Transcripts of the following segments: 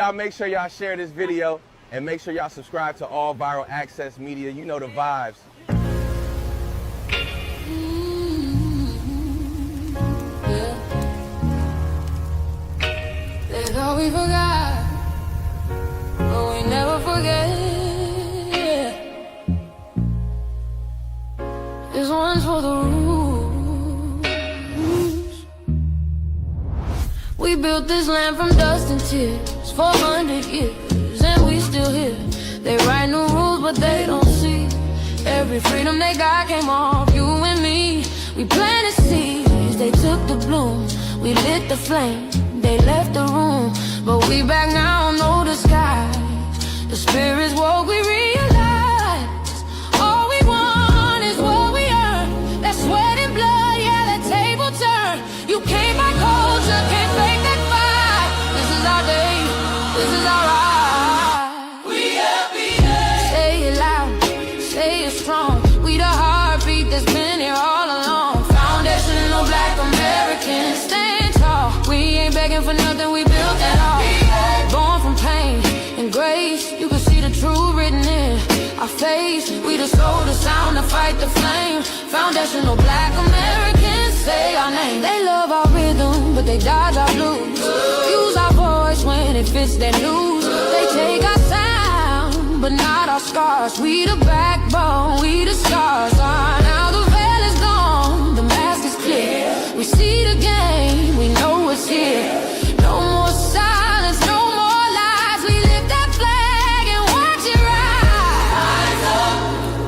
y'all make sure y'all share this video and make sure y'all subscribe to all Viral Access Media. You know the vibes. They thought we forgot, but we never forget. This one's for the rules. We built this land from dust and tears, 400 years, and we still here. They write new rules, but they don't see. Every freedom they got came off you and me. We planted seeds, they took the bloom. We lit the flame, they left the room. But we back now, know the skies. The spirits woke, we realize all we want is what we earn. That sweat and blood, yeah, that table turn. You can't buy culture, can't fake that fight. This is our day, this is our ride. We FBI. Say it loud, say it strong. We the heartbeat that's been here all along. Foundational Black Americans, stand tall. We ain't begging for nothing, we built it all. Born from pain and grace, you can see the truth written in our face. We the soul, the sound, the fight, the flame. Foundational Black Americans, say our name. They love our rhythm, but they dodge our blues. Use our voice when it fits their news. They take our sound, but not our scars. We the backbone, we the scars. Now the veil is gone, the mask is clear. We see the game, we know what's here. No more silence, no more lies. We lift that flag and watch it rise.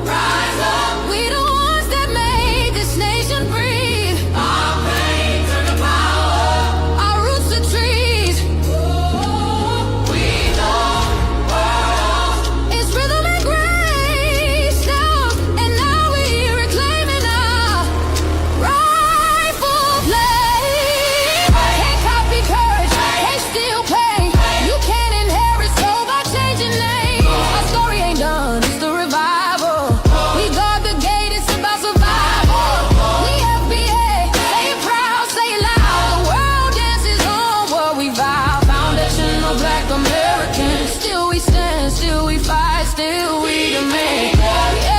Rise up. We the ones that made this nation breathe. Our pain turned to power. Our roots are trees. We know world. It's rhythm and grace now, and now we reclaiming our rightful place. Can't copy courage, can't steal pain. You can't inherit soul by changing names. Our story ain't done, it's the revival. We guard the gate, it's about survival. We FBA, say it proud, say it loud. The world dances on what we vow. Foundational Black Americans, still we stand, still we fight, still we demand.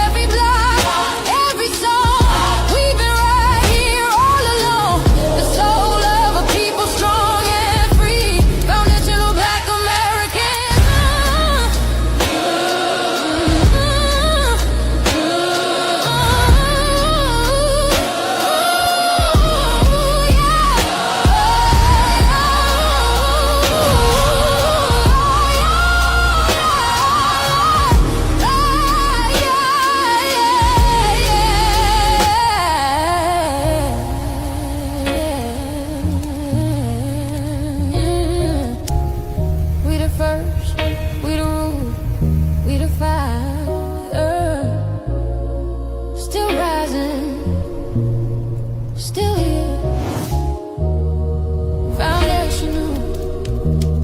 Every block, every song, we've been right here all along. The soul of a people strong and free. Foundational Black Americans. We the first, we the rule, we the fire. Still rising, still here. Foundational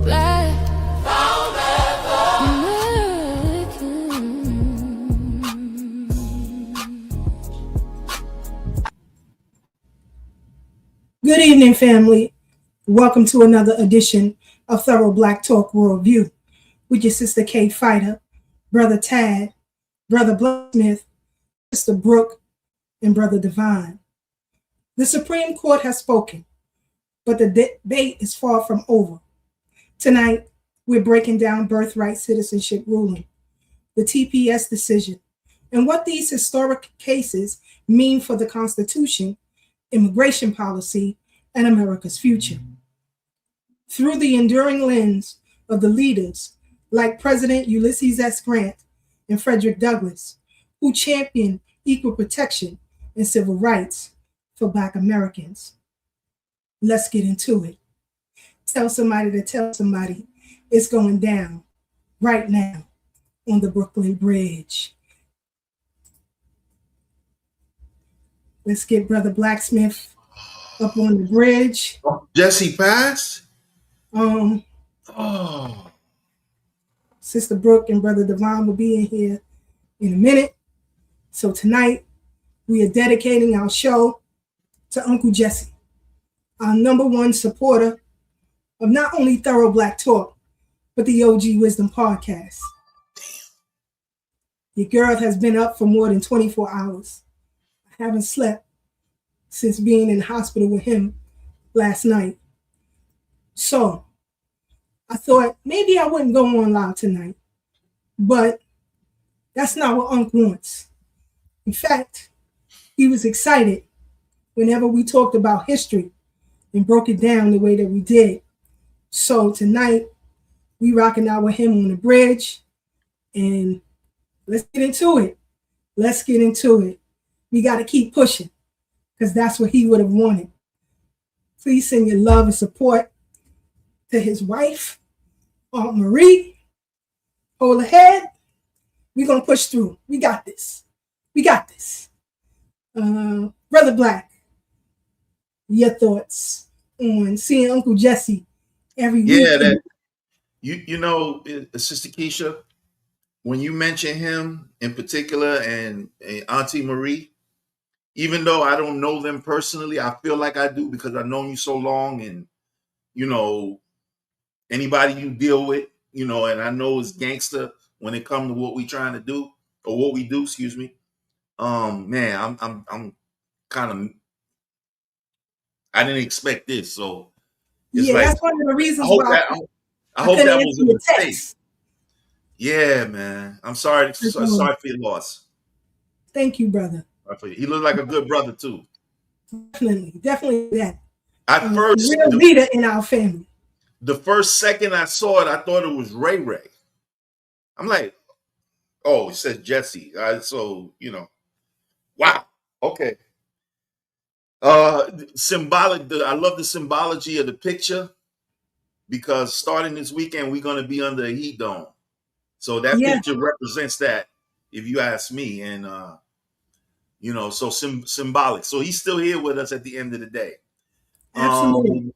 Black Americans. Good evening, family. Welcome to another edition of Thorough Black Talk Worldview with your sister K Fighter, Brother Tad, Brother Blacksmith, Sister Brooke, and Brother Divine. The Supreme Court has spoken, but the debate is far from over. Tonight, we're breaking down Birthright Citizenship ruling, the TPS decision, and what these historic cases mean for the Constitution, immigration policy, and America's future. Through the enduring lens of the leaders like President Ulysses S. Grant and Frederick Douglass, who championed equal protection and civil rights for Black Americans. Let's get into it. Tell somebody to tell somebody it's going down right now on the Brooklyn Bridge. Let's get Brother Blacksmith up on the bridge. Jesse passed? Sister Brooke and Brother Devon will be in here in a minute. So tonight, we are dedicating our show to Uncle Jesse, our #1 supporter of not only Thorough Black Talk, but the OG Wisdom Podcast. Your girl has been up for more than 24 hours. I haven't slept since being in the hospital with him last night. So I thought maybe I wouldn't go on live tonight, but that's not what Unc wants. In fact, he was excited whenever we talked about history and broke it down the way that we did. So tonight, we rocking out with him on the bridge, and let's get into it. Let's get into it. We got to keep pushing because that's what he would have wanted. Please send your love and support to his wife, Aunt Marie. Hold ahead. We're going to push through. We got this. We got this. Brother Black, your thoughts on seeing Uncle Jesse every week? Yeah, that you know, Sister Keisha, when you mention him in particular and Auntie Marie, even though I don't know them personally, I feel like I do because I've known you so long, and you know, anybody you deal with, you know, and I know it's gangster when it comes to what we trying to do or what we do, excuse me. Man, I'm kind of, I didn't expect this, so it's like, that's one of the reasons I hope why I hope that was a mistake. text. Yeah, man. I'm sorry. Sorry for your loss. Thank you, brother. He looked like a good brother too. Definitely that. At first, real leader in our family. The first second I saw it, I thought it was Ray Ray. I'm like, oh, it says Jesse. So you know, wow. Okay. Symbolic. I love the symbology of the picture because starting this weekend we're going to be under a heat dome. So that picture represents that, if you ask me, and you know, so symbolic. So he's still here with us at the end of the day. Absolutely.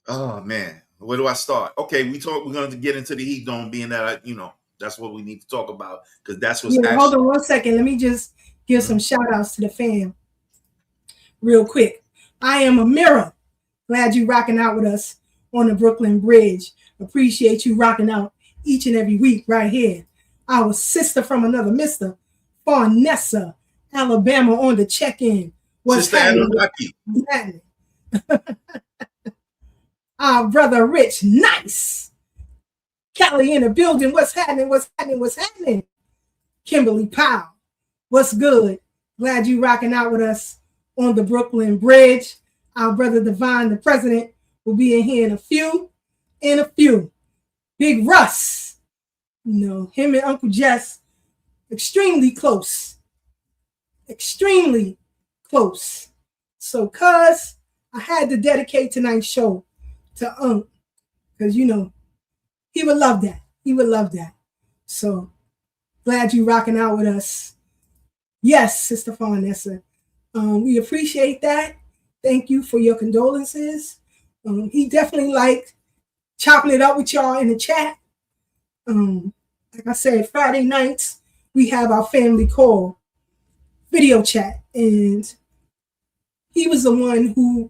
Oh man, where do I start? Okay, we're going to get into the heat dome, being that you know that's what we need to talk about because that's what's actually. Hold on 1 second. Let me just give some shout outs to the fam real quick. I am a mirror. Glad you rocking out with us on the Brooklyn Bridge. Appreciate you rocking out each and every week right here. Our sister from another mister, Farnessa, Alabama on the check-in. What's Sister happening? Our brother Rich, nice. Kelly in the building. What's happening? What's happening? What's happening? Kimberly Powell, what's good? Glad you rocking out with us on the Brooklyn Bridge. Our brother Divine, the president, will be in here in a few. Big Russ, you know, him and Uncle Jess, extremely close. So, cuz I had to dedicate tonight's show to Unc, because, you know, he would love that. So, glad you rocking out with us. Yes, Sister Farnessa. We appreciate that. Thank you for your condolences. He definitely liked chopping it up with y'all in the chat. Like I said, Friday nights, we have our family call, video chat. And he was the one who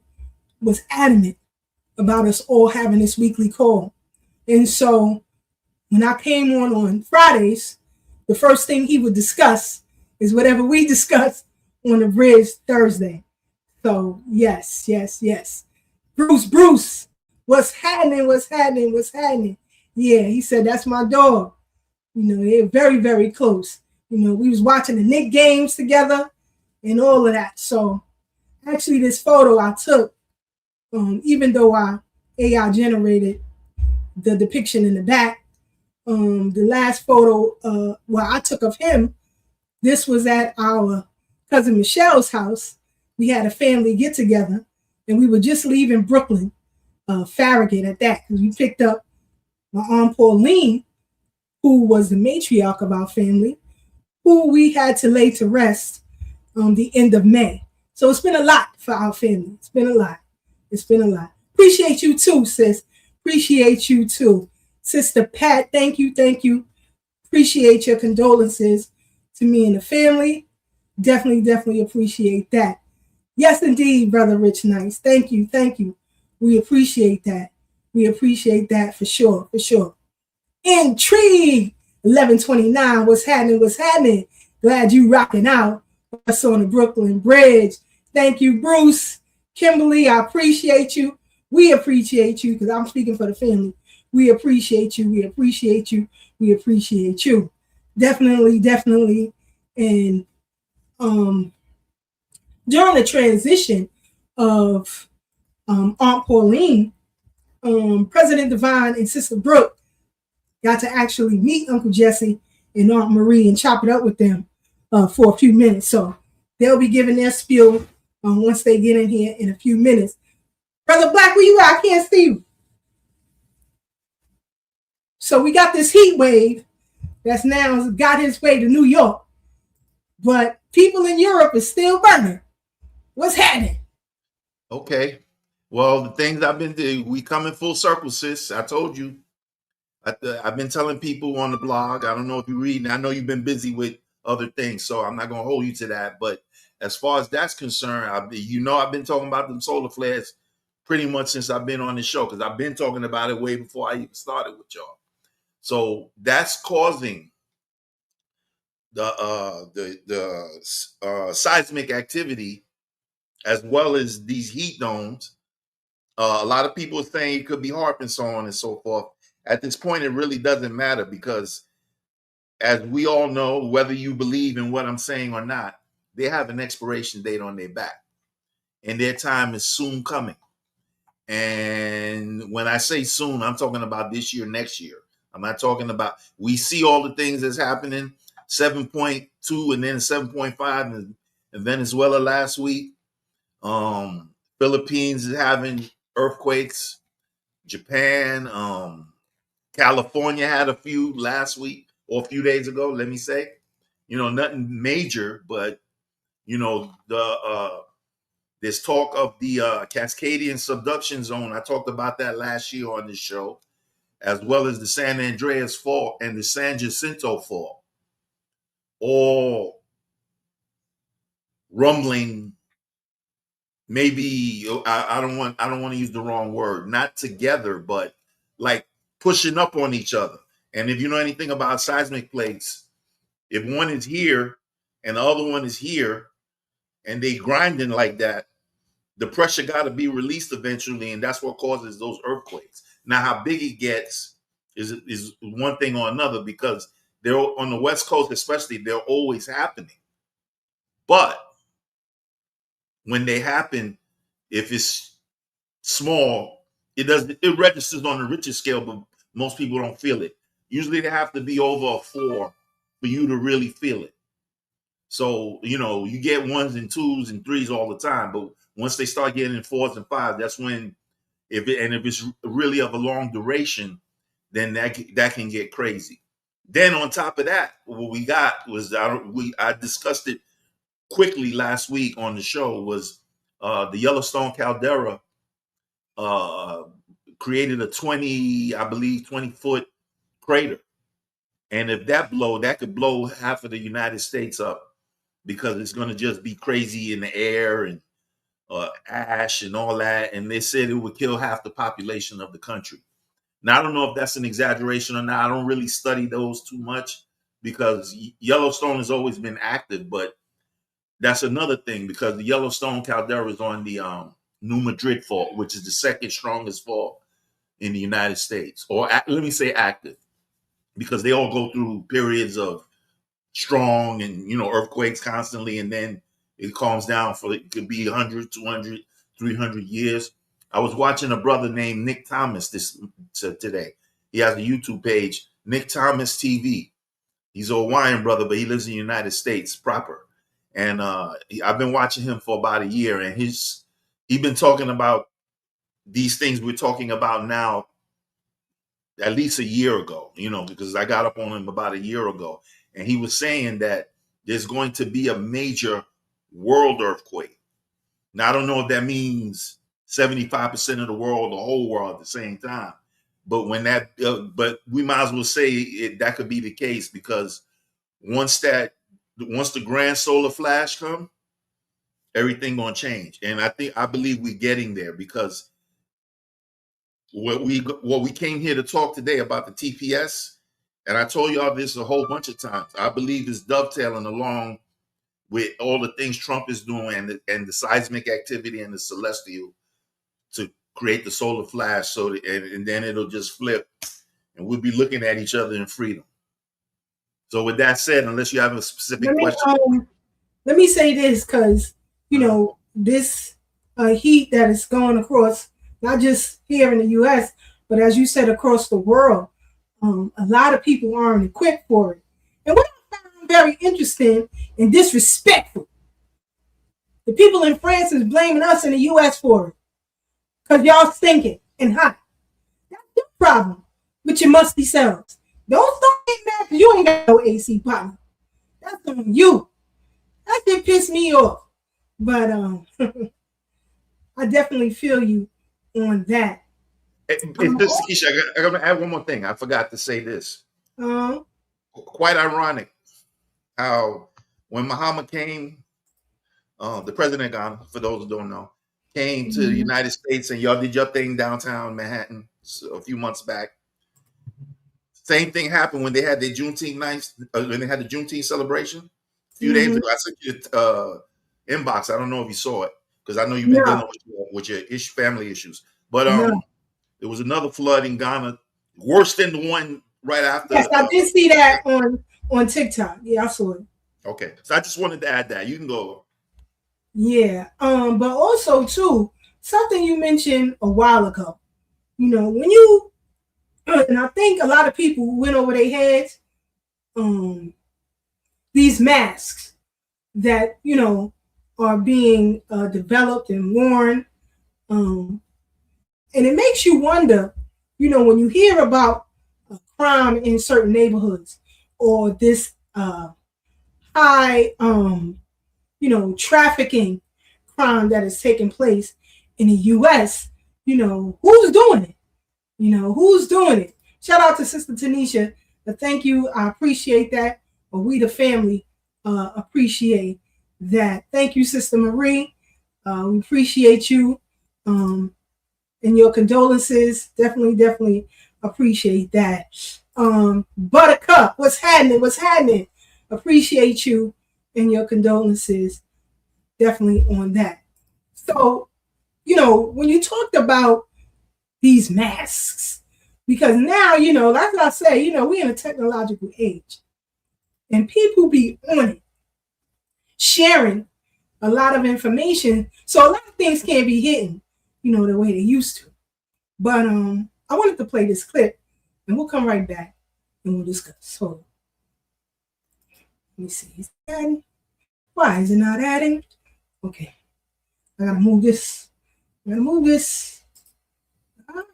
was adamant about us all having this weekly call. And so when I came on Fridays, the first thing he would discuss is whatever we discussed on the bridge Thursday. So yes. Bruce, what's happening? Yeah, he said, that's my dog. You know, they're very, very close. You know, we was watching the Knicks games together and all of that. So actually this photo I took, even though I AI generated the depiction in the back, the last photo I took of him, this was at our cousin Michelle's house. We had a family get together and we were just leaving Brooklyn, Farragut at that, because we picked up my Aunt Pauline, who was the matriarch of our family, who we had to lay to rest the end of May. So it's been a lot for our family. It's been a lot. Appreciate you too, sis. Appreciate you too. Sister Pat, thank you. Appreciate your condolences to me and the family. Definitely appreciate that. Yes, indeed, Brother Rich Nice. Thank you. We appreciate that. We appreciate that for sure, for sure. Intrigue 1129. What's happening? What's happening? Glad you rocking out. Us on the Brooklyn Bridge. Thank you, Bruce. Kimberly, I appreciate you. We appreciate you because I'm speaking for the family. We appreciate you. We appreciate you. We appreciate you. Definitely, definitely. And during the transition of Aunt Pauline, President Divine and Sister Brooke got to actually meet Uncle Jesse and Aunt Marie and chop it up with them for a few minutes. So they'll be giving their spiel once they get in here in a few minutes. Brother Black, where you at? I can't see you. So we got this heat wave that's now got his way to New York. But people in Europe is still burning. What's happening? Okay. Well, the things I've been doing, we come in full circle, sis. I told you. I've been telling people on the blog. I don't know if you read. I know you've been busy with other things, so I'm not going to hold you to that. But as far as that's concerned, I've been talking about the solar flares pretty much since I've been on the show because I've been talking about it way before I even started with y'all. So that's causing the seismic activity as well as these heat domes. A lot of people are saying it could be HAARP and so on and so forth. At this point, it really doesn't matter because, as we all know, whether you believe in what I'm saying or not, they have an expiration date on their back, and their time is soon coming. And when I say soon, I'm talking about this year, next year. I'm not talking about, we see all the things that's happening, 7.2 and then 7.5 in Venezuela last week. Philippines is having earthquakes. Japan, California had a few last week or a few days ago, let me say. Nothing major, but, there's talk of the Cascadian subduction zone. I talked about that last year on this show, as well as the San Andreas fault and the San Jacinto fault, all rumbling. Maybe I don't want to use the wrong word, not together, but like pushing up on each other. And if you know anything about seismic plates, if one is here and the other one is here, and they grinding like that, the pressure got to be released eventually, and that's what causes those earthquakes. Now, how big it gets is one thing or another, because they're on the West Coast, especially, they're always happening. But when they happen, if it's small, it registers on the Richter scale, but most people don't feel it. Usually they have to be over a 4 for you to really feel it. So, you get 1s and 2s and 3s all the time, but once they start getting 4s and 5s, that's when, if it's really of a long duration, then that can get crazy. Then on top of that, what we got was, I discussed it quickly last week on the show, was the Yellowstone caldera created a 20-foot crater. And if that could blow half of the United States up, because it's going to just be crazy in the air and ash and all that. And they said it would kill half the population of the country. Now, I don't know if that's an exaggeration or not. I don't really study those too much because Yellowstone has always been active, but that's another thing, because the Yellowstone caldera is on the New Madrid fault, which is the second strongest fault in the United States. Or let me say active, because they all go through periods of strong and, earthquakes constantly, and then it calms down it could be 100, 200, 300 years. I was watching a brother named Nick Thomas today. He has a YouTube page, Nick Thomas TV. He's a Hawaiian brother, but he lives in the United States proper. And I've been watching him for about a year, and he's been talking about these things we're talking about now at least a year ago, because I got up on him about a year ago. And he was saying that there's going to be a major world earthquake. Now, I don't know if that means 75% of the world, the whole world at the same time. But but we might as well say that could be the case, because once the grand solar flash come, everything gonna change. And I believe we're getting there, because what we came here to talk today about the TPS, and I told y'all this a whole bunch of times. I believe it's dovetailing along with all the things Trump is doing and the seismic activity and the celestial to create the solar flash. So and then it'll just flip, and we'll be looking at each other in freedom. So with that said, unless you have a specific question, let me say this, because this heat that is going across, not just here in the U.S., but as you said, across the world, a lot of people aren't equipped for it. And what I found very interesting and disrespectful, the people in France is blaming us in the U.S. for it because y'all stinking and hot. That's your problem with your musty selves. Don't start getting mad because you ain't got no AC partner. That's on you. That did piss me off. But I definitely feel you on that. SisKeisha, I'm going to add one more thing. I forgot to say this. Quite ironic how when Muhammad came, the president of Ghana, for those who don't know, came to the United States, and y'all did your thing downtown Manhattan a few months back. Same thing happened when they had their Juneteenth night, when they had the Juneteenth celebration a few days ago. I sent you inbox. I don't know if you saw it because I know you've been dealing with your family issues. But there was another flood in Ghana, worse than the one right after. Yes, I did see that on TikTok. Yeah, I saw it. Okay, so I just wanted to add that. You can go. Yeah, but also too, something you mentioned a while ago. When you, and I think a lot of people went over their heads. These masks that are being developed and worn, and it makes you wonder. When you hear about crime in certain neighborhoods or this high trafficking crime that is taking place in the U.S., who's doing it? Who's doing it? Shout out to Sister Tanisha. Thank you. I appreciate that. But we, the family, appreciate that. Thank you, Sister Marie. We appreciate you and your condolences. Definitely appreciate that. Buttercup, what's happening? Appreciate you and your condolences. Definitely on that. So, when you talked about these masks, because now, that's what I say, we're in a technological age and people be on it, sharing a lot of information. So a lot of things can't be hidden, the way they used to. But I wanted to play this clip and we'll come right back and we'll discuss. So let me see. Is it adding? Why is it not adding? Okay. I gotta move this.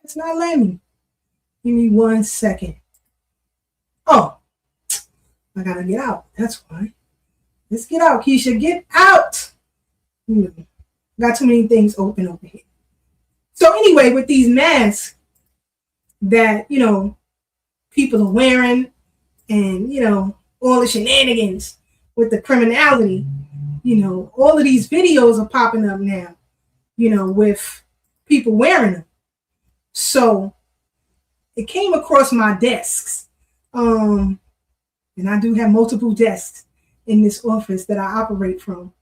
It's not letting me. Give me 1 second. Oh, I gotta get out. That's why. Let's get out, Keisha. Get out. Got too many things open over here. So anyway, with these masks that, people are wearing and, all the shenanigans with the criminality, all of these videos are popping up now, with people wearing them. So it came across my desks. And I do have multiple desks in this office that I operate from.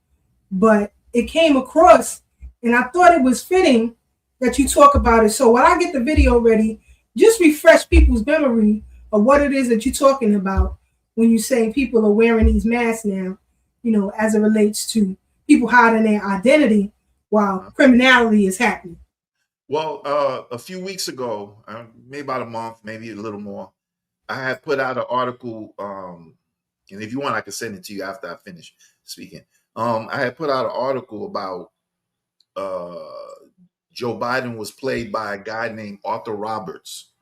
But it came across and I thought it was fitting that you talk about it. So when I get the video ready, just refresh people's memory of what it is that you're talking about when you say people are wearing these masks now, as it relates to people hiding their identity while criminality is happening. Well, a few weeks ago, maybe about a month, maybe a little more, I had put out an article, and if you want, I can send it to you after I finish speaking. I had put out an article about Joe Biden was played by a guy named Arthur Roberts,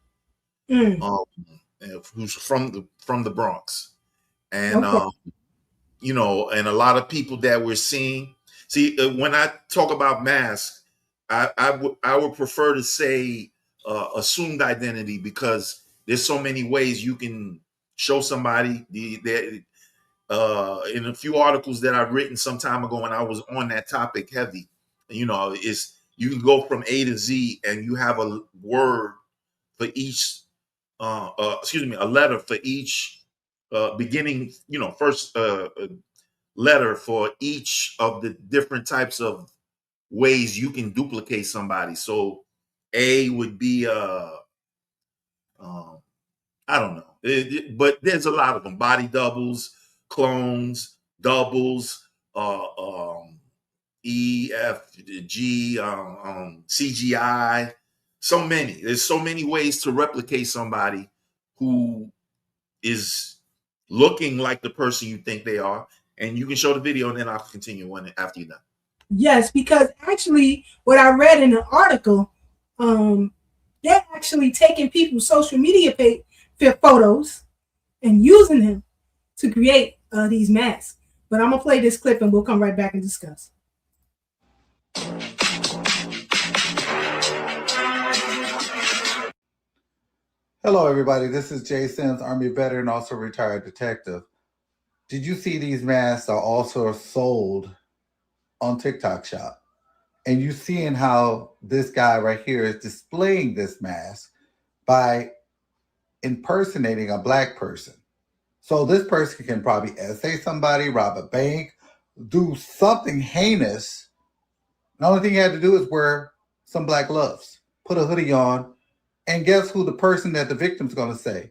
who's from the Bronx, and and a lot of people that we're seeing. See, when I talk about masks, I would prefer to say assumed identity, because there's so many ways you can show somebody. In a few articles that I've written some time ago when I was on that topic heavy, it's you can go from A to Z, and you have a word for each. A letter for each beginning. First letter for each of the different types of ways you can duplicate somebody. So A would be I don't know, but there's a lot of them: body doubles, clones, doubles, E, F, G, CGI. So many. There's so many ways to replicate somebody who is looking like the person you think they are. And you can show the video, and then I'll continue on after you're done. Yes, because actually, what I read in the article, they're actually taking people's social media photos and using them to create these masks. But I'm gonna play this clip, and we'll come right back and discuss. Hello, everybody. This is Jay Sims, Army veteran, also retired detective. Did you see these masks are also sold on TikTok Shop? And you seeing how this guy right here is displaying this mask by impersonating a black person. So this person can probably essay somebody, rob a bank, do something heinous. The only thing he had to do is wear some black gloves, put a hoodie on, and guess who the person that the victim's going to say?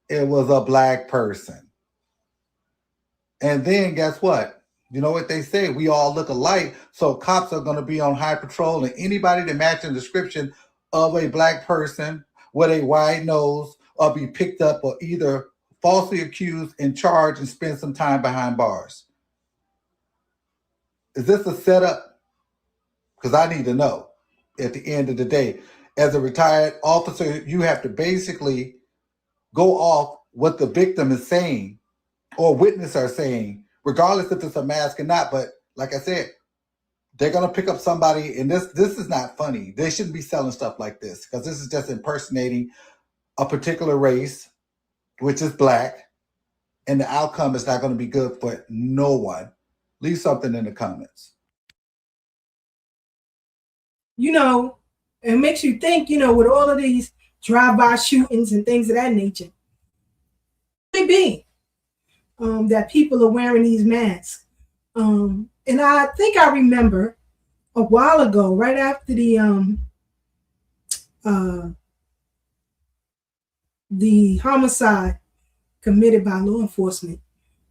It was a black person. And then guess what? You know what they say? We all look alike. So cops are going to be on high patrol, and anybody that matches the description of a black person with a wide nose will be picked up or either falsely accused and charged and spend some time behind bars. Is this a setup? Because I need to know at the end of the day. As a retired officer, you have to basically go off what the victim is saying or witness are saying, regardless if it's a mask or not. But like I said, they're going to pick up somebody, and this is not funny. They shouldn't be selling stuff like this, because this is just impersonating a particular race, which is black, and the outcome is not going to be good for no one. Leave something in the comments. It makes you think, with all of these drive-by shootings and things of that nature, it be that people are wearing these masks. And I think I remember a while ago, right after the homicide committed by law enforcement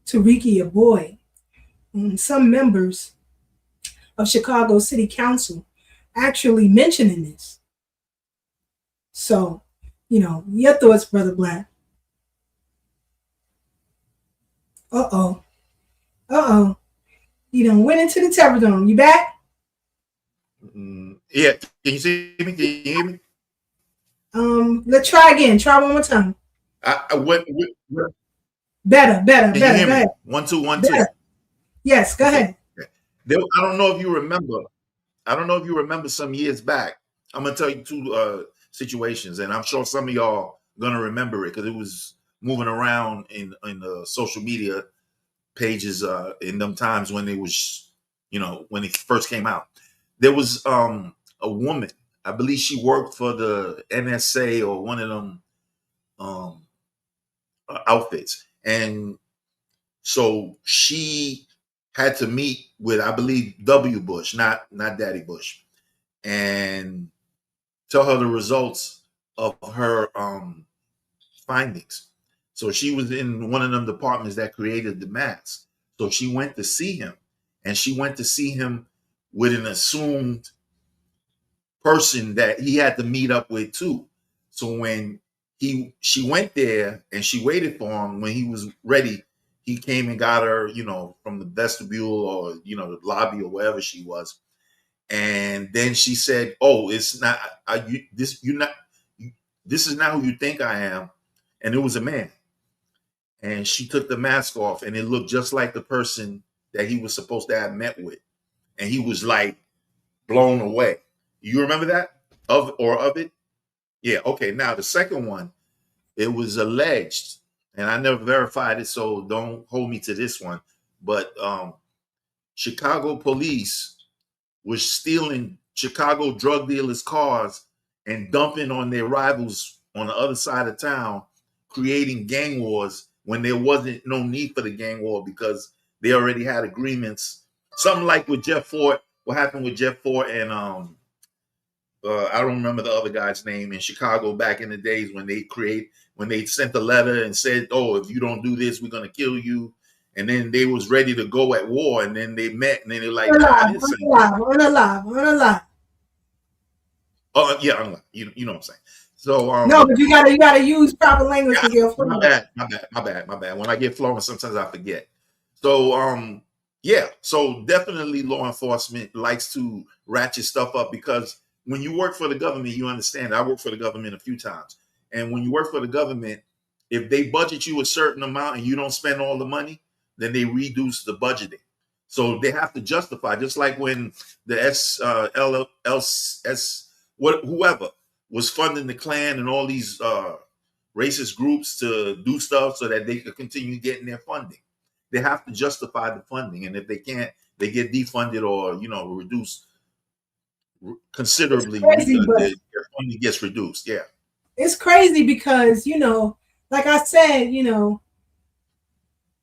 to Ricky Boyd, some members of Chicago City Council actually mentioning this. So, your thoughts, Brother Black? Uh-oh. You done went into the terror zone. You back? Yeah. Can you see me? Can you hear me? Let's try again. Try one more time. Better. Go ahead. 1 2 1 Better. 2. Yes, go ahead. I don't know if you remember some years back. I'm gonna tell you two situations, and I'm sure some of y'all gonna remember it because it was moving around in the social media pages in them times when it was, when it first came out. There was a woman, I believe she worked for the NSA or one of them outfits, and so she had to meet with, I believe, W. Bush, not Daddy Bush, and tell her the results of her findings. So she was in one of them departments that created the mask. So she went to see him, and she went to see him with an assumed person that he had to meet up with too. So when she went there and she waited for him, when he was ready, he came and got her, from the vestibule or, the lobby or wherever she was. And then she said, "Oh, it's not, this is not who you think I am." And it was a man. And she took the mask off, and it looked just like the person that he was supposed to have met with. And he was like blown away. You remember that of it? Yeah. Okay. Now the second one, it was alleged, and I never verified it, so don't hold me to this one. But Chicago police was stealing Chicago drug dealers' cars and dumping on their rivals on the other side of town, creating gang wars when there wasn't no need for the gang war because they already had agreements. Something like with Jeff Fort, what happened with Jeff Fort and I don't remember the other guy's name in Chicago back in the days when they sent a letter and said, "Oh, if you don't do this, we're gonna kill you." And then they was ready to go at war, and then they met, and then they're like, unalive. Oh yeah, unalive. You know what I'm saying. So no, but you gotta use proper language to get my bad. When I get flowing, sometimes I forget. So yeah, so definitely law enforcement likes to ratchet stuff up because when you work for the government, you understand. I worked for the government a few times. And when you work for the government, if they budget you a certain amount and you don't spend all the money, then they reduce the budgeting. So they have to justify, just like when the whoever was funding the Klan and all these racist groups to do stuff so that they could continue getting their funding. They have to justify the funding. And if they can't, they get defunded or, reduced considerably. Their funding gets reduced. Yeah. It's crazy because, like I said,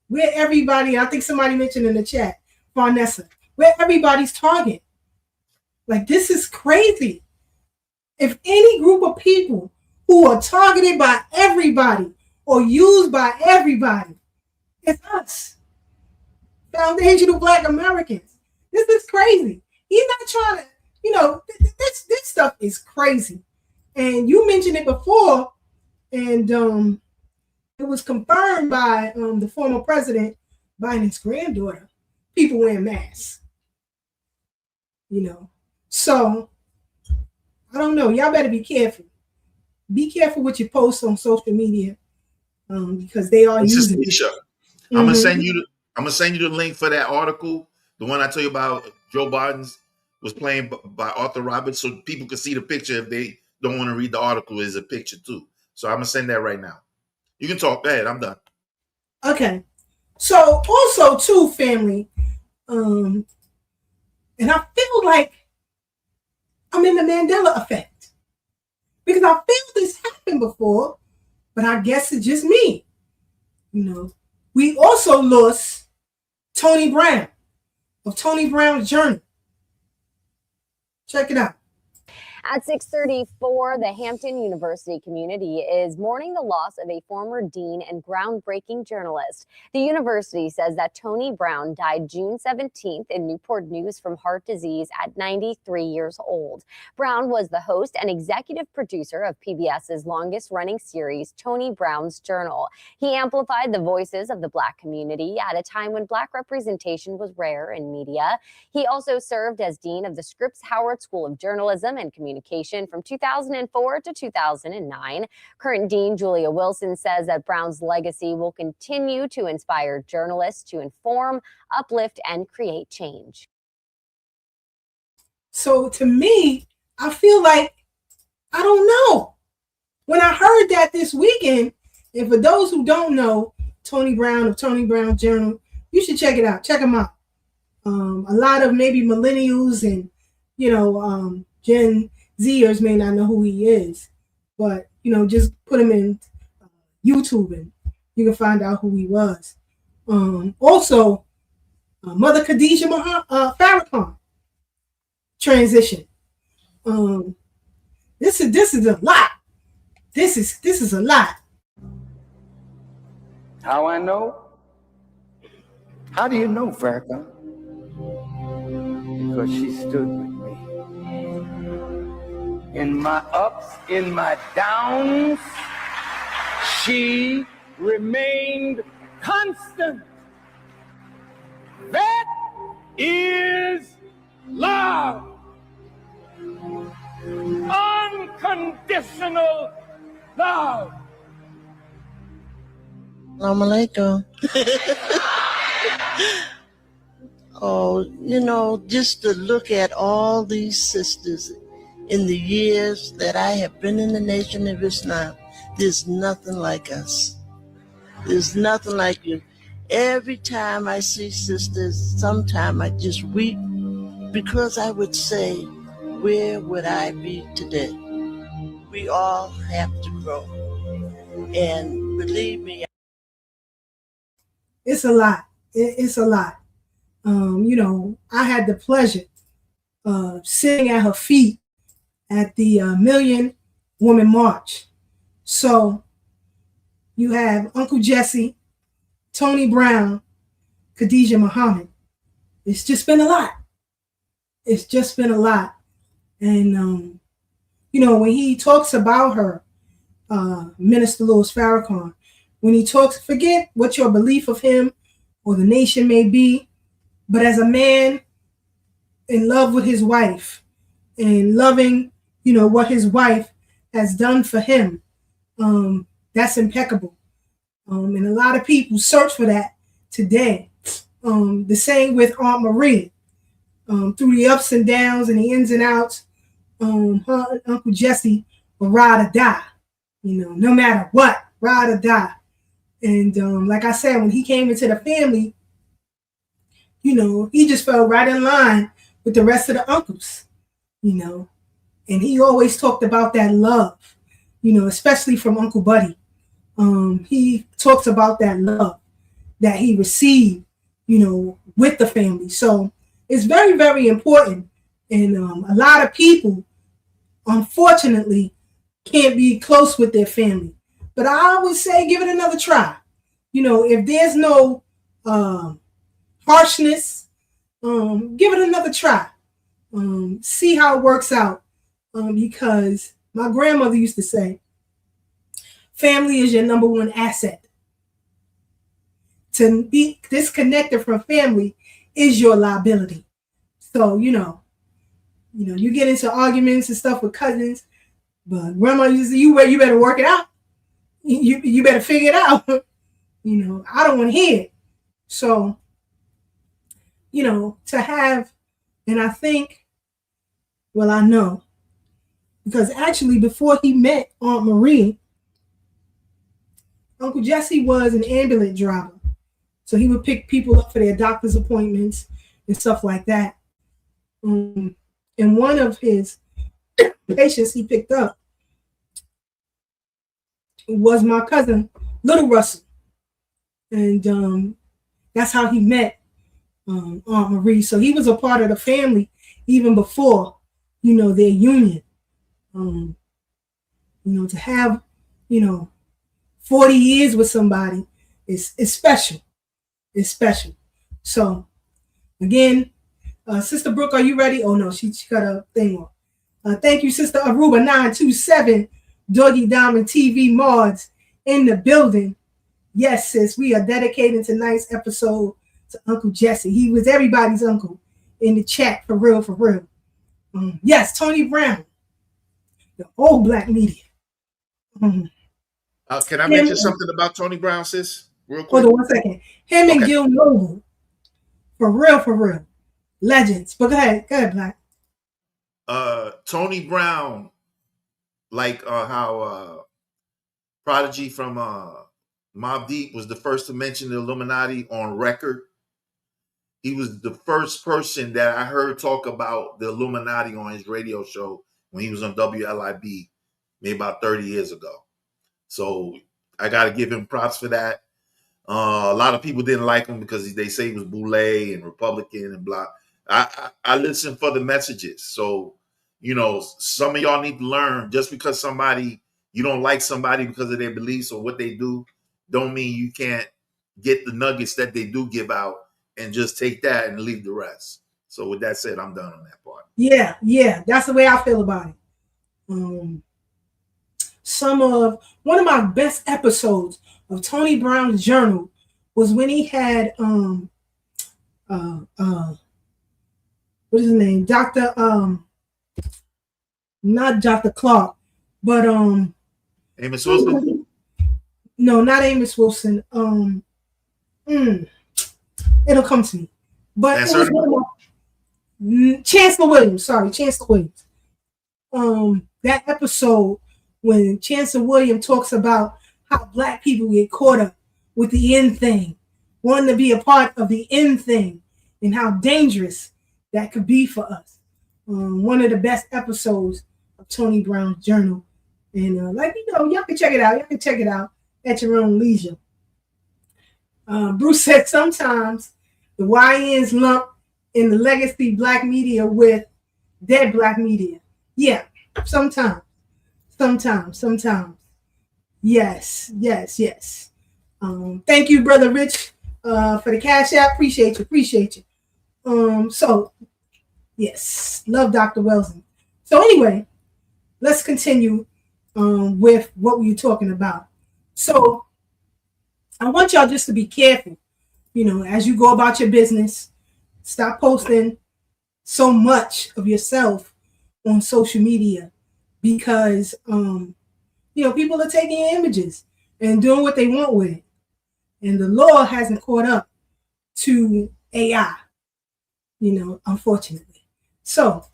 we're everybody. I think somebody mentioned in the chat, Vanessa, we're everybody's target. Like, this is crazy. If any group of people who are targeted by everybody or used by everybody, it's us. Foundational Black Americans. This is crazy. He's not trying to, this stuff is crazy. And you mentioned it before, and it was confirmed by the former president, Biden's granddaughter, people wearing masks. So I don't know. Y'all better be careful. Be careful with your posts on social media because they are using it. I'm gonna send you the link for that article, the one I tell you about. Joe Biden's was playing by Arthur Roberts, so people can see the picture if they don't want to read the article. Is a picture too. So I'm gonna send that right now. You can talk. Go ahead. I'm done. Okay. So also too, family, and I feel like I'm in the Mandela effect because I feel this happened before, but I guess it's just me. We also lost Tony Brown of Tony Brown's Journal. Check it out. At 6:34, the Hampton University community is mourning the loss of a former dean and groundbreaking journalist. The university says that Tony Brown died June 17th in Newport News from heart disease at 93 years old. Brown was the host and executive producer of PBS's longest-running series, Tony Brown's Journal. He amplified the voices of the Black community at a time when Black representation was rare in media. He also served as dean of the Scripps Howard School of Journalism and Communication from 2004 to 2009. Current Dean Julia Wilson says that Brown's legacy will continue to inspire journalists to inform, uplift, and create change. So to me, I feel like, I don't know. When I heard that this weekend, and for those who don't know, Tony Brown of Tony Brown Journal, you should check it out. Check him out. A lot of maybe millennials and, Gen Zers may not know who he is, but just put him in YouTube and you can find out who he was. Also, Mother Khadijah Farrakhan transition. This is a lot. This is a lot. How I know? How do you know, Farrakhan? Because she stood with me. In my ups, in my downs, she remained constant. That is love. Unconditional love. Assalamu alaikum. Oh, just to look at all these sisters in the years that I have been in the Nation of Islam, there's nothing like us. There's nothing like you. Every time I see sisters, sometimes I just weep because I would say, where would I be today? We all have to grow. And believe me, it's a lot. It's a lot. I had the pleasure of sitting at her feet at the Million Woman March. So you have Uncle Jesse, Tony Brown, Khadijah Muhammad. It's just been a lot. It's just been a lot. And, when he talks about her, Minister Louis Farrakhan, when he talks, forget what your belief of him or the nation may be, but as a man in love with his wife and loving, what his wife has done for him, that's impeccable. And a lot of people search for that today. The same with Aunt Marie. Through the ups and downs and the ins and outs, her and Uncle Jesse will ride or die, no matter what, ride or die. And like I said, when he came into the family, he just fell right in line with the rest of the uncles, and he always talked about that love, especially from Uncle Buddy. He talks about that love that he received, with the family. So it's very, very important. And a lot of people, unfortunately, can't be close with their family. But I would say give it another try. If there's no harshness, give it another try. See how it works out. Because my grandmother used to say, family is your number one asset. To be disconnected from family is your liability. So, you get into arguments and stuff with cousins, but grandma used to say, you better work it out. You better figure it out. I don't want to hear it. So, to have, and I think, well, I know, because actually before he met Aunt Marie, Uncle Jesse was an ambulance driver. So he would pick people up for their doctor's appointments and stuff like that. And one of his patients he picked up was my cousin, Little Russell. And that's how he met Aunt Marie. So he was a part of the family even before, their union. To have, 40 years with somebody is special. It's special. So, again, Sister Brooke, are you ready? Oh, no, she got a thing on. Thank you, Sister Aruba 927, Doggy Diamond TV mods in the building. Yes, sis, we are dedicating tonight's episode to Uncle Jesse. He was everybody's uncle in the chat, for real, for real. Yes, Tony Brown, the old black media. Can I mention something about Tony Brown, sis? Real quick. Hold on 1 second. Him and Gil Noble, for real. Legends. But go ahead, Black. Tony Brown, like how Prodigy from Mobb Deep was the first to mention the Illuminati on record. He was the first person that I heard talk about the Illuminati on his radio show when he was on WLIB maybe about 30 years ago. So I got to give him props for that. A lot of people didn't like him because they say he was boule and Republican and blah. I listen for the messages. So, some of y'all need to learn, just because you don't like somebody because of their beliefs or what they do, don't mean you can't get the nuggets that they do give out and just take that and leave the rest. So with that said, I'm done on that part. Yeah. That's the way I feel about it. One of my best episodes of Tony Brown's Journal was when he had what is his name? Not Dr. Clark, but Amos Wilson? No, not Amos Wilson. It'll come to me. But it was Chancellor Williams. Sorry, Chancellor Williams. That episode when Chancellor Williams talks about how black people get caught up with the end thing, wanting to be a part of the end thing, and how dangerous that could be for us. one of the best episodes of Tony Brown's Journal. And y'all can check it out. Y'all can check it out at your own leisure. Bruce said sometimes the YNs lump in the legacy black media with dead black media. Yeah, sometimes. Yes. Thank you, Brother Rich, for the cash app. Appreciate you. So, yes, love Dr. Wellesley. So anyway, let's continue with what we were talking about. So I want y'all just to be careful, as you go about your business. Stop posting so much of yourself on social media because, people are taking your images and doing what they want with it. And the law hasn't caught up to AI, unfortunately. So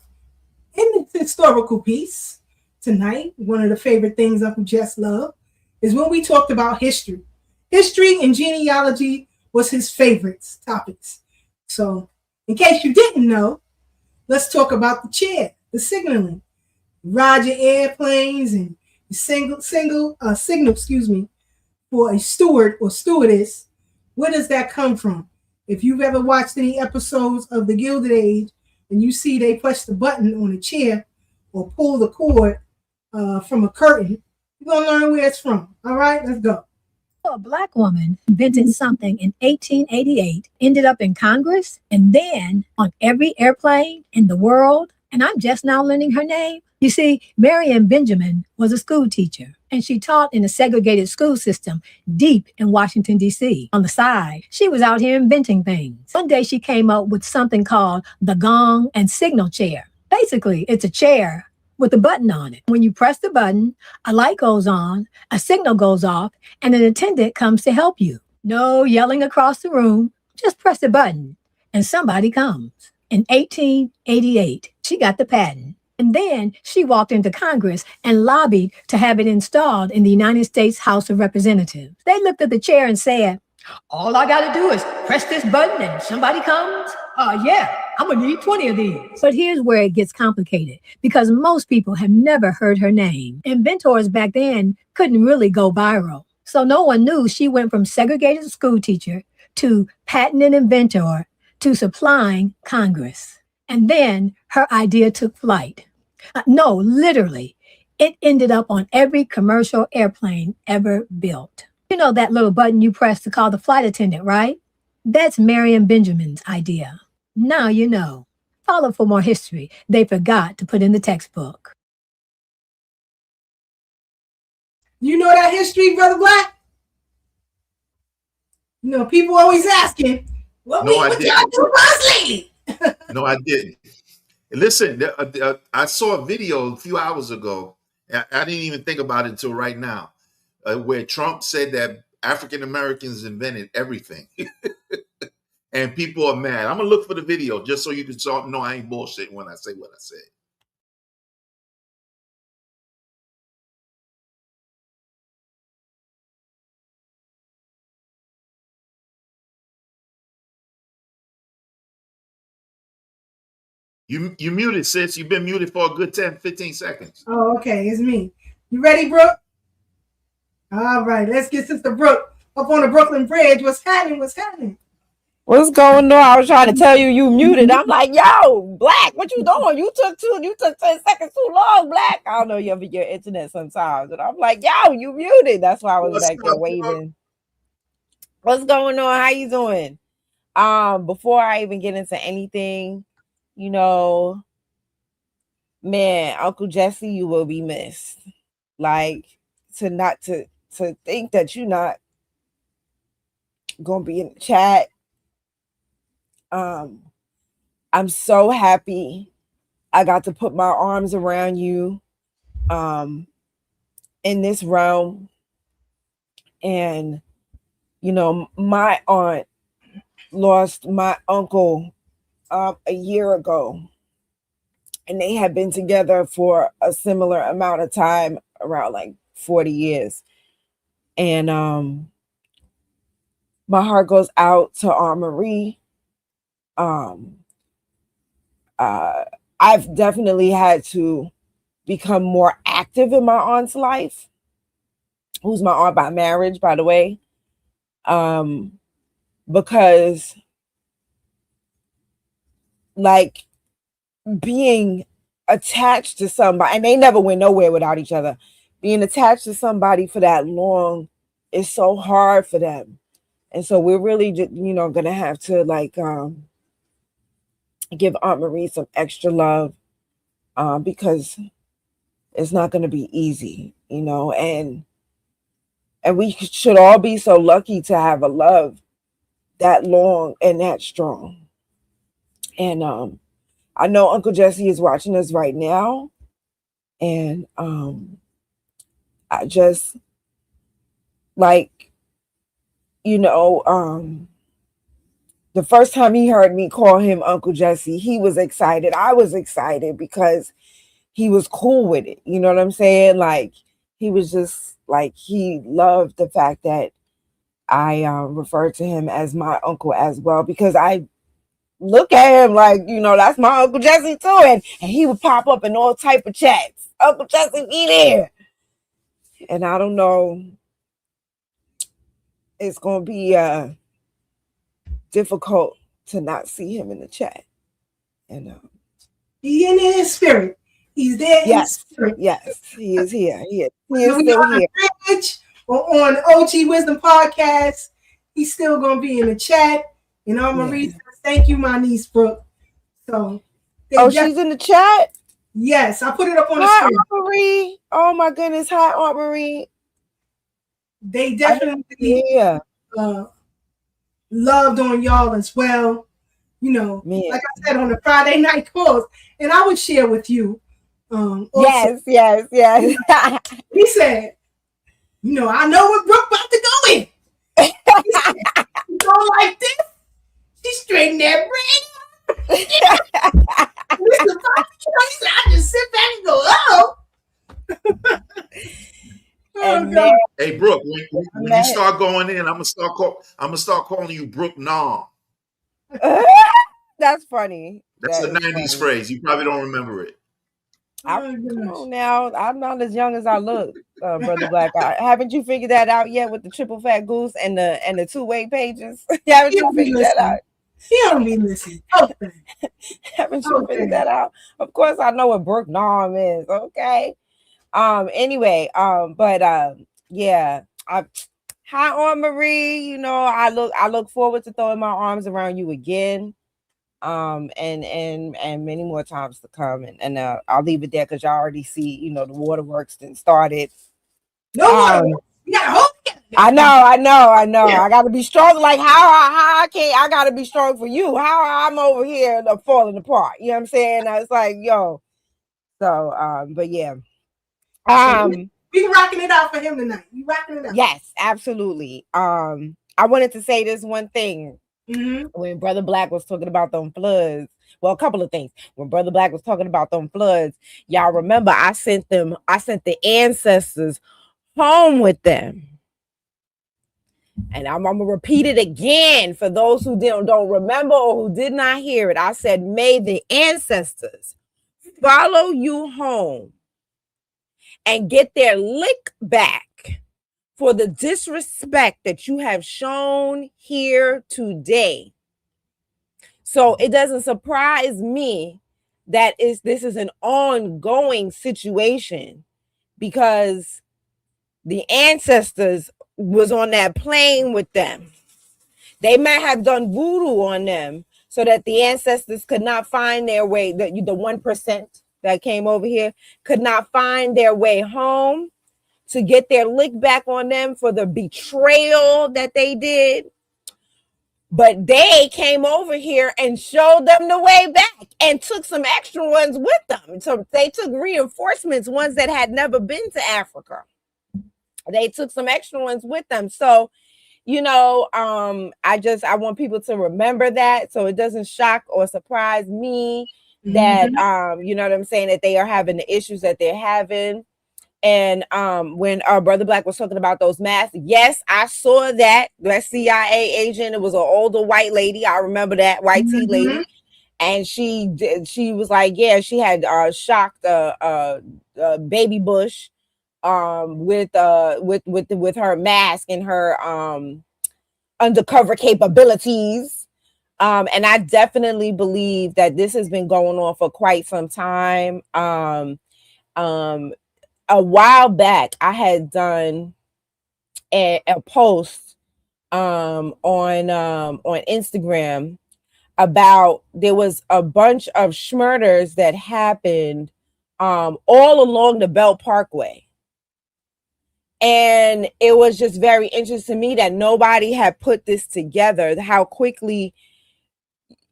in this historical piece tonight, one of the favorite things Uncle Jess loved is when we talked about history. History and genealogy was his favorite topics. So in case you didn't know, let's talk about the chair, the signaling. Roger airplanes and signal, for a steward or stewardess. Where does that come from? If you've ever watched any episodes of The Gilded Age and you see they push the button on a chair or pull the cord from a curtain, you're going to learn where it's from. All right, let's go. A black woman invented something in 1888, ended up in Congress, and then on every airplane in the world. And I'm just now learning her name. You see, Marion Benjamin was a school teacher, and she taught in a segregated school system deep in Washington, D.C. On the side, she was out here inventing things. One day she came up with something called the gong and signal chair. Basically, it's a chair with a button on it. When you press the button, a light goes on, a signal goes off, and an attendant comes to help you. No yelling across the room, just press the button, and somebody comes. In 1888, she got the patent. And then she walked into Congress and lobbied to have it installed in the United States House of Representatives. They looked at the chair and said, all I got to do is press this button and somebody comes? Yeah, I'm going to need 20 of these. But here's where it gets complicated, because most people have never heard her name. Inventors back then couldn't really go viral. So no one knew she went from segregated school teacher to patent inventor to supplying Congress. And then her idea took flight. No, literally, it ended up on every commercial airplane ever built. You know that little button you press to call the flight attendant, right? That's Marion Benjamin's idea. Now you know. Follow for more history they forgot to put in the textbook. You know that history, Brother Black? People always asking, what y'all do lately? No, I didn't. Listen, I saw a video a few hours ago. I didn't even think about it until right now, where Trump said that African Americans invented everything. And people are mad. I'm going to look for the video just so you can know I ain't bullshitting when I say what I said. You muted, sis. You've been muted for a good 10, 15 seconds. Oh, okay. It's me. You ready, Brooke? All right. Let's get Sister Brooke up on the Brooklyn Bridge. What's happening? What's going on? I was trying to tell you muted. I'm like, yo, Black, what you doing? You took 10 seconds too long, Black. I don't know, you have your internet sometimes. And I'm like, yo, you muted. That's why I was back there waving. What's going on? How you doing? Before I even get into anything, man, Uncle Jesse, you will be missed. Like, to think that you're not gonna be in the chat. I'm so happy I got to put my arms around you in this realm. And my aunt lost my uncle a year ago, and they had been together for a similar amount of time, around like 40 years. And my heart goes out to Aunt Marie. I've definitely had to become more active in my aunt's life, who's my aunt by marriage, by the way, because like being attached to somebody, and they never went nowhere without each other. Being attached to somebody for that long is so hard for them. And so we're really just, gonna have to like give Aunt Marie some extra love because it's not gonna be easy, and we should all be so lucky to have a love that long and that strong. And I know Uncle Jesse is watching us right now, and I just like, the first time he heard me call him Uncle Jesse, he was excited. I was excited because he was cool with it. You know what I'm saying? Like, he was just like, he loved the fact that I referred to him as my uncle as well, because I look at him like, that's my Uncle Jesse too. And he would pop up in all type of chats. Uncle Jesse, be there. And I don't know, it's going to be difficult to not see him in the chat. And he's in his spirit. He's there. Yes, in spirit. yes, he is here. He is still on here. Bridge or on OG Wisdom Podcast, he's still gonna be in the chat. Marie says, "Thank you, my niece Brooke." So, she's in the chat. Yes, I put it up on the Hi, screen. Aunt Marie. Oh my goodness. Hi, Aunt Marie. They definitely loved on y'all as well. Like I said on the Friday night calls, and I would share with you. Yes. He said, I know what Brooke about to go in. He said, you go like this, she straightened that brain. I just sit back and go, oh. God. Hey Brooke, when you start going in, I'm gonna start calling you Brooke Nom. That's funny. That's a 90s phrase. You probably don't remember it. Come on now. I'm not as young as I look, Brother Black. Haven't you figured that out yet with the triple fat goose and the two-way pages? Haven't you figured that out? He don't be listening. Okay. Haven't you figured that out? Of course I know what Brooke Nom is. Okay. Anyway, yeah. Hi, Aunt Marie. I look forward to throwing my arms around you again. And many more times to come. And I'll leave it there because y'all already see, the waterworks then started. No, you gotta hold it. I know. Yeah. I gotta be strong. Like how I can't. I gotta be strong for you. How I'm over here falling apart. You know what I'm saying? I was like, yo. So, but yeah. We rocking it out for him tonight. We rocking it out. Yes, absolutely. I wanted to say this one thing. Mm-hmm. When Brother Black was talking about them floods, well, a couple of things. When Brother Black was talking about them floods, y'all remember I sent the ancestors home with them. And I'm gonna repeat it again for those who don't remember or who did not hear it. I said, may the ancestors follow you home and get their lick back for the disrespect that you have shown here today. So it doesn't surprise me that this is an ongoing situation, because the ancestors was on that plane with them. They might have done voodoo on them so that the ancestors could not find their way, the 1% that came over here could not find their way home to get their lick back on them for the betrayal that they did. But they came over here and showed them the way back and took some extra ones with them. So they took reinforcements, ones that had never been to Africa. They took some extra ones with them. So, I want people to remember that, so it doesn't shock or surprise me that, you know what I'm saying, that they are having the issues that they're having. And when our Brother Black was talking about those masks, yes, I saw that CIA agent. It was an older white lady. I remember that white tea lady. and she was like, yeah, she had shocked a baby bush with her mask and her undercover capabilities. And I definitely believe that this has been going on for quite some time. A while back, I had done a post on Instagram about there was a bunch of schmurders that happened all along the Belt Parkway. And it was just very interesting to me that nobody had put this together, how quickly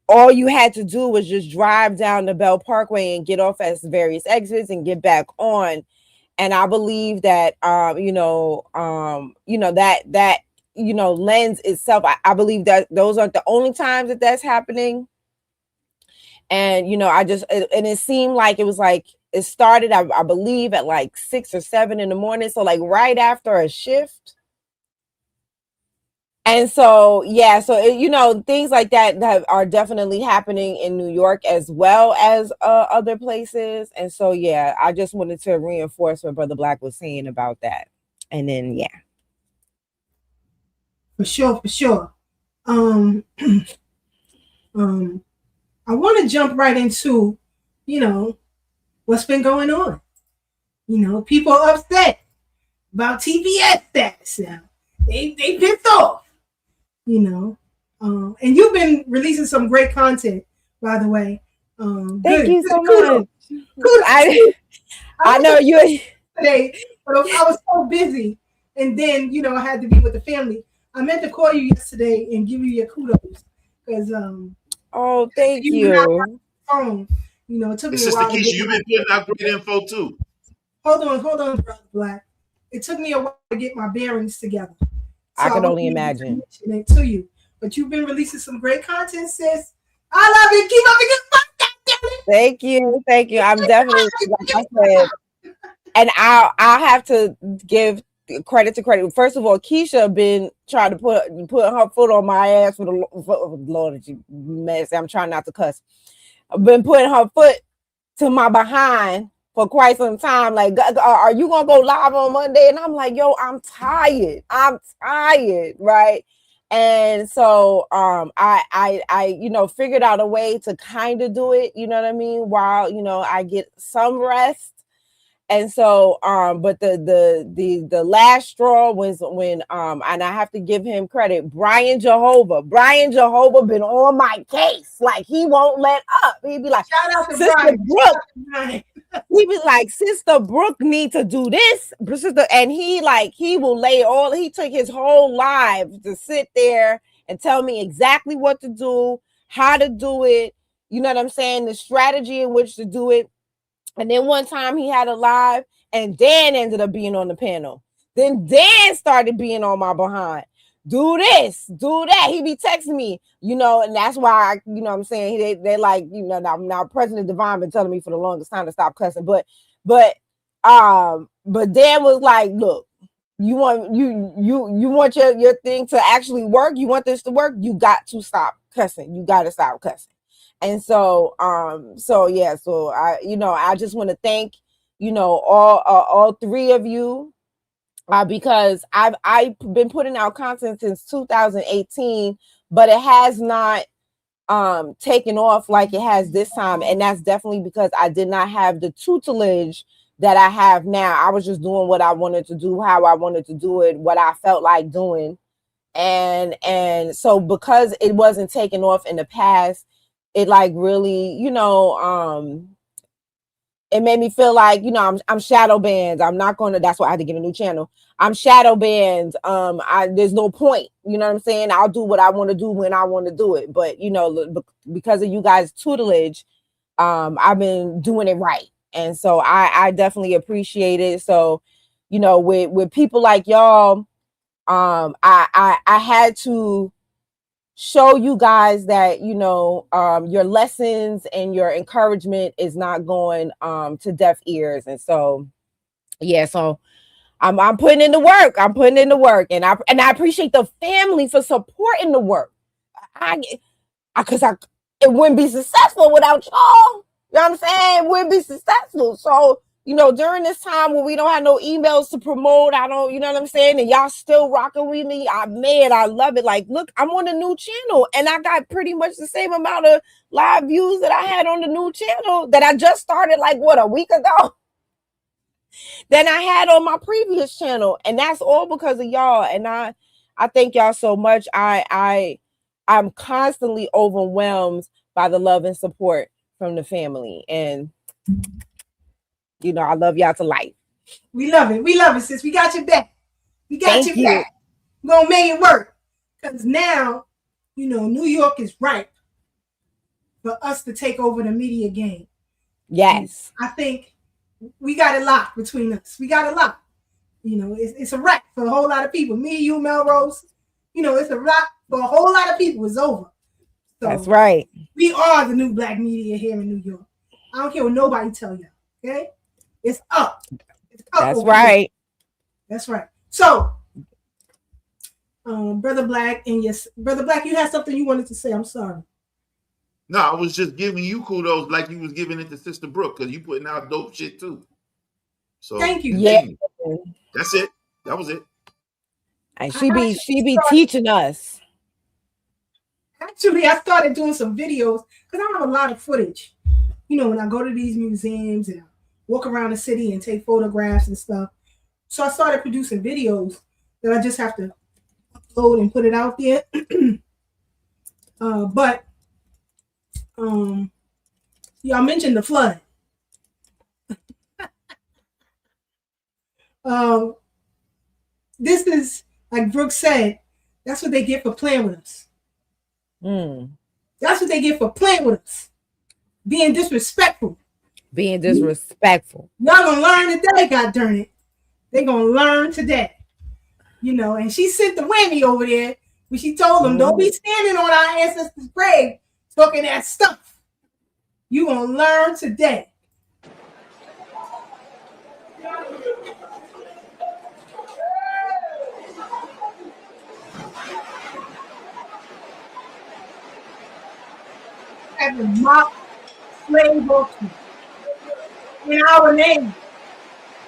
all you had to do was just drive down the Belt Parkway and get off at various exits and get back on. And I believe that that lends itself. I believe that those aren't the only times that that's happening. And it seemed like it started, I believe, at like 6 or 7 in the morning. So like right after a shift. And so, yeah, so, things like that are definitely happening in New York as well as other places. And so, yeah, I just wanted to reinforce what Brother Black was saying about that. And then, yeah. For sure. I want to jump right into, what's been going on. People upset about TPS status now. They pissed off. And you've been releasing some great content, by the way. Thank you so much. I know you today, but I was so busy, and then I had to be with the family. I meant to call you yesterday and give you your kudos because thank you. Phone, it took me a Sister while. Keisha, you've been putting out great info too. Hold on, Brother Black. It took me a while to get my bearings together. So I can only imagine. It to you, but you've been releasing some great content, sis. I love it. Keep up the good work. Thank you. I'm definitely, like I said, and I'll have to give credit to credit. First of all, Keisha been trying to put her foot on my ass for the Lord, you mess. I'm trying not to cuss. I've been putting her foot to my behind for quite some time. Like, are you gonna go live on Monday? And I'm like, yo, I'm tired, right? And so I figured out a way to kind of do it, you know what I mean, while I get some rest. And so but the last straw was when and I have to give him credit, Brian Jehovah been on my case, like he won't let up. He'd be like, shout out to Sister Brian. He was like, Sister Brooke need to do this, and he will he took his whole life to sit there and tell me exactly what to do, how to do it, you know what I'm saying, the strategy in which to do it. And then one time he had a live and Dan ended up being on the panel. Then Dan started being on my behind. Do this, do that. He be texting me, and that's why, what I'm saying, they like, now President Devine been telling me for the longest time to stop cussing. But Dan was like, look, you want your thing to actually work? You want this to work? You got to stop cussing. You got to stop cussing. And so I just want to thank, all three of you, because I've been putting out content since 2018, but it has not taken off like it has this time. And that's definitely because I did not have the tutelage that I have now. I was just doing what I wanted to do, how I wanted to do it, what I felt like doing. And so because it wasn't taken off in the past, it like really, it made me feel like, I'm shadow banned. I'm not going to, that's why I had to get a new channel. I'm shadow banned. There's no point, you know what I'm saying? I'll do what I want to do when I want to do it. But, because of you guys' tutelage, I've been doing it right. And so I definitely appreciate it. So, with people like y'all, I had to show you guys that, your lessons and your encouragement is not going to deaf ears. And so, yeah, so I'm putting in the work. And I appreciate the family for supporting the work. It it wouldn't be successful without y'all. You know what I'm saying? It wouldn't be successful. So, during this time when we don't have no emails to promote, I don't, you know what I'm saying? And y'all still rocking with me. I love it. Like, look, I'm on a new channel and I got pretty much the same amount of live views that I had on the new channel that I just started like a week ago than I had on my previous channel. And that's all because of y'all. And I thank y'all so much. I'm constantly overwhelmed by the love and support from the family. And I love y'all to life. We love it. We love it, sis. We got your back. We got Thank your you. back. We're going to make it work. Because now, New York is ripe for us to take over the media game. Yes. And I think we got it locked between us. We got it locked. It's a wrap for a whole lot of people. Me, you, Melrose. It's a wrap for a whole lot of people. It's over. So that's right. We are the new black media here in New York. I don't care what nobody tell you. Okay? It's up. It's up. That's right. Here. That's right. So, Brother Black, Brother Black, you had something you wanted to say. I'm sorry. No, I was just giving you kudos like you was giving it to Sister Brooke because you putting out dope shit too. So thank you. Yeah. That's it. That was it. And she be teaching us. Actually, I started doing some videos because I have a lot of footage. When I go to these museums and I walk around the city and take photographs and stuff. So I started producing videos that I just have to upload and put it out there. But y'all mentioned the flood. This is, like Brooke said, that's what they get for playing with us. That's what they get for playing with us. Being disrespectful. Being disrespectful. Y'all gonna learn today, God darn it. They gonna learn today. And she sent the whammy over there when she told them, don't be standing on our ancestors' grave talking that stuff. You gonna learn today. Having mocked slave auction in our name.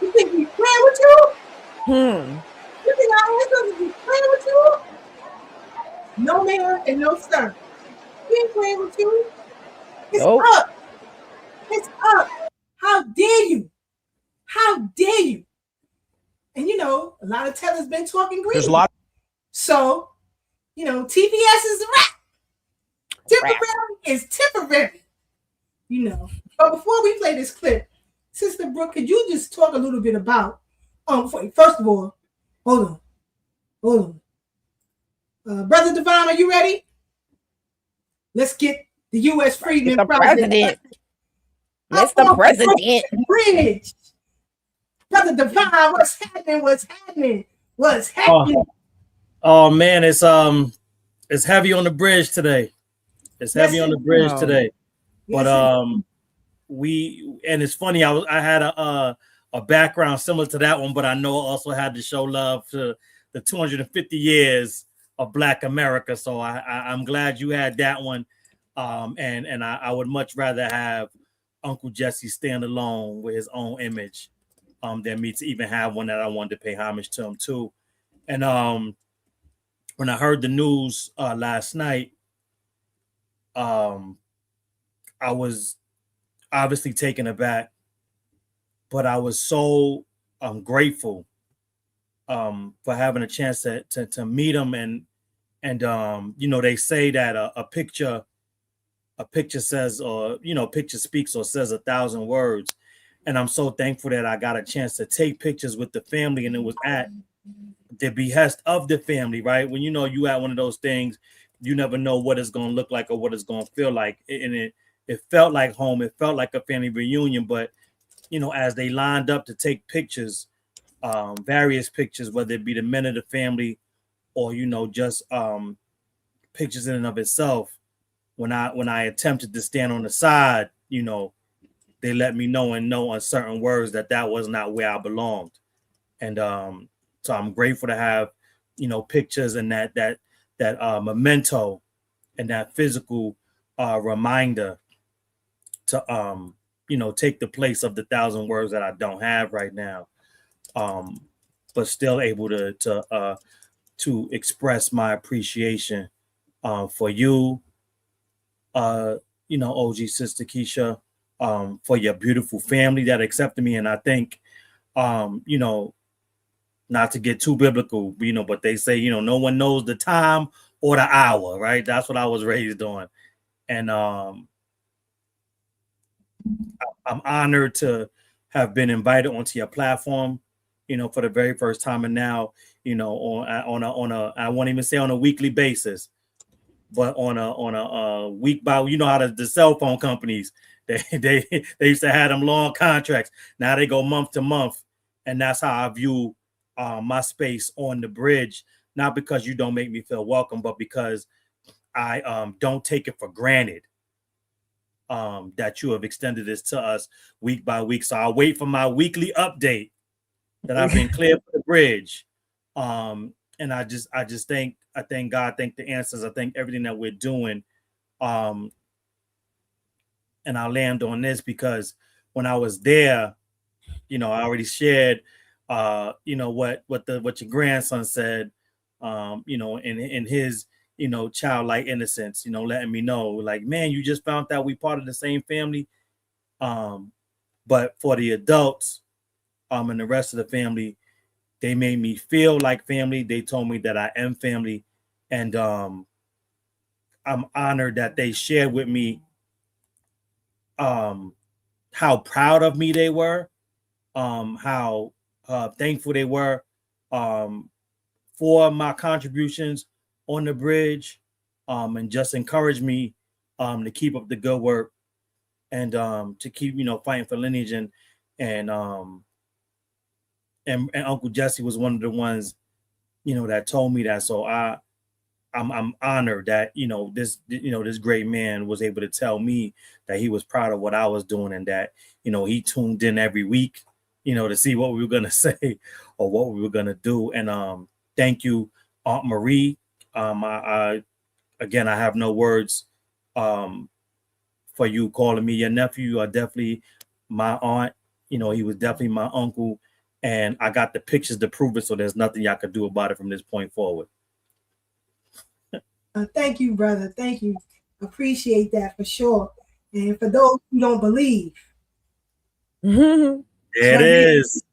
You think we playing with you? You think our ancestors be playing with you? No, ma'am, and no, sir. We ain't playing with you. It's up. It's up. How dare you? How dare you? And a lot of tellers been talking green. There's a lot. So, TPS is a wrap. Temporary is temporary. But before we play this clip, Sister Brooke, could you just talk a little bit about, first of all, hold on. Brother Devon, are you ready? Let's get the U.S. Freedman President. Mr. President. Bridge. Brother Devon, what's happening? Oh man, it's heavy on the bridge today. It's heavy on the bridge today. But and it's funny, I had a background similar to that one, but I know I also had to show love to the 250 years of Black America. So I'm glad you had that one. And I would much rather have Uncle Jesse stand alone with his own image than me to even have one that I wanted to pay homage to him too. And when I heard the news last night, I was obviously taken aback, but I was so grateful for having a chance to meet him. And they say that a picture says, or picture speaks or says 1,000 words. And I'm so thankful that I got a chance to take pictures with the family, and it was at the behest of the family, right? When you at one of those things, you never know what it's going to look like or what it's going to feel like. And it felt like home. It felt like a family reunion. But, as they lined up to take pictures, various pictures, whether it be the men of the family or, just pictures in and of itself, when I attempted to stand on the side, they let me know in no uncertain words that was not where I belonged. And so I'm grateful to have, pictures and that memento and that physical reminder to take the place of the 1,000 words that I don't have right now, but still able to express my appreciation for you, OG Sister Keisha, for your beautiful family that accepted me. And I think, not to get too biblical, but they say, no one knows the time or the hour, right? That's what I was raised on. And I'm honored to have been invited onto your platform, for the very first time. And now, on a I won't even say on a weekly basis, but on a week by, how the cell phone companies, they used to have them long contracts. Now they go month to month. And that's how I view my space on the bridge, not because you don't make me feel welcome, but because I don't take it for granted that you have extended this to us week by week. So I'll wait for my weekly update that I've been cleared for the bridge. And I thank God, thank the answers. I think everything that we're doing. And I'll land on this because when I was there, I already shared what your grandson said, in his, childlike innocence, letting me know, like, man, you just found out we part of the same family. But for the adults, and the rest of the family, they made me feel like family. They told me that I am family. And I'm honored that they shared with me how proud of me they were, how thankful they were for my contributions on the bridge, and just encourage me to keep up the good work and to keep fighting for lineage. And Uncle Jesse was one of the ones that told me that. So I'm honored that this great man was able to tell me that he was proud of what I was doing, and that he tuned in every week to see what we were gonna say or what we were gonna do. And thank you, Aunt Marie. I have no words for you calling me your nephew. You are definitely my aunt. He was definitely my uncle, and I got the pictures to prove it. So there's nothing y'all could do about it from this point forward. Thank you, brother. Thank you. Appreciate that for sure. And for those who don't believe, there it is.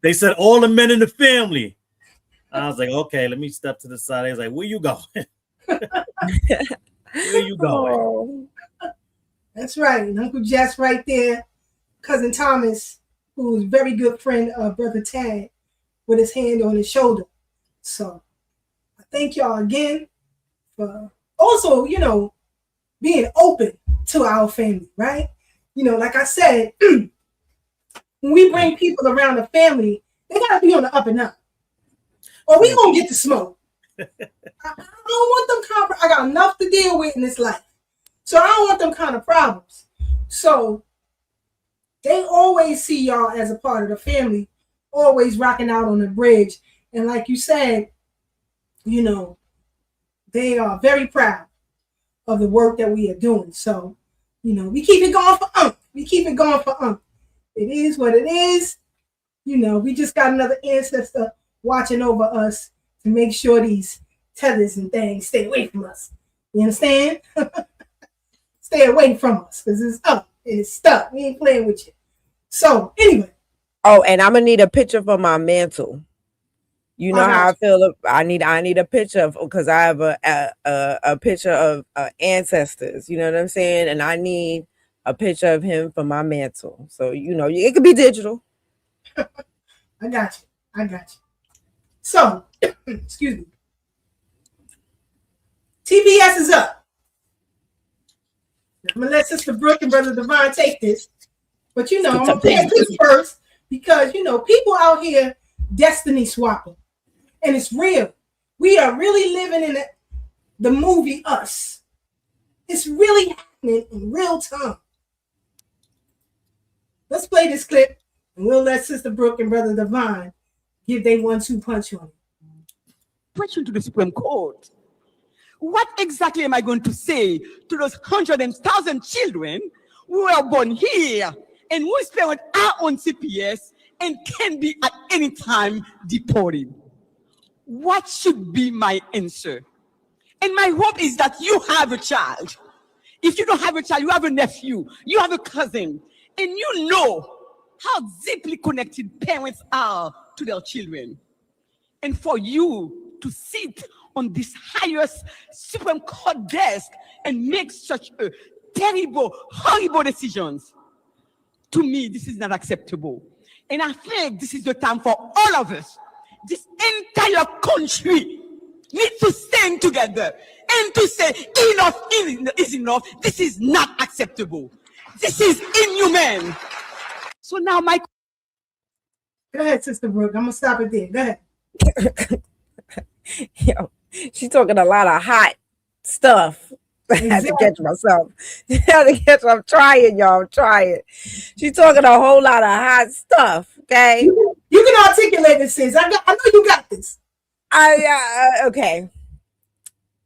They said all the men in the family. I was like, okay, let me step to the side. He was like, where you going? Where you going? That's right. And Uncle Jess right there. Cousin Thomas, who is a very good friend of Brother Tad, with his hand on his shoulder. So I thank y'all again for also, being open to our family, right? Like I said, when we bring people around the family, they got to be on the up and up, or we going to get the smoke. I don't want them I got enough to deal with in this life. So I don't want them kind of problems. So they always see y'all as a part of the family, always rocking out on the bridge. And like you said, they are very proud of the work that we are doing. So, we keep it going for Unc. We keep it going for Unc. It is what it is. We just got another ancestor watching over us to make sure these tethers and things stay away from us. You understand? Stay away from us, because it's up and it's stuck. We ain't playing with you. So anyway. Oh, and I'm gonna need a picture for my mantle. You know how I feel. I need a picture because I have a picture of ancestors. You know what I'm saying? And I need a picture of him for my mantle. So it could be digital. I got you. So, excuse me. TPS is up. I'm gonna let Sister Brooke and Brother Divine take this, but I'm gonna play this first because people out here destiny swapping, and it's real. We are really living in the movie Us. It's really happening in real time. Let's play this clip, and we'll let Sister Brooke and Brother Divine give their 1-2 punch on it. Question to the Supreme Court. what exactly am I going to say to those 100,000 children who are born here and whose parents are on TPS and can be at any time deported? What should be my answer? And my hope is that you have a child. If you don't have a child, you have a nephew, you have a cousin, and you know how deeply connected parents are to their children. And for you to sit on this highest Supreme Court desk and make such a terrible, horrible decisions, to me, this is not acceptable. And I think this is the time for all of us, this entire country, needs to stand together and to say enough is enough. This is not acceptable. This is inhumane. So now my... Go ahead, Sister Brooke. I'm going to stop it there. Go ahead. Yo, she's talking a lot of hot stuff. Exactly. I had to catch myself. I'm trying, y'all. I'm trying. She's talking a whole lot of hot stuff. Okay. You can articulate this, sis. I know you got this. Okay.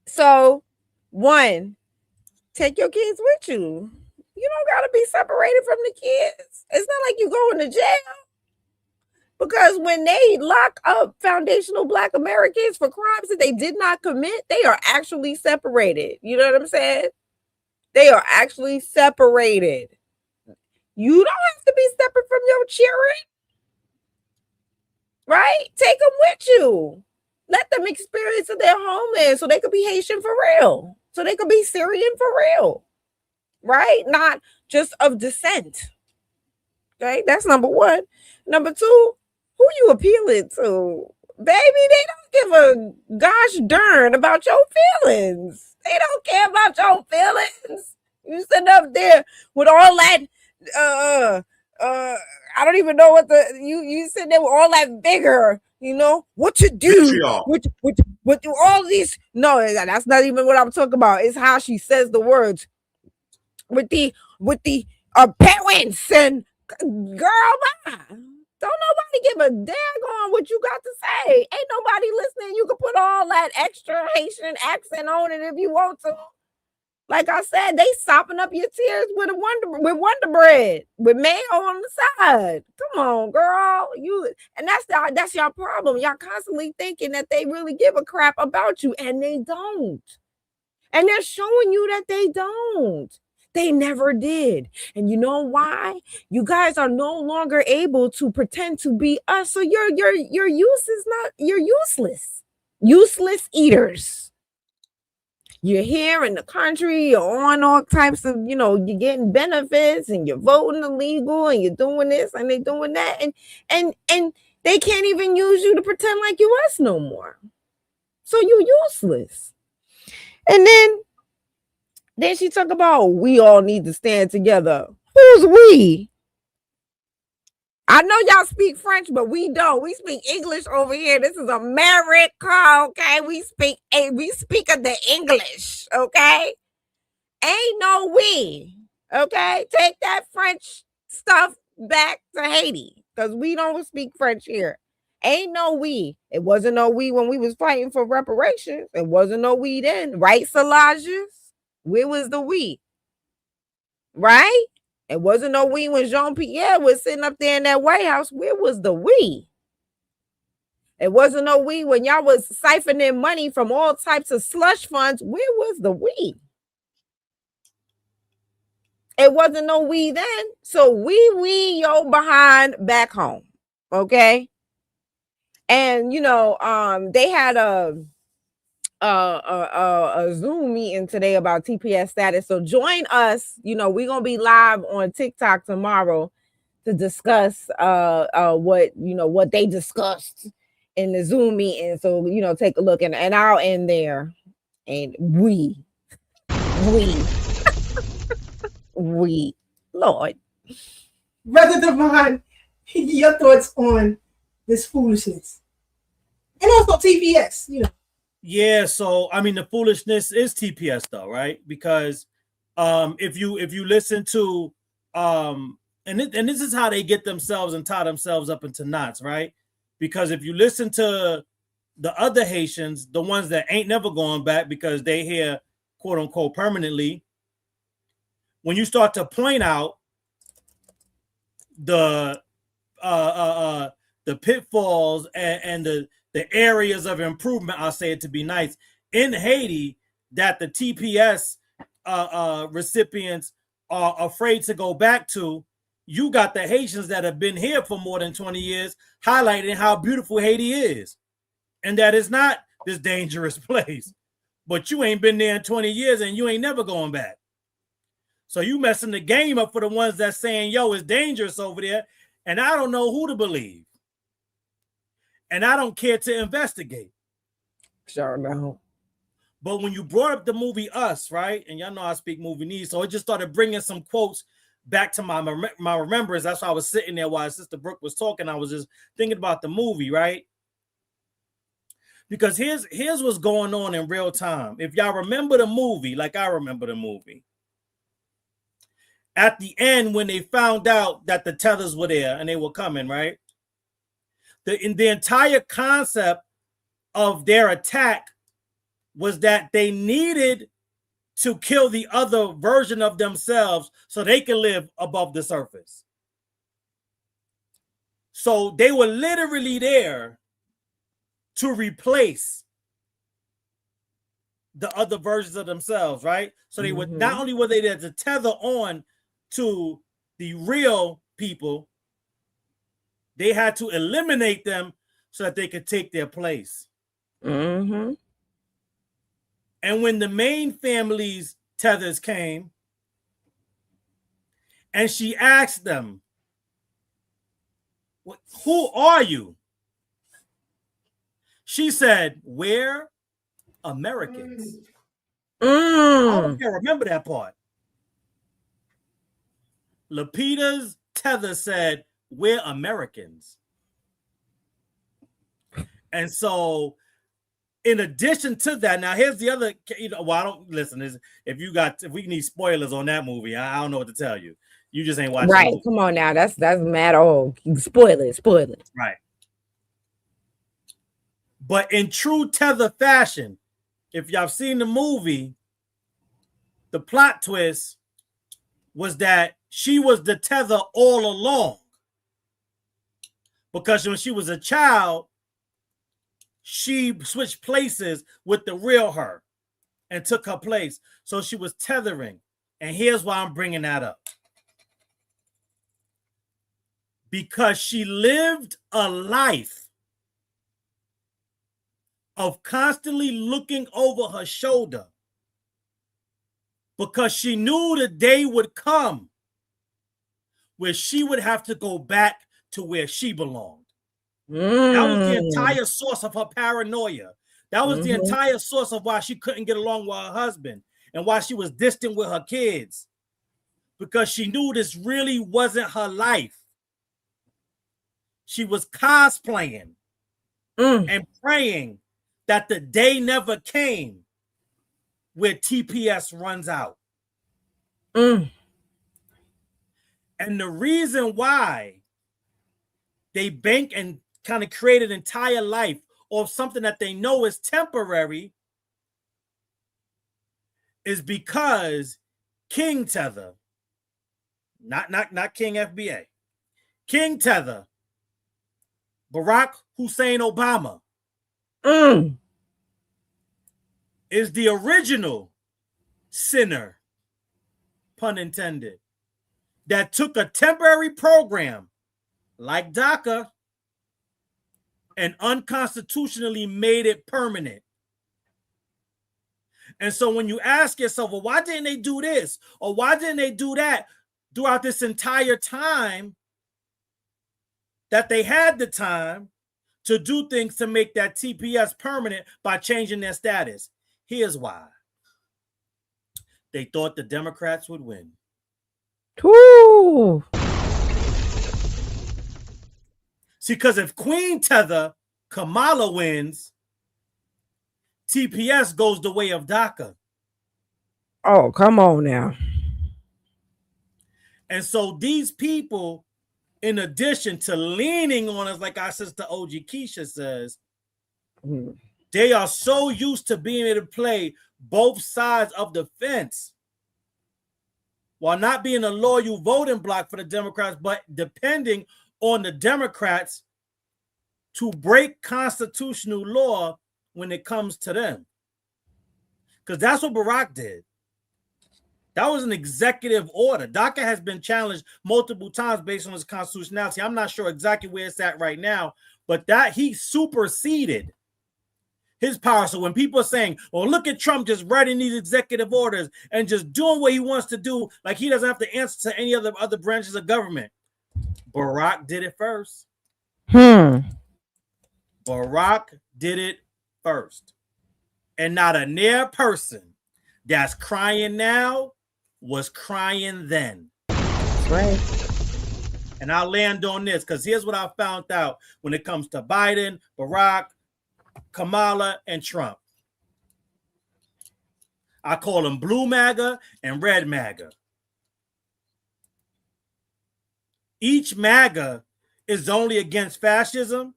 So, one, take your kids with you. You don't gotta be separated from the kids. It's not like you going to jail. Because when they lock up foundational Black Americans for crimes that they did not commit, they are actually separated. You know what I'm saying? They are actually separated. You don't have to be separate from your children. Right? Take them with you. Let them experience their homeland so they could be Haitian for real. So they could be Syrian for real. Right? Not just of descent. Okay? That's number one. Number two, who you appealing to? Baby, they don't give a gosh darn about your feelings. They don't care about your feelings. You sitting up there with all that, I don't even know what you sitting there with all that vigor, you know, what to do with all these. No, that's not even what I'm talking about. It's how she says the words with the parents and girl, don't nobody give a daggone what you got to say. Ain't nobody listening. You can put all that extra Haitian accent on it if you want to. Like I said, they sopping up your tears with Wonder Bread, with mayo on the side. Come on, girl. That's your problem. Y'all constantly thinking that they really give a crap about you, and they don't. And they're showing you that they don't. They never did. And you know why? You guys are no longer able to pretend to be us. So you're useless. Useless eaters. You're here in the country, you're on all types of, you're getting benefits and you're voting illegal and you're doing this and they're doing that. And they can't even use you to pretend like you us no more. So you're useless. And then she talk about we all need to stand together. Who's we? I know y'all speak French, but we don't. We speak English over here. This is America, okay? We speak of the English, okay? Ain't no we, okay? Take that French stuff back to Haiti, because we don't speak French here. Ain't no we. It wasn't no we when we was fighting for reparations. It wasn't no we then, right, Salages? Where was the we? Right? It wasn't no we when Jean-Pierre was sitting up there in that White House. Where was the we? It wasn't no we when y'all was siphoning money from all types of slush funds. Where was the we? It wasn't no we then. So we yo behind back home. Okay? And they had a Zoom meeting today about TPS status. So join us. We're gonna be live on TikTok tomorrow to discuss what they discussed in the Zoom meeting. So take a look and I'll end there. And we Lord. Brother Devon, your thoughts on this foolishness. And also TPS, Yeah, so I mean the foolishness is TPS though, right? Because if you listen to and this is how they get themselves and tie themselves up into knots, right? Because if you listen to the other Haitians, the ones that ain't never going back because they here, quote unquote, permanently, when you start to point out the pitfalls and the areas of improvement, I'll say it to be nice, in Haiti that the TPS recipients are afraid to go back to, you got the Haitians that have been here for more than 20 years highlighting how beautiful Haiti is and that it's not this dangerous place. But you ain't been there in 20 years and you ain't never going back. So you messing the game up for the ones that's saying, yo, it's dangerous over there. And I don't know who to believe. And I don't care to investigate. Sure no. But when you brought up the movie Us, right? And y'all know I speak movie news. So it just started bringing some quotes back to my remembrance. That's why I was sitting there while Sister Brooke was talking. I was just thinking about the movie, right? Because here's what's going on in real time. If y'all remember the movie, like I remember the movie, at the end when they found out that the tethers were there and they were coming, right? The entire concept of their attack was that they needed to kill the other version of themselves so they can live above the surface. So they were literally there to replace the other versions of themselves, right? So they would not only were they there to tether on to the real people, they had to eliminate them so that they could take their place. Mm-hmm. And when the main family's tethers came, and she asked them, who are you? She said, we're Americans. I don't care, remember that part. Lupita's tether said, we're Americans. And so, in addition to that, now here's the other, well, I don't listen. If we need spoilers on that movie, I don't know what to tell you. You just ain't watching. Right. Come on now. That's mad old. Spoil it. Right. But in true tether fashion, if y'all seen the movie, the plot twist was that she was the tether all along. Because when she was a child, she switched places with the real her and took her place. So she was tethering. And here's why I'm bringing that up. Because she lived a life of constantly looking over her shoulder because she knew the day would come where she would have to go back to where she belonged. That was the entire source of her paranoia. That was the entire source of why she couldn't get along with her husband and why she was distant with her kids. Because she knew this really wasn't her life. She was cosplaying and praying that the day never came where TPS runs out. And the reason why they bank and kind of create an entire life of something that they know is temporary is because King Tether, not King FBA, King Tether, Barack Hussein Obama, is the original sinner, pun intended, that took a temporary program like DACA and unconstitutionally made it permanent. And so when you ask yourself, well, why didn't they do this? Or why didn't they do that throughout this entire time that they had the time to do things to make that TPS permanent by changing their status? Here's why. They thought the Democrats would win. Ooh. See, because if Queen Tether, Kamala wins, TPS goes the way of DACA. Oh, come on now. And so these people, in addition to leaning on us, like our sister OG Keisha says, They are so used to being able to play both sides of the fence while not being a loyal voting bloc for the Democrats, but depending on the Democrats to break constitutional law when it comes to them. Because that's what Barack did. That was an executive order. DACA has been challenged multiple times based on its constitutionality. I'm not sure exactly where it's at right now, but that he superseded his power. So when people are saying, well, look at Trump just writing these executive orders and just doing what he wants to do, like he doesn't have to answer to any other branches of government. Barack did it first. Barack did it first. And not a near person that's crying now was crying then. Right. And I'll land on this because here's what I found out when it comes to Biden, Barack, Kamala, and Trump. I call them blue MAGA and red MAGA. Each MAGA is only against fascism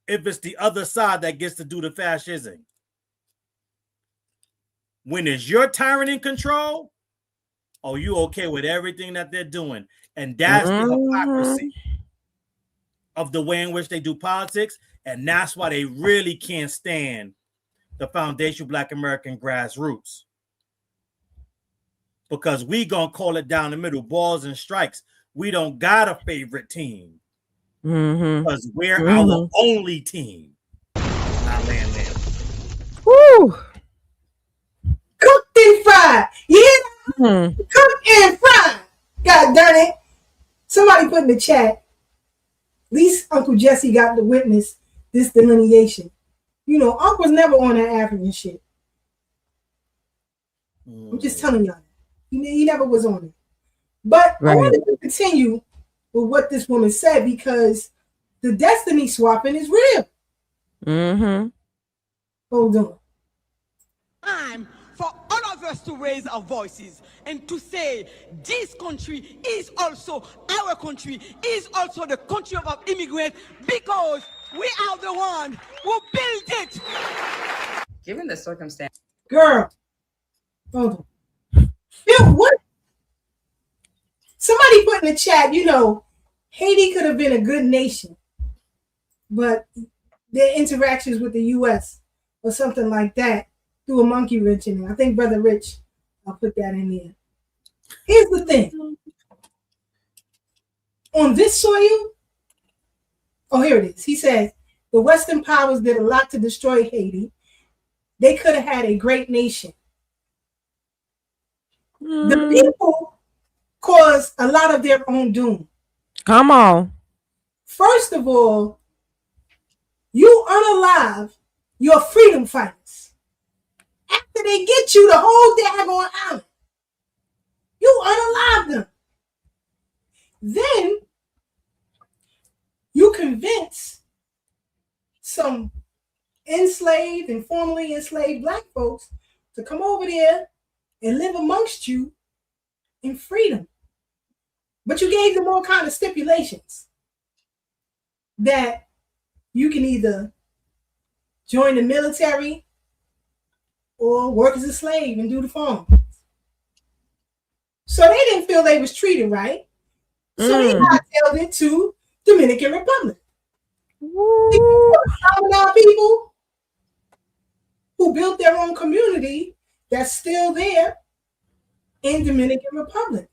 if it's the other side that gets to do the fascism. When it's your tyrant in control, oh, you okay with everything that they're doing. And that's the hypocrisy of the way in which they do politics. And that's why they really can't stand the foundational Black American grassroots. Because we gonna call it down the middle, balls and strikes. We don't got a favorite team. Because we're our only team. I land there. Woo! Cooked and fried. Yeah. Cooked and fried. God darn it. Somebody put in the chat. At least Uncle Jesse got to witness this delineation. You know, Uncle's never on that African shit. I'm just telling y'all. He never was on it. But I wanted to continue with what this woman said because the destiny swapping is real. Hold on. Time for all of us to raise our voices and to say this country is also our country, is also the country of our immigrants because we are the one who built it. Given the circumstance. Girl. Hold on. Bill, what? Somebody put in the chat, you know, Haiti could have been a good nation, but their interactions with the U.S. or something like that threw a monkey wrench in there. I think Brother Rich, I'll put that in there. Here's the thing. On this soil, oh, here it is. He says, the Western powers did a lot to destroy Haiti. They could have had a great nation. The people caused a lot of their own doom. Come on. First of all, you unalive your freedom fighters. After they get you the whole daggone island, you unalive them. Then you convince some enslaved and formerly enslaved Black folks to come over there and live amongst you in freedom. But you gave them all kind of stipulations that you can either join the military or work as a slave and do the farm. So they didn't feel they was treated right. So they hightailed it to Dominican Republic. Our people who built their own community that's still there in Dominican Republic.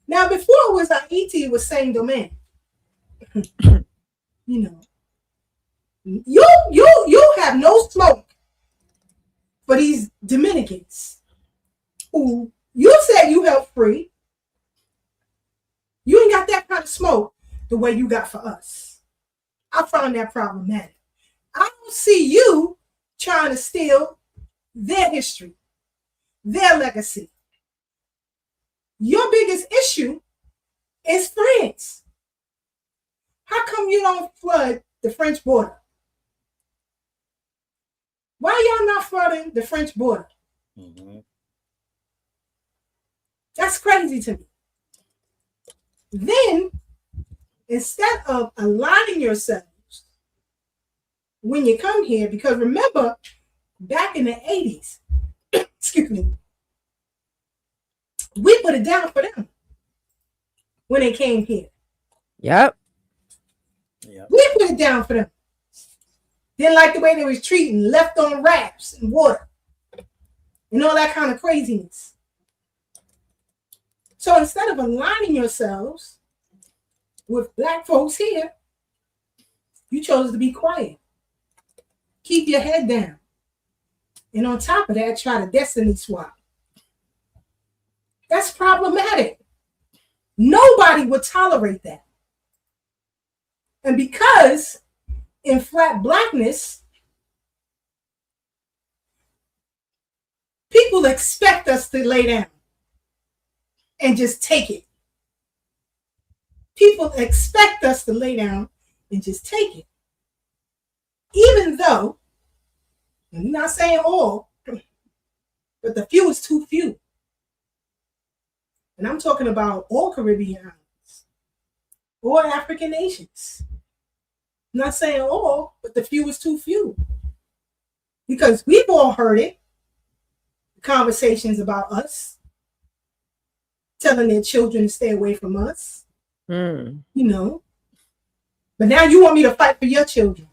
Now, before it was Haiti, it was Saint Domingue. You know, you have no smoke for these Dominicans who you said you helped free. You ain't got that kind of smoke the way you got for us. I found that problematic. I don't see you trying to steal their history, their legacy. Your biggest issue is France. How come you don't flood the French border? Why y'all not flooding the French border? That's crazy to me. Then, instead of aligning yourselves when you come here, because remember, back in the 80s, excuse me, we put it down for them when they came here. Yep. We put it down for them. Didn't like the way they was treating, left on wraps and water and all that kind of craziness. So instead of aligning yourselves with black folks here, you chose to be quiet. Keep your head down. And on top of that, try to destiny swap. That's problematic. Nobody would tolerate that. And because in flat blackness, people expect us to lay down and just take it. People expect us to lay down and just take it. Even though, I'm not saying all, but the few is too few. And I'm talking about all Caribbean islands, all African nations. I'm not saying all, but the few is too few. Because we've all heard it. Conversations about us, telling their children to stay away from us. You know. But now you want me to fight for your children.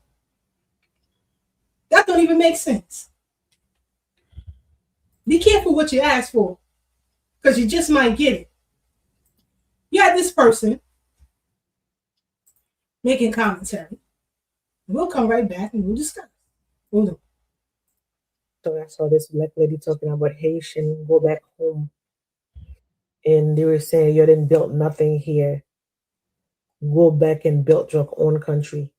That don't even make sense. Be careful what you ask for, because you just might get it. You had this person making commentary. We'll come right back and we'll discuss. Hold on. So I saw this black lady talking about Haitian go back home. And they were saying, you didn't build nothing here. Go back and build your own country.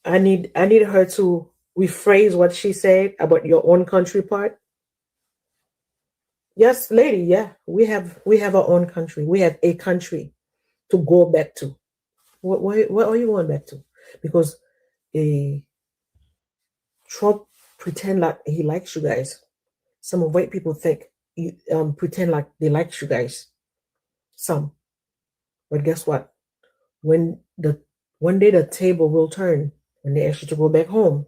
I need her to rephrase what she said about your own country part. Yes, lady, yeah. We have our own country. We have a country to go back to. What are you going back to? Because Trump pretend like he likes you guys. Some white people think pretend like they like you guys. Some. But guess what? One day the table will turn when they ask you to go back home.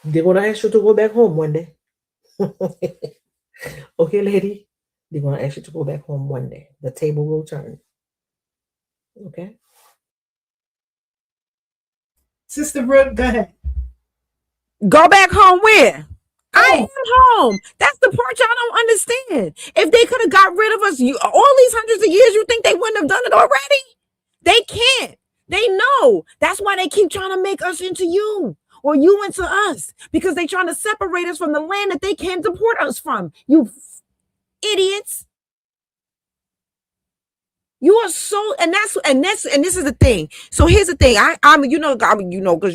They're gonna ask you to go back home one day. Okay, lady? They're gonna ask you to go back home one day. The table will turn. Okay? Sister Brooke, go ahead. Go back home where? I am home. That's the part y'all don't understand. If they could have got rid of us all these hundreds of years, you think they wouldn't have done it already? They can't. They know. That's why they keep trying to make us into you or you into us, because they trying to separate us from the land that they can't deport us from. You idiots. You are so, and this is the thing. So here's the thing. I'm because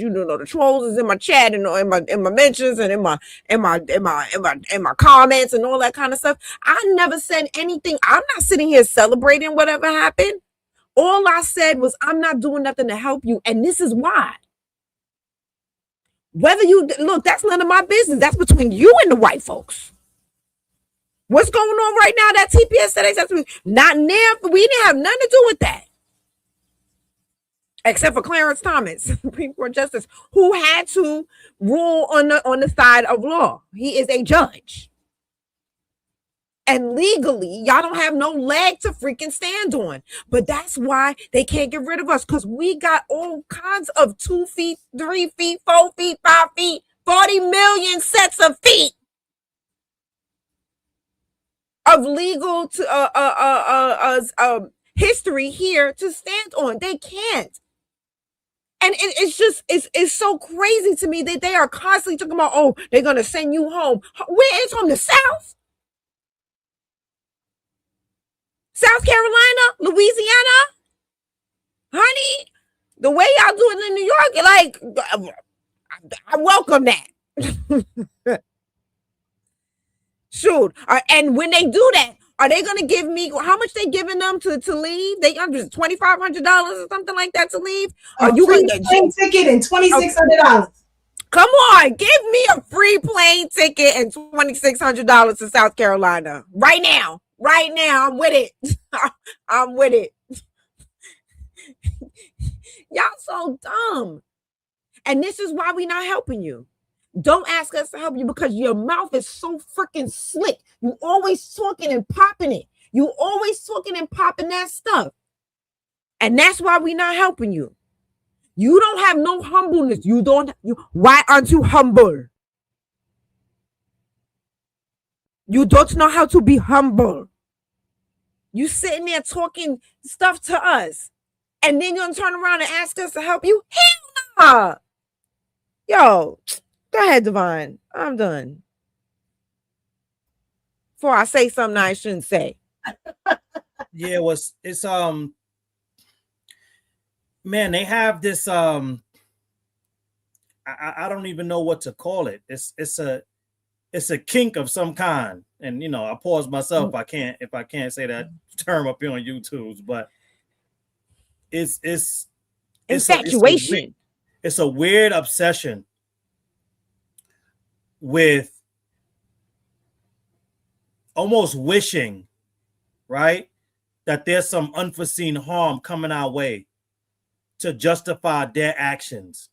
you know the trolls is in my chat and in my mentions and in my comments and all that kind of stuff. I never said anything. I'm not sitting here celebrating whatever happened. All I said was I'm not doing nothing to help you, and this is why. Whether you look, that's none of my business. That's between you and the white folks. What's going on right now? That TPS that not now. We didn't have nothing to do with that, except for Clarence Thomas, Supreme Court Justice, who had to rule on the side of law. He is a judge, and legally, y'all don't have no leg to freaking stand on. But that's why they can't get rid of us, because we got all kinds of 2 feet, 3 feet, 4 feet, 5 feet, 40 million sets of feet of legal history here to stand on. They can't. And it's so crazy to me that they are constantly talking about, oh, they're going to send you home. Where is home? The South? South Carolina? Louisiana? Honey, the way y'all do it in New York, like, I welcome that. Shoot. And when they do that, are they going to give me, how much they giving them to leave? They under $2,500 or something like that to leave? Are you going to get plane ticket and $2,600? Come on, give me a free plane ticket and $2,600 to South Carolina right now. Right now, I'm with it. I'm with it. Y'all so dumb. And this is why we not helping you. Don't ask us to help you because your mouth is so freaking slick. You always talking and popping it. You always talking and popping that stuff. And that's why we not helping you. You don't have no humbleness. Why aren't you humble? You don't know how to be humble. You sitting there talking stuff to us. And then you're gonna turn around and ask us to help you? Hell nah. Yo, go ahead, Divine. I'm done. Before I say something I shouldn't say. Yeah, it's man, they have this I don't even know what to call it. It's a kink of some kind. And you know, I pause myself if I can't say that term up here on YouTube, but it's infatuation. It's a weird obsession with almost wishing, right, that there's some unforeseen harm coming our way to justify their actions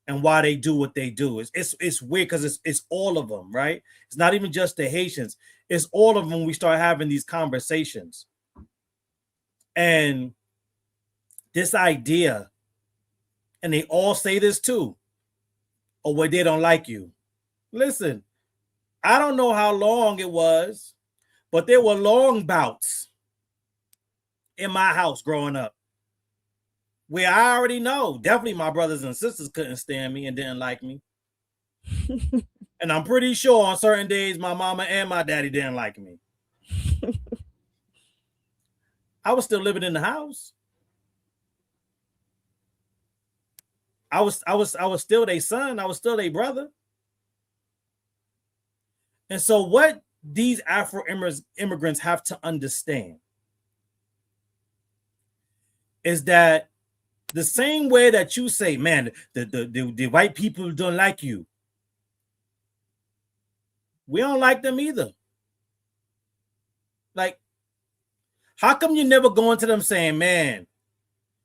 and why they do what they do. It's weird because it's all of them, right? It's not even just the Haitians. It's all of them. We start having these conversations. And this idea, and they all say this too, or where they don't like you. Listen, I don't know how long it was, but there were long bouts in my house growing up where I already know definitely my brothers and sisters couldn't stand me and didn't like me. And I'm pretty sure on certain days my mama and my daddy didn't like me. I was still living in the house. I was still their son. I was still their brother. And so what these Afro immigrants have to understand is that the same way that you say, man, the white people don't like you, we don't like them either. Like, how come you never go into them saying, man,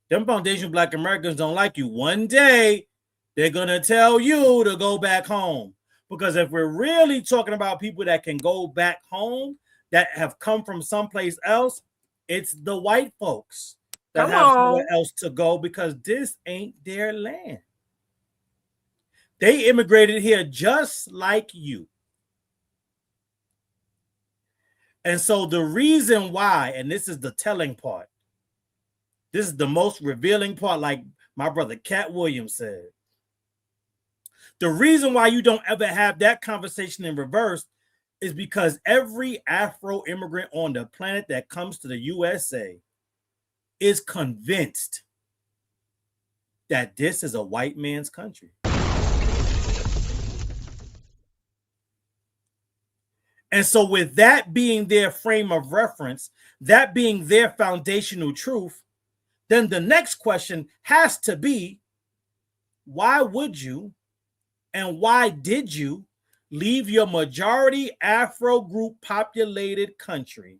them foundational Black Americans don't like you? One day, they're going to tell you to go back home. Because if we're really talking about people that can go back home, that have come from someplace else, it's the white folks that have somewhere else to go because this ain't their land. They immigrated here just like you. And so the reason why, and this is the telling part, this is the most revealing part, like my brother Cat Williams said. The reason why you don't ever have that conversation in reverse is because every Afro immigrant on the planet that comes to the USA is convinced that this is a white man's country. And so with that being their frame of reference, that being their foundational truth, then the next question has to be, why would you and why did you leave your majority Afro group populated country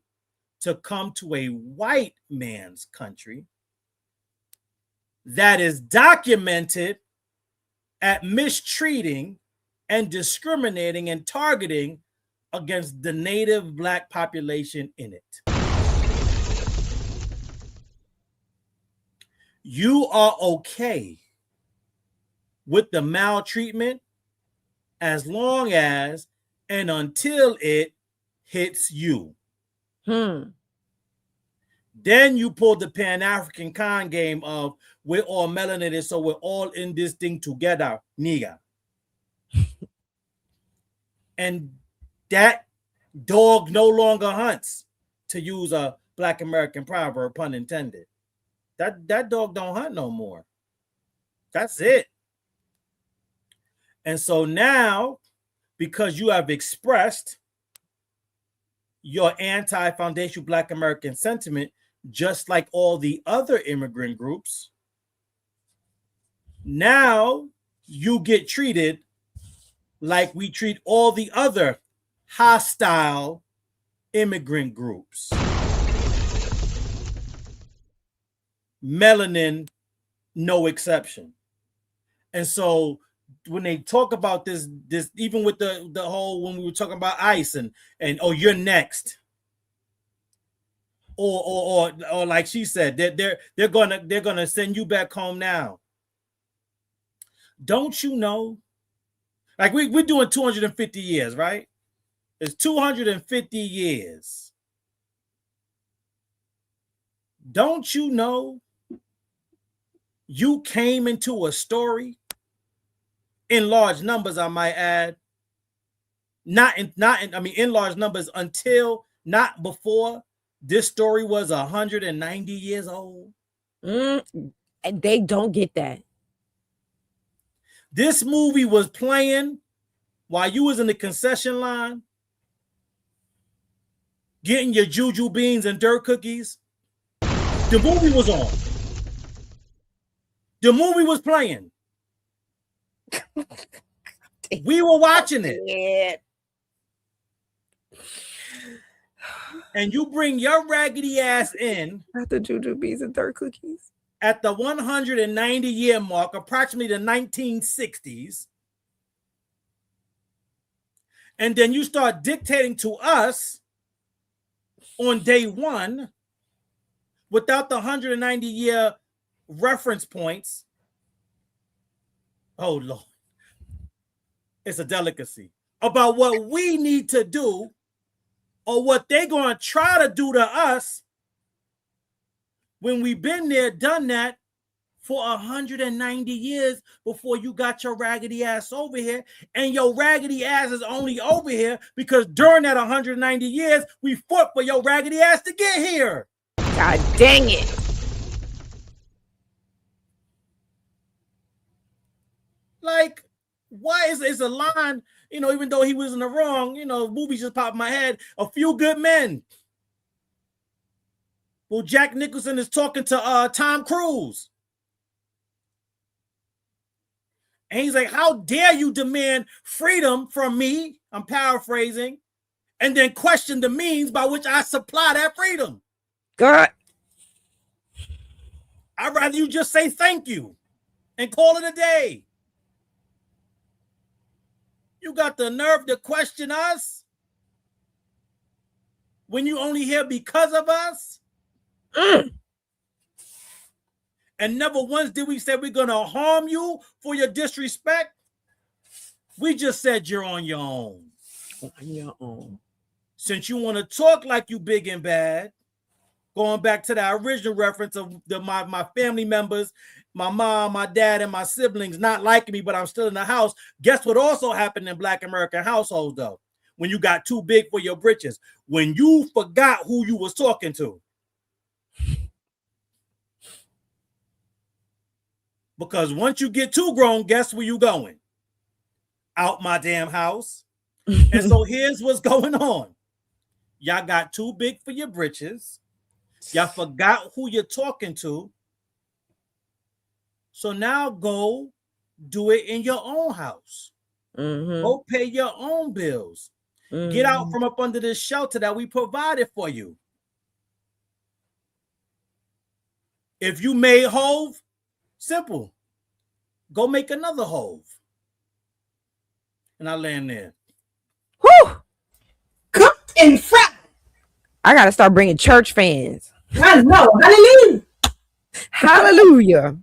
to come to a white man's country that is documented at mistreating and discriminating and targeting against the native Black population in it? You are okay with the maltreatment as long as and until it hits you. Then you pull the Pan-African con game of we're all melanated, so we're all in this thing together, nigga. And that dog no longer hunts, to use a Black American proverb, pun intended. That dog don't hunt no more. That's it. And so now, because you have expressed your anti-foundational Black American sentiment, just like all the other immigrant groups, now you get treated like we treat all the other hostile immigrant groups. Melanin no exception. And so when they talk about this even with the whole, when we were talking about ICE and oh, you're next, or like she said, they're gonna send you back home now. Don't you know? Like we're doing 250 years, right? It's 250 years. Don't you know you came into a story in large numbers, I might add. In large numbers until not before this story was 190 years old. And they don't get that. This movie was playing while you was in the concession line getting your juju beans and dirt cookies. The movie was on. The movie was playing. We were watching it. Yeah. And you bring your raggedy ass in Not the juju beans and dirt cookies. At the 190 year mark, approximately the 1960s. And then you start dictating to us on day one without the 190 year reference points. Oh, Lord. It's a delicacy about what we need to do or what they're going to try to do to us when we've been there, done that for 190 years before you got your raggedy ass over here. And your raggedy ass is only over here because during that 190 years, we fought for your raggedy ass to get here. God dang it. Like, why is a line, even though he was in the wrong, movie just popped in my head, A Few Good Men. Well, Jack Nicholson is talking to Tom Cruise. And he's like, how dare you demand freedom from me? I'm paraphrasing. And then question the means by which I supply that freedom. God. I'd rather you just say thank you and call it a day. You got the nerve to question us when you only here because of us? And never once did we say we're going to harm you for your disrespect. We just said you're on your own. On your own. Since you want to talk like you big and bad, going back to that original reference of my family members, my mom, my dad, and my siblings not liking me, but I'm still in the house. Guess what also happened in Black American households, though? When you got too big for your britches. When you forgot who you was talking to. Because once you get too grown, guess where you going? Out my damn house. And so here's what's going on. Y'all got too big for your britches. Y'all forgot who you're talking to. So now go do it in your own house. Mm-hmm. Go pay your own bills. Mm-hmm. Get out from up under this shelter that we provided for you. If you made Hove, simple. Go make another Hove. And I land there. Whew! Cooked and fried. I got to start bringing church fans. I know. Hallelujah. Hallelujah.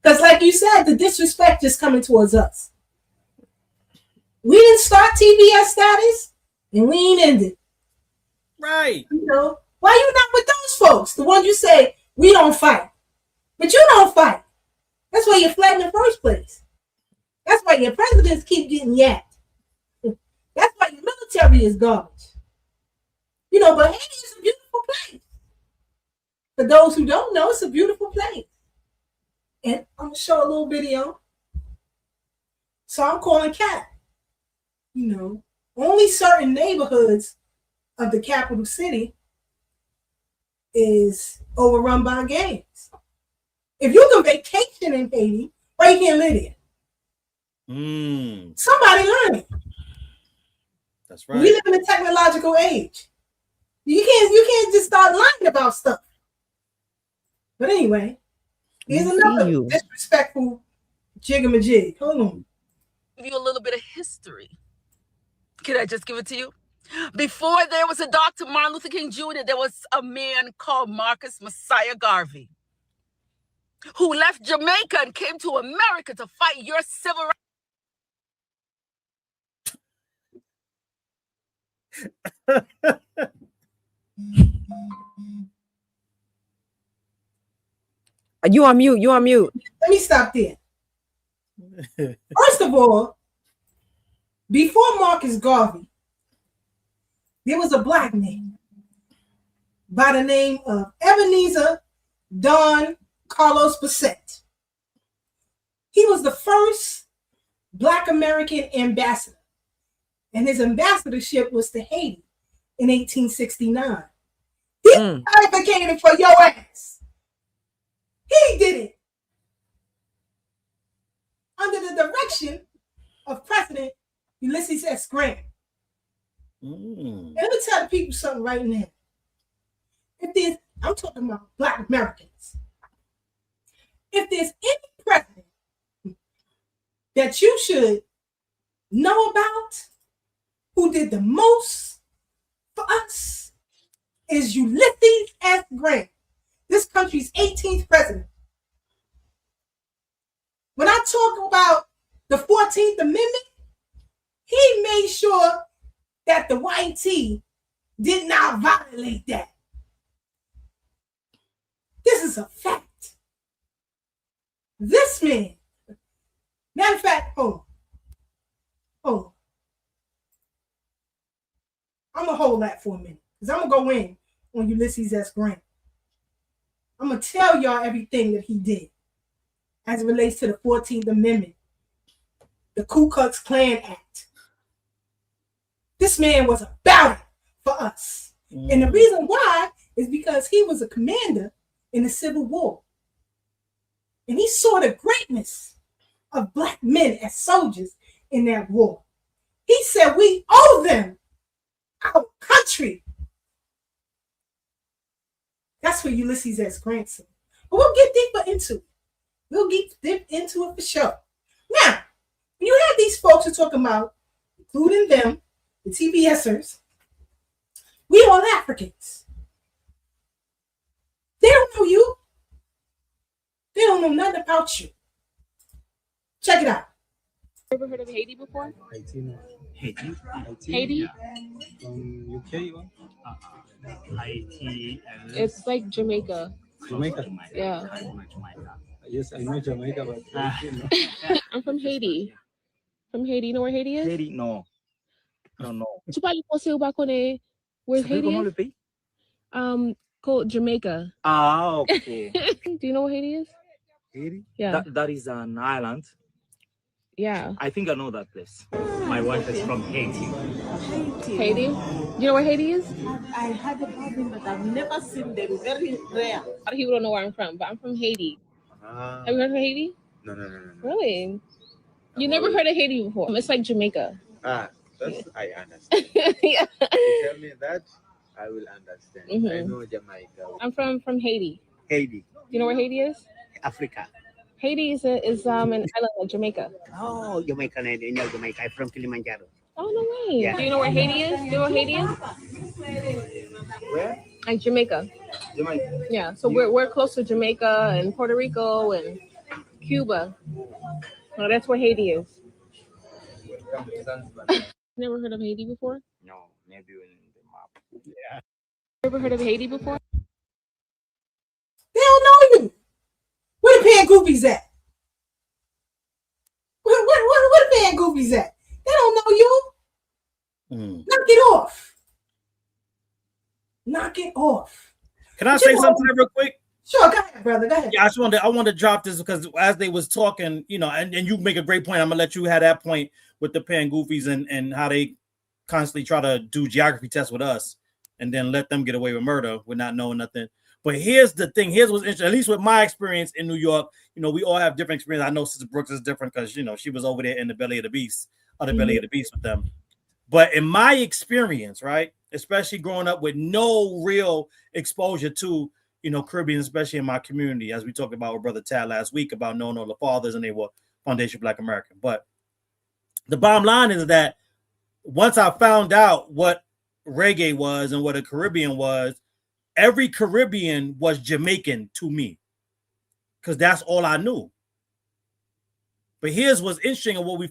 Because like you said, the disrespect is coming towards us. We didn't start TPS status, and we ain't ended. Right. Why you not with those folks? The ones you say, we don't fight. But you don't fight. That's why you're fled in the first place. That's why your presidents keep getting yacked. That's why your military is garbage. But Haiti is a beautiful place. For those who don't know, it's a beautiful place. And I'm going to show a little video. So I'm calling Cat. Only certain neighborhoods of the capital city is overrun by gangs. If you can vacation in Haiti, why you can't live there? Somebody learn it. That's right. We live in a technological age. You can't just start lying about stuff. But anyway, Here's another disrespectful jiggamajig. Hold on. Give you a little bit of history. Can I just give it to you? Before there was a Dr. Martin Luther King Jr., there was a man called Marcus Messiah Garvey who left Jamaica and came to America to fight your civil rights. You on mute. You on mute. Let me stop there. First of all, before Marcus Garvey, there was a black man by the name of Ebenezer Don Carlos Bassett. He was the first Black American ambassador, and his ambassadorship was to Haiti in 1869. He advocated for your ass. He did it under the direction of President Ulysses S. Grant. And let me tell the people something right now. I'm talking about Black Americans. If there's any president that you should know about who did the most for us, is Ulysses S. Grant, this country's 18th president. When I talk about the 14th Amendment, he made sure that the white tee did not violate that. This is a fact. This man, matter of fact, hold on. I'm going to hold that for a minute because I'm going to go in on Ulysses S. Grant. I'm going to tell y'all everything that he did as it relates to the 14th Amendment, the Ku Klux Klan Act. This man was about it for us. And the reason why is because he was a commander in the Civil War. And he saw the greatness of Black men as soldiers in that war. He said, we owe them our country. That's what Ulysses S. Grant said. But we'll get deeper into it. We'll get deep into it for sure. Now, when you have these folks who are talking about, including them, the TPSers, we all Africans. They don't know you. They don't know nothing about you. Check it out. Ever heard of Haiti before? Haiti? Haiti? From UK? Haiti. It's like Jamaica. Jamaica? Yeah. Yes, I know Jamaica, but I'm from Haiti. From Haiti. You know where Haiti is? Haiti? No. I don't know. Tu parles français ou pas connais where Haiti Comment le is? pays? Called Jamaica. Ah, okay. Do you know where Haiti is? Haiti? Yeah. That is an island. Yeah. I think I know that place. My wife is from Haiti. Haiti? You know where Haiti is? I had a problem, but I've never seen them. Very rare. A lot of people don't know where I'm from, but I'm from Haiti. Have you heard of Haiti? No. Really? You never heard of Haiti before? It's like Jamaica. That's I understand. Yeah. You tell me that, I will understand. Mhm. I know Jamaica. I'm from Haiti. Haiti. You know where Haiti is? Africa. Haiti is an island like Jamaica. Oh, Jamaica, I know Jamaica. I'm from Kilimanjaro. Oh, no way. Yeah. Do you know where Haiti is? Do you know where Haiti is? Where? Like Jamaica. Jamaica. Yeah. So we're close to Jamaica and Puerto Rico and Cuba. So that's where Haiti is. Never heard of Haiti before? No, maybe in the map. Yeah. Ever heard of Haiti before? They don't know you. Where the pan goofies at? Where the pan goofies at? They don't know you. Knock it off. Knock it off. Can I say something real quick? Sure, go ahead, brother. Go ahead. Yeah, I wanted to drop this because as they was talking, and you make a great point. I'm gonna let you have that point with the pan goofies and how they constantly try to do geography tests with us and then let them get away with murder with not knowing nothing. But here's the thing. Here's what's interesting. At least with my experience in New York, we all have different experience. I know Sister Brooks is different because she was over there in the belly of the beast, belly of the beast with them. But in my experience, right, especially growing up with no real exposure to Caribbeans, especially in my community, as we talked about with Brother Tad last week about knowing all the fathers and they were Foundation Black American. But the bottom line is that once I found out what reggae was and what a Caribbean was, every Caribbean was Jamaican to me because that's all I knew. But here's what's interesting and what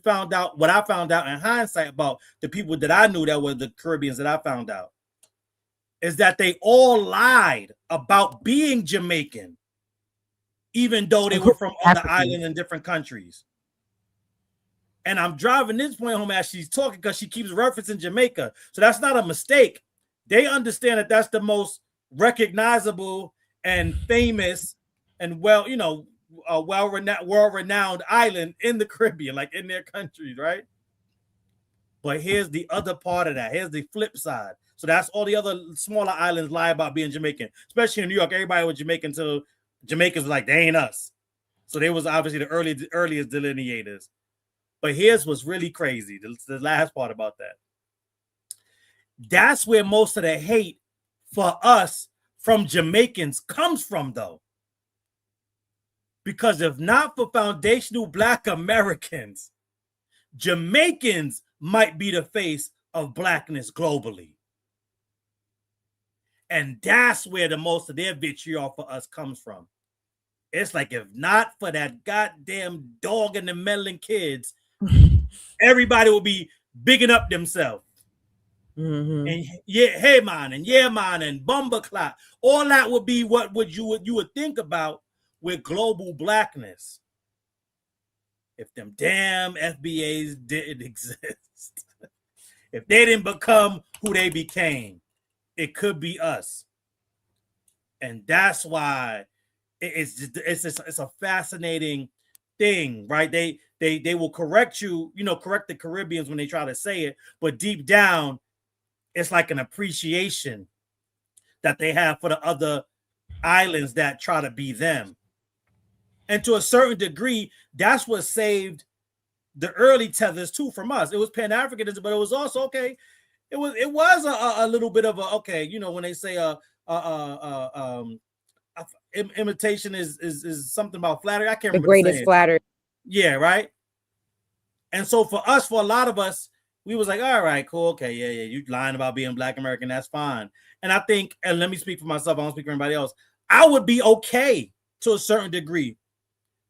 I found out in hindsight about the people that I knew that were the Caribbeans that I found out is that they all lied about being Jamaican, even though they were from other islands in different countries. And I'm driving this point home as she's talking because she keeps referencing Jamaica. So that's not a mistake. They understand that that's the most recognizable and famous and world-renowned island in the Caribbean, like in their countries, right? But here's the other part of that. Here's the flip side. So that's all the other smaller islands lie about being Jamaican, especially in New York. Everybody was Jamaican until Jamaicans were like, they ain't us. So they was obviously the earliest delineators. But here's what's really crazy. The last part about that. That's where most of the hate for us from Jamaicans comes from, though. Because if not for foundational Black Americans, Jamaicans might be the face of Blackness globally. And that's where the most of their vitriol for us comes from. It's like, if not for that goddamn dog and the meddling kids, everybody will be bigging up themselves. Mm-hmm. And hey man, and bumba clot. All that would be what you would think about with global Blackness. If them damn FBAs didn't exist, if they didn't become who they became, it could be us. And that's why it's a fascinating thing, right? They will correct you, correct the Caribbeans when they try to say it, but deep down, it's like an appreciation that they have for the other islands that try to be them. And to a certain degree, that's what saved the early tethers too from us. It was Pan-Africanism, but it was also okay. It was a little bit of a okay. When they say imitation is something about flattery. I can't remember the greatest flattery. Yeah, right. And so for a lot of us, we was like, all right, cool, okay, yeah, you lying about being Black American, that's fine. And I think, and let me speak for myself, I don't speak for anybody else, I would be okay to a certain degree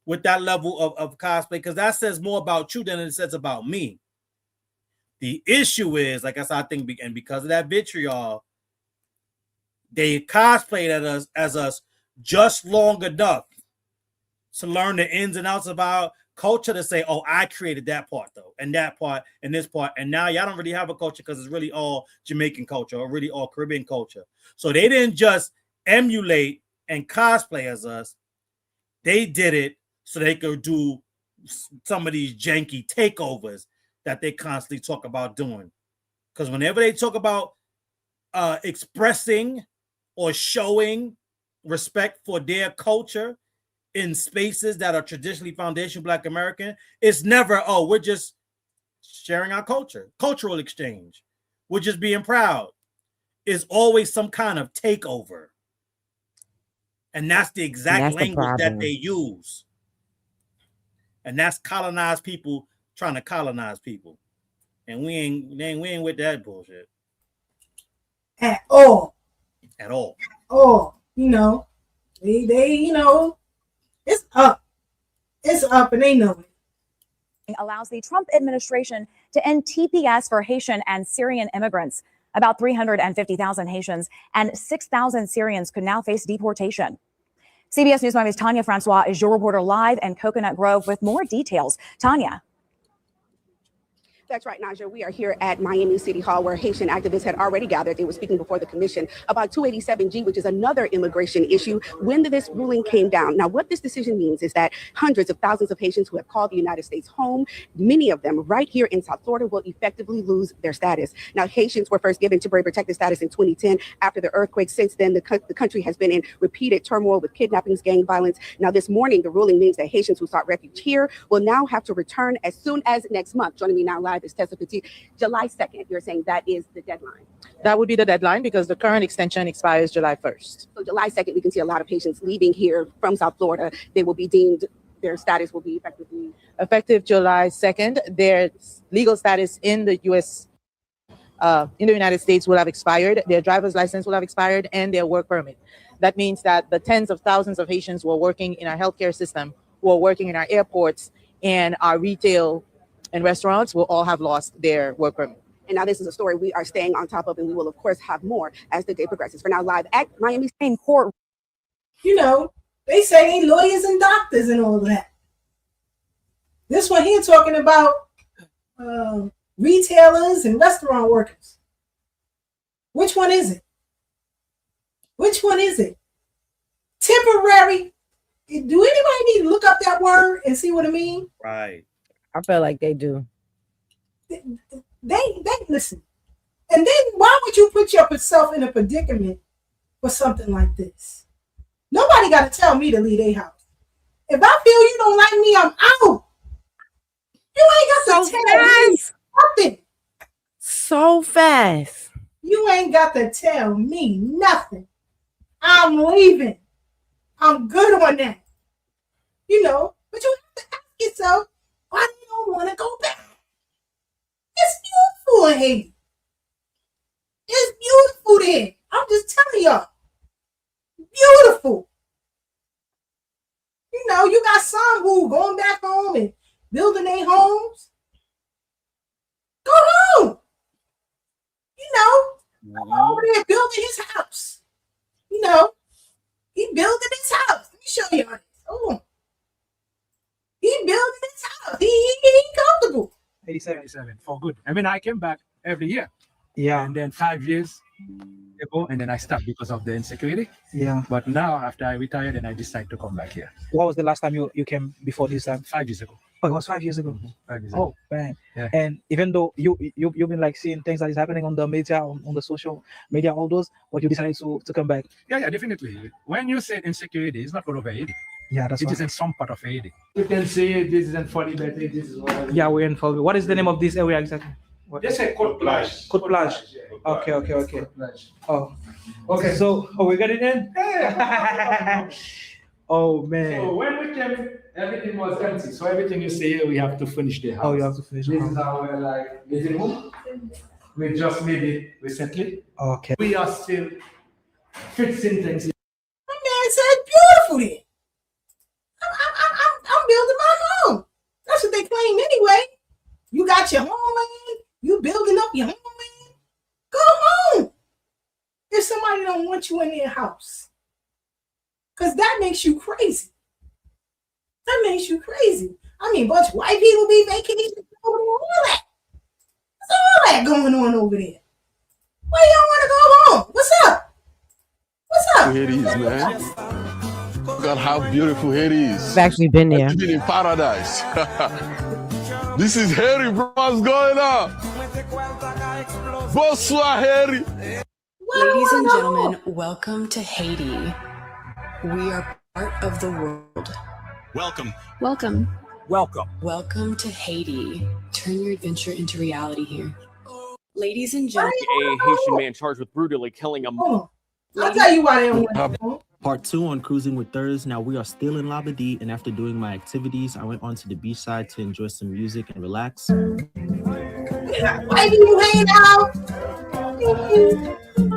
with that level of cosplay, because that says more about you than it says about me. The issue is, like I said, I think, and because of that vitriol, they cosplayed as us just long enough to learn the ins and outs of our culture to say, oh, I created that part though, and that part, and this part, and now y'all don't really have a culture because it's really all Jamaican culture or really all Caribbean culture. So they didn't just emulate and cosplay as us. They did it so they could do some of these janky takeovers that they constantly talk about doing. Because whenever they talk about expressing or showing respect for their culture in spaces that are traditionally foundational Black American, it's never, oh, we're just sharing our cultural exchange. We're just being proud. It's always some kind of takeover. And that's the exact language that they use. And that's colonized people trying to colonize people. And we ain't with that bullshit. At all. At all. Oh, they it's up. It's up and they know it. Allows the Trump administration to end TPS for Haitian and Syrian immigrants. About 350,000 Haitians and 6,000 Syrians could now face deportation. CBS News Miami's Tanya Francois is your reporter live in Coconut Grove with more details. Tanya. That's right, Naja. We are here at Miami City Hall where Haitian activists had already gathered. They were speaking before the commission about 287G, which is another immigration issue, when this ruling came down. Now, what this decision means is that hundreds of thousands of Haitians who have called the United States home, many of them right here in South Florida, will effectively lose their status. Now, Haitians were first given temporary protected status in 2010 after the earthquake. Since then, the country has been in repeated turmoil with kidnappings, gang violence. Now, this morning, the ruling means that Haitians who sought refuge here will now have to return as soon as next month. Joining me now live is Tessa Petit. July 2nd, you're saying that is the deadline. That would be the deadline because the current extension expires July 1st. So July 2nd, we can see a lot of patients leaving here from South Florida. They will be deemed, their status will be effectively. Effective July 2nd, their legal status in the U.S. In the United States will have expired, their driver's license will have expired, and their work permit. That means that the tens of thousands of Haitians who are working in our healthcare system, who are working in our airports and our retail and restaurants will all have lost their work permit. And now this is a story we are staying on top of, and we will, of course, have more as the day progresses. For now, live at Miami Supreme Court. You know, they say they lawyers and doctors and all that. This one here talking about retailers and restaurant workers. Which one is it? Which one is it? Temporary. Do anybody need to look up that word and see what it means? Right. I feel like they do. They listen. And then why would you put yourself in a predicament for something like this? Nobody got to tell me to leave their house. If I feel you don't like me, I'm out. You ain't got to tell me nothing. So fast. You ain't got to tell me nothing. I'm leaving. I'm good on that. You know, but you have to ask yourself, why do you don't want to go back? It's beautiful in Haiti. It's beautiful there. I'm just telling y'all. Beautiful. You know, you got some who going back home and building their homes. Go home. You know, go over there building his house. You know, he building his house. Let me show you this. Oh, he building his house. He comfortable. 87 for good. I mean, I came back every year. Yeah. And then 5 years ago, and then I stopped because of the insecurity. Yeah. But now, after I retired, and I decided to come back here. What was the last time you came before this time? 5 years ago. Oh, it was 5 years ago. 5 years ago. Oh, man. Yeah. And even though you've been like seeing things that is happening on the media, on the social media, all those, but you decided to come back. Yeah, definitely. When you say insecurity, it's not all over Haiti. Yeah, that's It right. is in some part of Haiti. You can see this is in Folly Betty, this is what. Yeah, we're in Fulvio. What is the name of this area exactly? What? They say Côte Plage. Côte Plage. Okay. Côte Plage. Oh, okay. So, we got it in? Oh, man. So when we came, everything was empty. So everything you see here, we have to finish the house. Oh, you have to finish the This house. is our living room. We just made it recently. Okay. We are still fixing things. My man said beautiful there. I'm building my home. That's what they claim anyway. You got your homeland. You building up your homeland. Go home. If somebody don't want you in their house. Because that makes you crazy. That makes you crazy. I mean, bunch of white people be vacationing over there, all that. There's all that going on over there. Why you don't want to go home? What's up? What's up? Haiti is, man. Look at how beautiful Haiti is. I've actually been there. I've been in paradise. This is Haiti, bro. What's going on? Bonsoir, Haiti. Ladies and gentlemen, welcome to Haiti. We are part of the world. Welcome. Welcome. Welcome. Welcome to Haiti. Turn your adventure into reality here. Ladies and gentlemen. A Haitian man charged with brutally killing a. I'll tell you why they don't want to go home. Part 2 on Cruising with Thurs. Now we are still in Labadee, and after doing my activities, I went onto the beach side to enjoy some music and relax. Why do you hang out?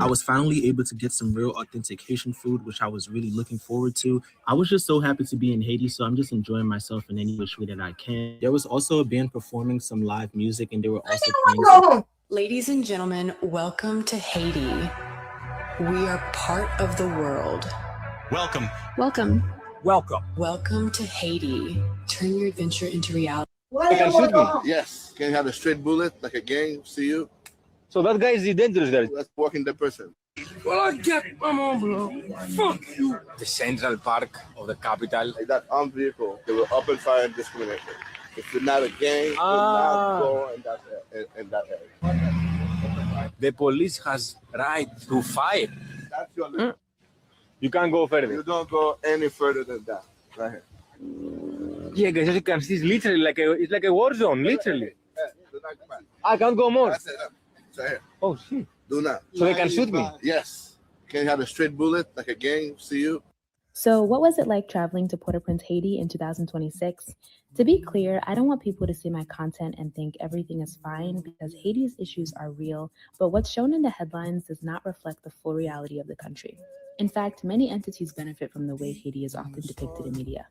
I was finally able to get some real authentic Haitian food, which I was really looking forward to. I was just so happy to be in Haiti, so I'm just enjoying myself in any which way that I can. There was also a band performing some live music, and they were also playing. Ladies and gentlemen, welcome to Haiti. We are part of the world. Welcome. Welcome. Welcome. Welcome to Haiti. Turn your adventure into reality. Why do you want to go home? Yes. Can you have a straight bullet, like a gang, see you? So that guy is dangerous there. Let's walk in the person. Well, I get my mom, bro. Fuck you. The central park of the capital. Like that armed vehicle, they will open fire and discriminate. If you're not a gang, you're not going in that area. The police has right to fire. That's your limit. You can't go further. You don't go any further than that. Right here. Yeah, guys, as you can see, it's literally it's like a war zone, literally. I can't go more. That's it. It's right here. Oh shit. Do not. So they can shoot me? Yes. Can't have a straight bullet like a gang. See you. So what was it like traveling to Port-au-Prince, Haiti in 2026? To be clear, I don't want people to see my content and think everything is fine because Haiti's issues are real, but what's shown in the headlines does not reflect the full reality of the country. In fact, many entities benefit from the way Haiti is often depicted in media.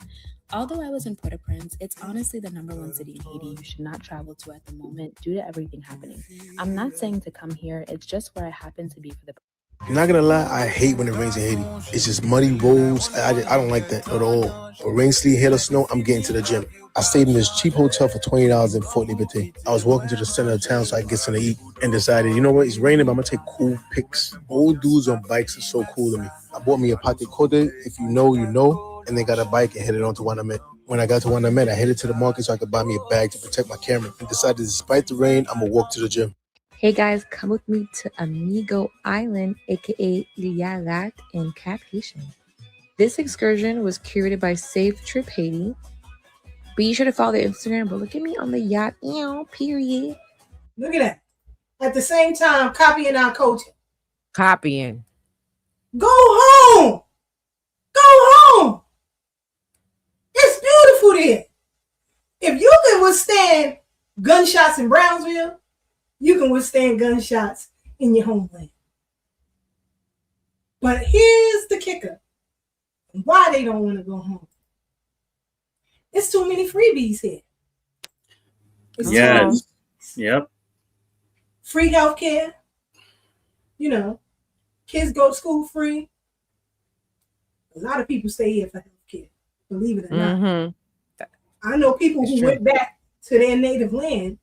Although I was in Port-au-Prince, it's honestly the #1 city in Haiti you should not travel to at the moment due to everything happening. I'm not saying to come here, it's just where I happen to be for the Not gonna lie, I hate when it rains in Haiti. It's just muddy roads. I don't like that at all. When rain, sleet, hail, or snow, I'm getting to the gym. I stayed in this cheap hotel for $20 in Fort Liberté. I was walking to the center of town so I could get something to eat and decided, you know what, it's raining, but I'm gonna take cool pics. Old dudes on bikes are so cool to me. I bought me a Patek Code. If you know, you know. And then got a bike and headed on to Wanamet. When I got to Wanamet, I headed to the market so I could buy me a bag to protect my camera and decided, despite the rain, I'm gonna walk to the gym. Hey guys, come with me to Amigo Island, aka Liagat in Cap Haitian. This excursion was curated by Safe Trip Haiti. Be sure to follow their Instagram, but look at me on the yacht, period. Look at that. At the same time, copying our culture. Copying. Go home. Go home. It's beautiful there. If you can withstand gunshots in Brownsville, you can withstand gunshots in your homeland. But here's the kicker. Why they don't want to go home. It's too many freebies here. Yes. Yep. Free healthcare. You know, kids go to school free. A lot of people stay here for healthcare, believe it or not. I know people who went back to their native land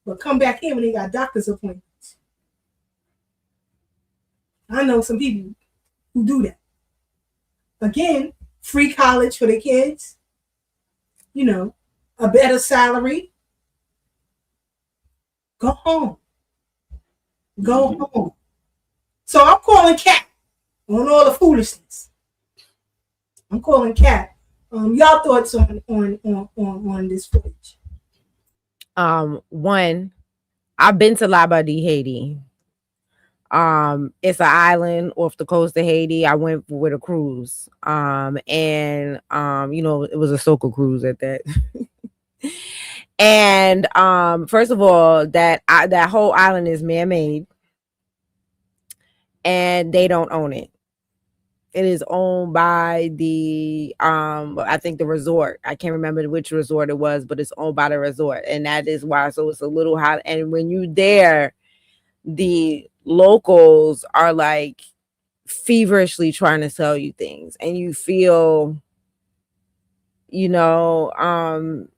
but come back here when they got doctor's appointments. I know some people who do that. Again, free college for the kids. You know, a better salary. Go home. Go home. So I'm calling Cat on all the foolishness. I'm calling Cat. Y'all thoughts on this footage? One, I've been to Labadee, Haiti. It's an island off the coast of Haiti. I went with a cruise. And you know, it was a Soca cruise at that. And first of all, that whole island is man-made and they don't own it. It is owned by the I think the resort. I can't remember which resort it was, but it's owned by the resort. And that is why, so it's a little hot. And when you're there, the locals are like feverishly trying to sell you things. And you feel, you know,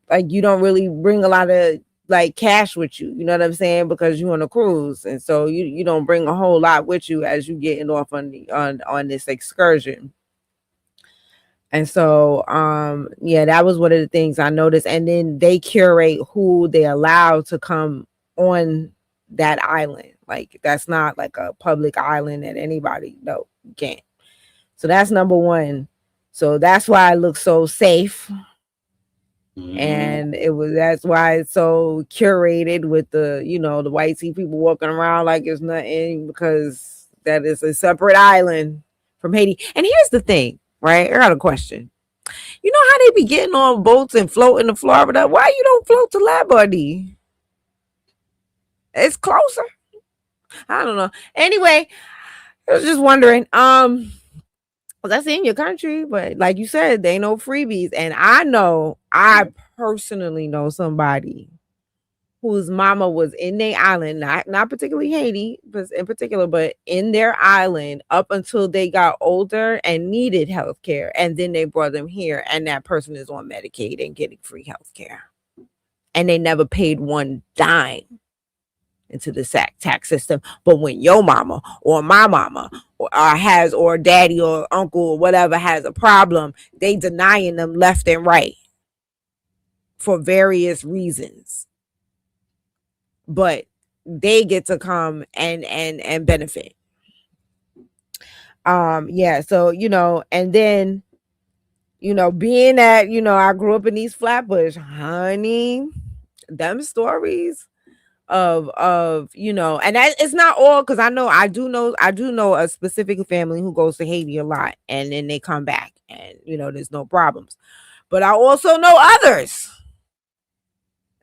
like you don't really bring a lot of like cash with you, you know what I'm saying, because you're on a cruise, and so you don't bring a whole lot with you as you getting off on this excursion. And so yeah, that was one of the things I noticed. And then they curate who they allow to come on that island. Like that's not like a public island that anybody, no, you can't. So that's number one. So that's why it looks so safe. And that's why it's so curated with the, you know, the white sea people walking around like it's nothing, because that is a separate island from Haiti. And here's the thing, right? I got a question. You know how they be getting on boats and floating to Florida? Why you don't float to Labadee? It's closer. I don't know. Anyway, I was just wondering, that's in your country, but like you said, they ain't no freebies. And I personally know somebody whose mama was in their island, not particularly Haiti, but in particular, but in their island up until they got older and needed health care. And then they brought them here, and that person is on Medicaid and getting free health care. And they never paid one dime into the tax system. But when your mama or my mama or daddy or uncle or whatever has a problem, they denying them left and right for various reasons. But they get to come and benefit. Yeah, so you know, and then you know, being that, you know, I grew up in East Flatbush, honey, them stories of you know, and that it's not all, because I do know a specific family who goes to Haiti a lot, and then they come back, and you know, there's no problems. But I also know others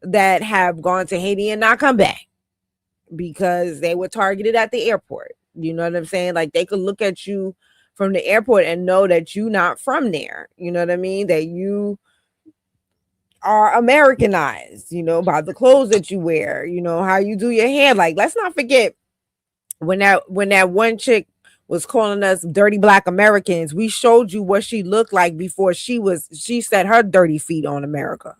that have gone to Haiti and not come back because they were targeted at the airport. You know what I'm saying? Like, they could look at you from the airport and know that you're not from there. You know what I mean? That you are Americanized, you know, by the clothes that you wear, you know, how you do your hair. Like, let's not forget when that one chick was calling us dirty Black Americans, we showed you what she looked like before she set her dirty feet on America.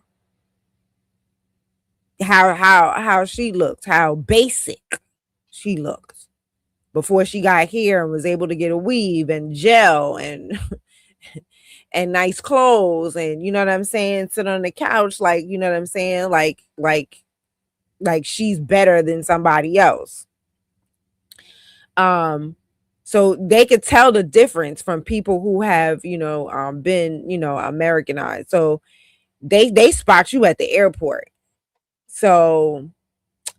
How she looked, how basic she looked before she got here and was able to get a weave and gel and and nice clothes, and you know what I'm saying, sit on the couch, like, you know what I'm saying, like she's better than somebody else. So they could tell the difference from people who have, you know, been, you know, Americanized. So they spot you at the airport. So,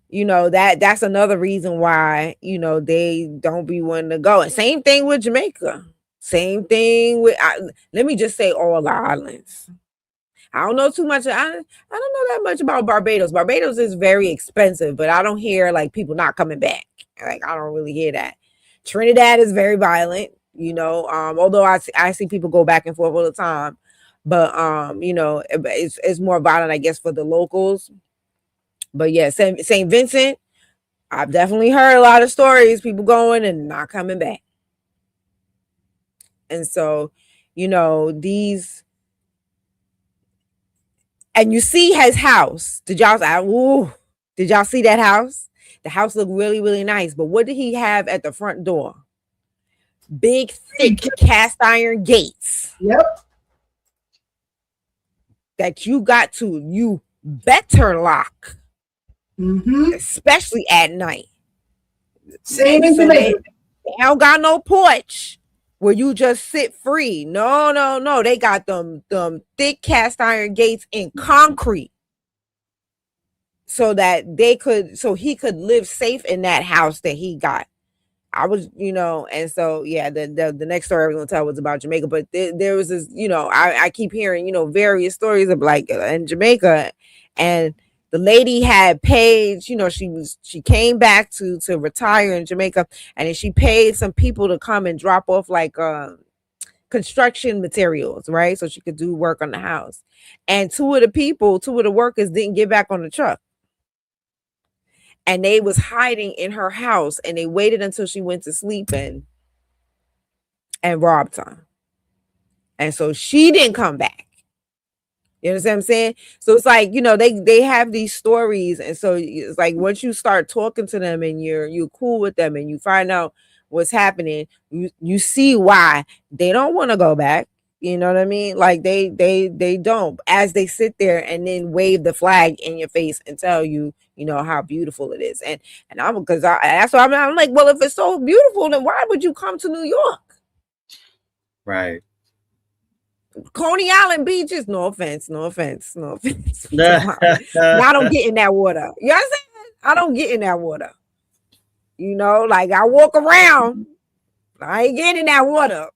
you know, that's another reason why, you know, they don't be wanting to go. And same thing with Jamaica. Same thing with, let me just say all the islands. I don't know too much. I don't know that much about Barbados. Barbados is very expensive, but I don't hear like people not coming back. Like, I don't really hear that. Trinidad is very violent, you know, although I see people go back and forth all the time, but you know, it's more violent, I guess, for the locals. But yeah, St. Vincent, I've definitely heard a lot of stories, people going and not coming back. And so, you know, and you see his house. Did y'all see that house? The house looked really, really nice. But what did he have at the front door? Big, thick cast iron gates. Yep. That you better lock. Especially at night. Same in Jamaica. They don't got no porch where you just sit free. No. They got them thick cast iron gates in concrete. So that he could live safe in that house that he got. I was, you know, and so yeah, the next story I was gonna tell was about Jamaica, but there was this, you know, I keep hearing, you know, various stories of like in Jamaica, and the lady had paid, you know, she came back to retire in Jamaica, and then she paid some people to come and drop off like construction materials, right? So she could do work on the house. And two of the workers didn't get back on the truck. And they was hiding in her house, and they waited until she went to sleep and robbed her. And so she didn't come back. You understand what I'm saying? So it's like, you know, they have these stories. And so it's like once you start talking to them and you're cool with them and you find out what's happening, you see why they don't want to go back. You know what I mean? Like they don't, as they sit there and then wave the flag in your face and tell you, you know, how beautiful it is. And that's why I'm like, well, if it's so beautiful, then why would you come to New York? Right. Coney Island beaches, no offense. I don't get in that water. You know what I'm saying? I don't get in that water. You know, like I walk around, I ain't getting in that water.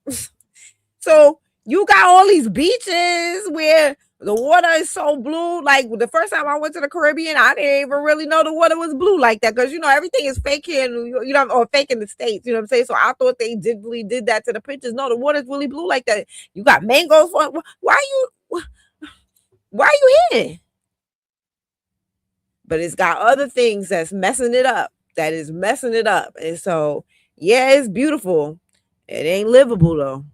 So you got all these beaches where the water is so blue. Like the first time I went to the Caribbean, I didn't even really know the water was blue like that, because you know everything is fake here in New York, you know, or fake in the States. You know what I'm saying? So I thought they really did that to the pictures. No, the water's really blue like that. You got mangoes. Why are you here? But it's got other things that's messing it up. And so yeah, it's beautiful. It ain't livable though.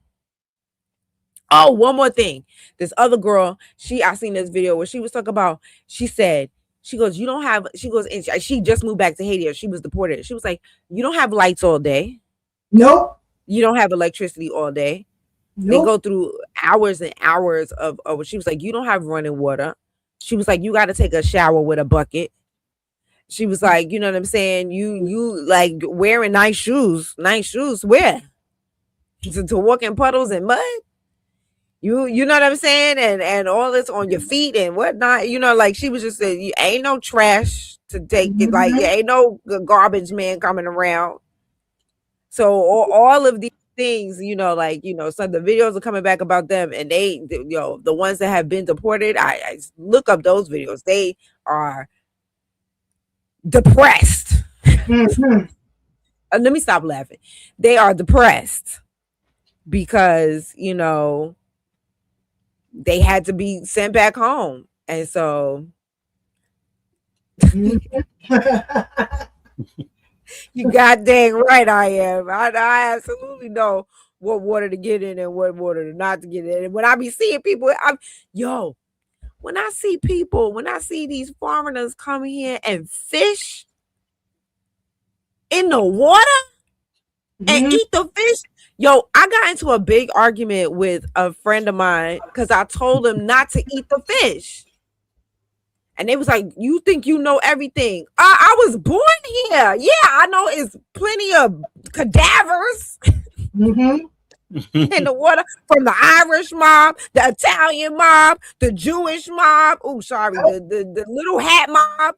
Oh, one more thing. This other girl, I seen this video where she was talking about, she goes, and she just moved back to Haiti, or she was deported. She was like, you don't have lights all day. Nope. You don't have electricity all day. Nope. They go through hours and hours of she was like, you don't have running water. She was like, you got to take a shower with a bucket. She was like, you know what I'm saying? You like wearing nice shoes where? To walk in puddles and mud? You know what I'm saying? And all this on your feet and whatnot. You know, like she was just saying, you ain't no trash to take it. Like, ain't no garbage man coming around. So all of these things, you know, like, you know, some of the videos are coming back about them, and they, you know, the ones that have been deported, I look up those videos. They are depressed. Let me stop laughing. They are depressed because, you know, they had to be sent back home. And so you goddamn right I am. I absolutely know what water to get in and what water to not to get in. And when I be seeing people, when I see these foreigners come here and fish in the water and eat the fish. I got into a big argument with a friend of mine because I told him not to eat the fish. And they was like, you think you know everything. I was born here. Yeah, I know it's plenty of cadavers in the water from the Irish mob, the Italian mob, the Jewish mob. Oh, sorry, the little hat mob.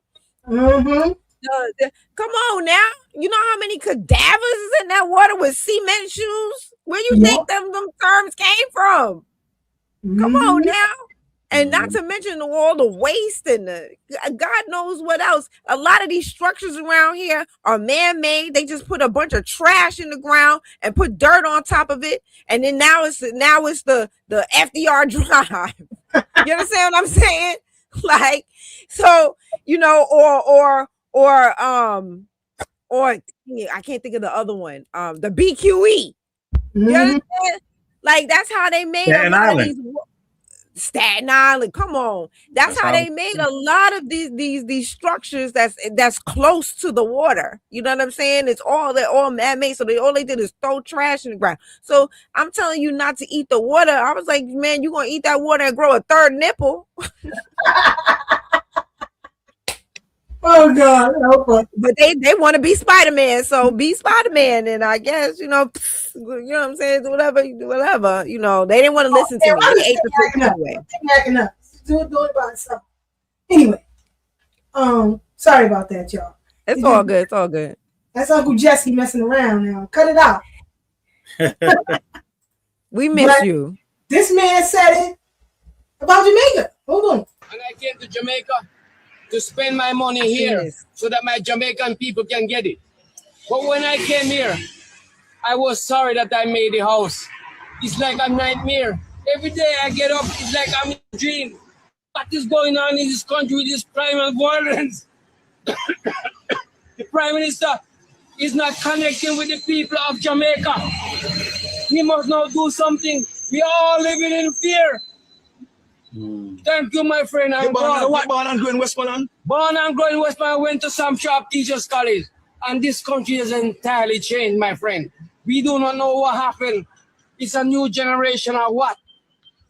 Come on now. You know how many cadavers is in that water with cement shoes? Where you think them terms came from? Come on now. And not to mention all the waste and the God knows what else. A lot of these structures around here are man-made. They just put a bunch of trash in the ground and put dirt on top of it. And then now it's the FDR drive. You understand what I'm saying? Like, so, you know, or I can't think of the other one. The BQE. You understand? Like, that's how they made a lot of these. Staten Island, come on. That's how they made a lot of these structures that's close to the water. You know what I'm saying? They're all man-made. So all they did is throw trash in the ground. So I'm telling you not to eat the water. I was like, man, you gonna eat that water and grow a third nipple. Oh God! But they want to be Spider-Man, so be Spider-Man, and I guess you know what I'm saying. Whatever, you know, they didn't want to listen to me. They ate the fish anyway. Acting up, do it by itself. Anyway, sorry about that, y'all. It's all good. It's all good. That's Uncle Jesse messing around now. Cut it out. We miss you. This man said it about Jamaica. Hold on. And I came to Jamaica to spend my money here so that my Jamaican people can get it. But when I came here, I was sorry that I made the house. It's like a nightmare. Every day I get up, it's like I'm in a dream. What is going on in this country with this crime and violence? The Prime Minister is not connecting with the people of Jamaica. He must now do something. We are all living in fear. Thank you, my friend. Born and grown in Westmoreland? Born and grown in Westmoreland. Went to some shop teachers college. And this country has entirely changed, my friend. We do not know what happened. It's a new generation or what?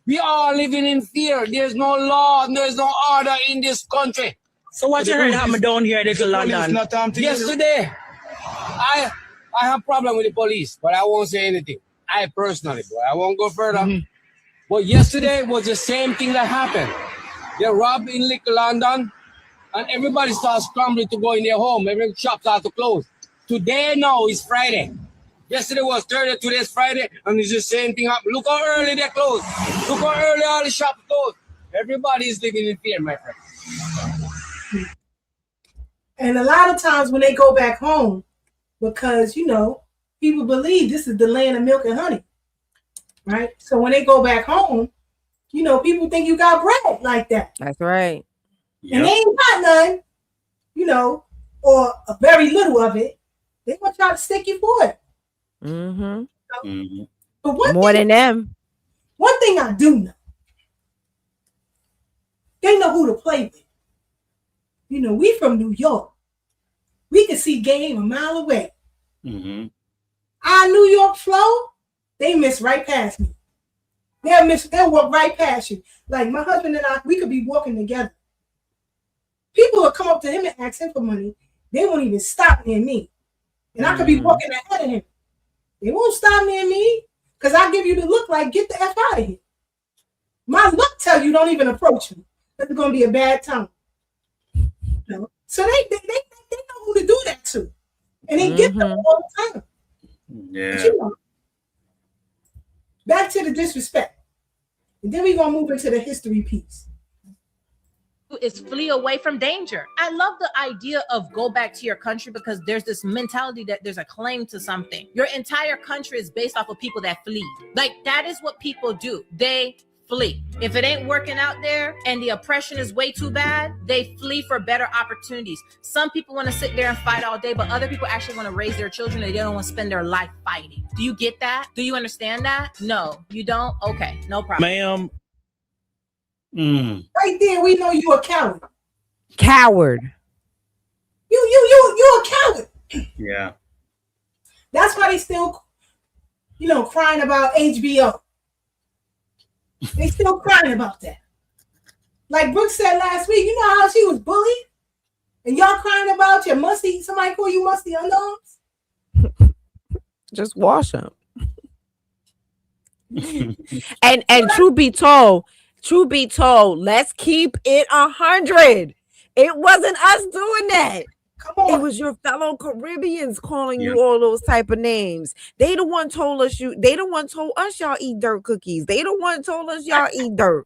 We are living in fear. There's no law. There's no order in this country. So what you heard happened down here in London? Yesterday, I have problem with the police, but I won't say anything. I personally, but I won't go further. But yesterday was the same thing that happened. They robbed in Little London, and everybody starts scrambling to go in their home. Every shop starts to close. Today now is Friday. Yesterday was Thursday, today is Friday, and it's the same thing happened. Look how early they closed. Look how early all the shops closed. Everybody is living in fear, my friend. And a lot of times when they go back home, because, you know, people believe this is the land of milk and honey. Right? So when they go back home, you know, people think you got bread like that. That's right. And they ain't got none, you know, or a very little of it. They want y'all to stick you for it. But more than them. One thing I do know, they know who to play with. You know, we from New York. We can see game a mile away. Our New York flow, they miss right past me. They'll walk right past you. Like my husband and I, we could be walking together. People will come up to him and ask him for money. They won't even stop near me. And I could be walking ahead of him. They won't stop near me because I give you the look like, get the F out of here. My look tell you don't even approach me. It's gonna be a bad time. You know? So they know who to do that to, and they get them all the time. Yeah. But you know, back to the disrespect, and then we're gonna move into the history piece. Is flee away from danger. I love the idea of go back to your country because there's this mentality that there's a claim to something. Your entire country is based off of people that flee. Like that is what people do. They flee. If it ain't working out there and the oppression is way too bad, they flee for better opportunities. Some people want to sit there and fight all day, but other people actually want to raise their children and they don't want to spend their life fighting. Do you get that? Do you understand that? No, you don't? Okay, no problem. Ma'am. Right there, we know you a coward. Coward. You a coward. Yeah. That's why they still, crying about HBO. They still crying about that. Like Brooke said last week, you know how she was bullied? And y'all crying about your musty, somebody call you musty underarms? Just wash them. and truth be told, let's keep it 100. It wasn't us doing that. Come on. It was your fellow Caribbeans calling you all those type of names. They the one told us y'all eat dirt cookies. They the one told us y'all eat dirt.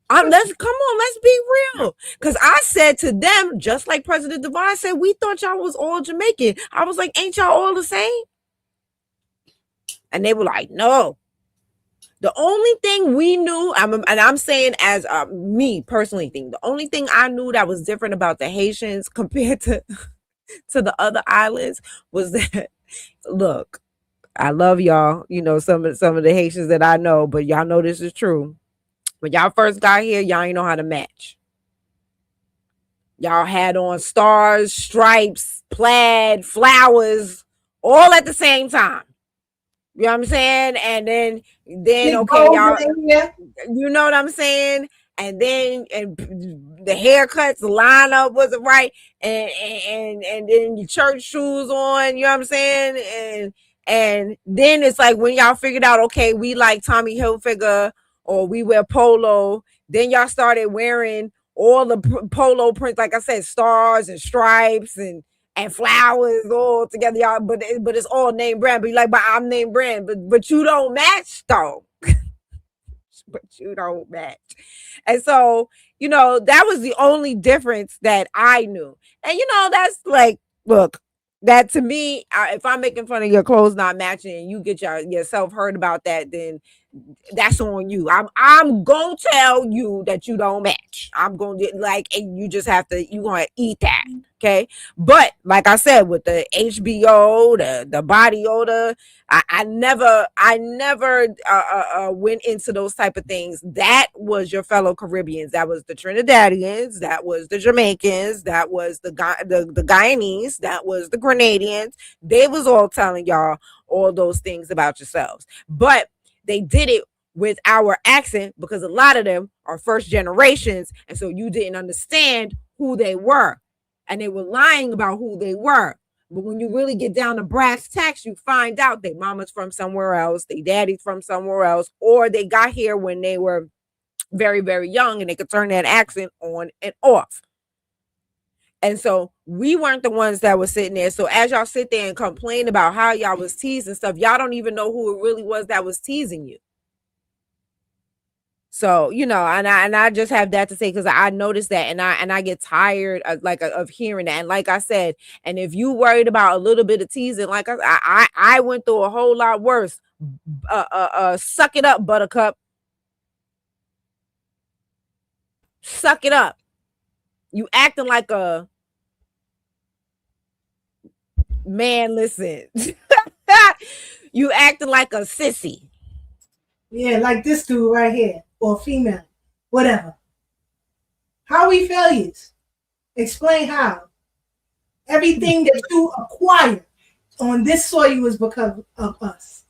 Let's be real. Because I said to them, just like President Devine said, we thought y'all was all Jamaican. I was like, ain't y'all all the same? And they were like, no. The only thing we knew, I'm saying as me personally think, the only thing I knew that was different about the Haitians compared to the other islands was that, look, I love y'all, some of the Haitians that I know, but y'all know this is true. When y'all first got here, y'all ain't know how to match. Y'all had on stars, stripes, plaid, flowers, all at the same time. You know what I'm saying? And then okay, y'all, you know what I'm saying? And then the haircuts, the lineup wasn't right, and then your church shoes on, you know what I'm saying? And then it's like when y'all figured out, okay, we like Tommy Hilfiger or we wear polo, then y'all started wearing all the polo prints, like I said, stars and stripes and flowers all together, y'all, but it's all name brand. But you're like, but I'm name brand, but you don't match though. But you don't match. And so, that was the only difference that I knew. And that's like, look, that to me, if I'm making fun of your clothes not matching and you get yourself hurt about that, then that's on you. I'm gonna tell you that you don't match. I'm gonna and you just have to, you're gonna eat that. Okay. But like I said, with the HBO, the body odor, I never went into those type of things. That was your fellow Caribbeans. That was the Trinidadians. That was the Jamaicans. That was the Guyanese. That was the Grenadians. They was all telling y'all all those things about yourselves. But they did it with our accent because a lot of them are first generations. And so you didn't understand who they were. And they were lying about who they were. But when you really get down to brass tacks, you find out their mama's from somewhere else, their daddy's from somewhere else, or they got here when they were very, very young and they could turn that accent on and off. And so we weren't the ones that were sitting there. So as y'all sit there and complain about how y'all was teased and stuff, y'all don't even know who it really was that was teasing you. So, and I just have that to say because I noticed that and I get tired of hearing that. And like I said, and if you worried about a little bit of teasing, like I went through a whole lot worse. Suck it up, Buttercup. Suck it up. You acting like a man. Listen, you acting like a sissy. Yeah, like this dude right here, or female, whatever. How are we failures? Explain how. Everything that you acquired on this soil was because of us.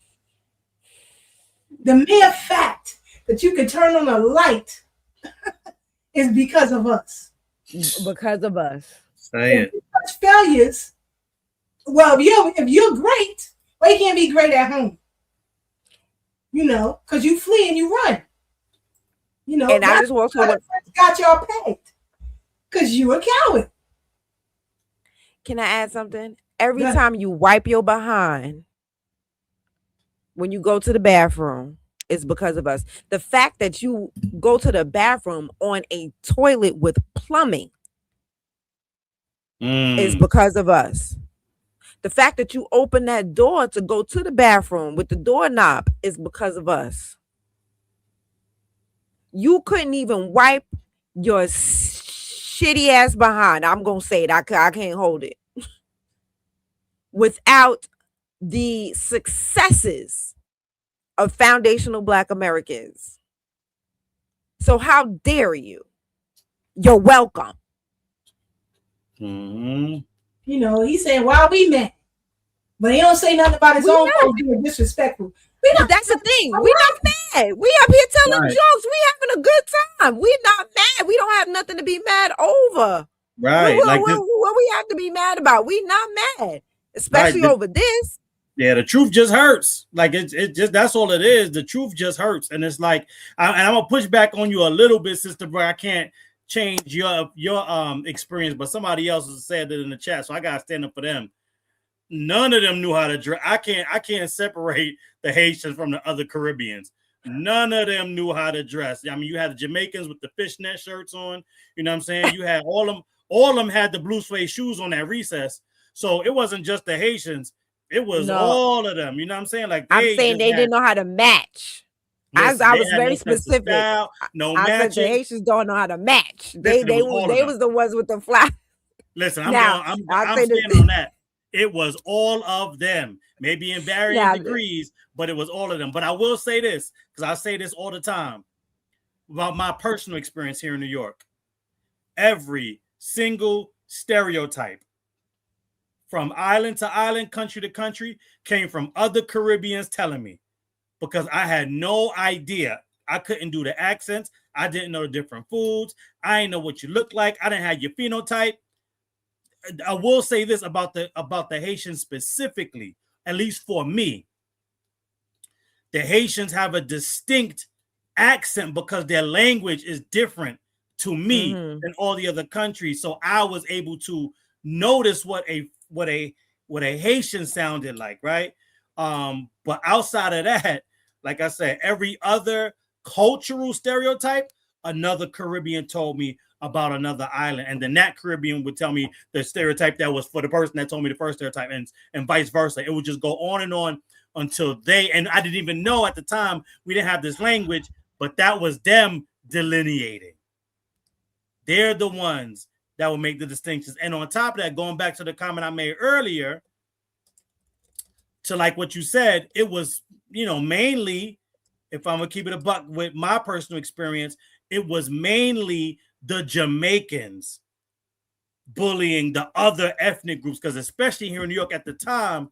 The mere fact that you can turn on a light is because of us. Because of us. Say it. Such failures. Well, if you're great, why you can't be great at home? Because you flee and you run. You know, and I that's just also why want got y'all pegged. Because you a coward. Can I add something? Every time you wipe your behind when you go to the bathroom, it's because of us. The fact that you go to the bathroom on a toilet with plumbing is because of us. The fact that you open that door to go to the bathroom with the doorknob is because of us. You couldn't even wipe your shitty ass behind. I'm going to say it. I can't hold it. Without the successes of foundational Black Americans. So how dare you? You're welcome. You know, he said, why we mad? But he don't say nothing about his own folks being disrespectful. But that's the thing. We're not mad. We up here telling jokes. We having a good time. We're not mad. We don't have nothing to be mad over. Right. What we have to be mad about? We not mad. Especially over this. Yeah, the truth just hurts. Like it just that's all it is. The truth just hurts. And it's like I'm gonna push back on you a little bit, Sister Bro. I can't change your experience, but somebody else has said it in the chat, so I gotta stand up for them. None of them knew how to dress. I can't separate the Haitians from the other Caribbeans. None of them knew how to dress. I mean, you had the Jamaicans with the fishnet shirts on. You know what I'm saying? You had all of them had the blue suede shoes on at recess. So it wasn't just the Haitians. It was all of them. You know what I'm saying? Like I'm saying they didn't know how to match. Listen, I was very specific. Style, I said the Haitians don't know how to match. They was the ones with the fly. Listen, I'm standing on that. It was all of them, maybe in varying degrees, but it was all of them. But I will say this, because I say this all the time about my personal experience here in New York. Every single stereotype from island to island, country to country, came from other Caribbeans telling me, because I had no idea. I couldn't do the accents. I didn't know the different foods. I didn't know what you look like. I didn't have your phenotype. I will say this about the Haitians specifically, at least for me. The Haitians have a distinct accent because their language is different to me than all the other countries. So I was able to notice what a Haitian sounded like, right? But outside of that, like I said, every other cultural stereotype, another Caribbean told me about another island, and then that Caribbean would tell me the stereotype that was for the person that told me the first stereotype, and vice versa. It would just go on and on until and I didn't even know at the time we didn't have this language, but that was them delineating. They're the ones that will make the distinctions. And on top of that, going back to the comment I made earlier, to like what you said, it was, mainly, if I'm gonna keep it a buck with my personal experience, it was mainly the Jamaicans bullying the other ethnic groups, because especially here in New York at the time,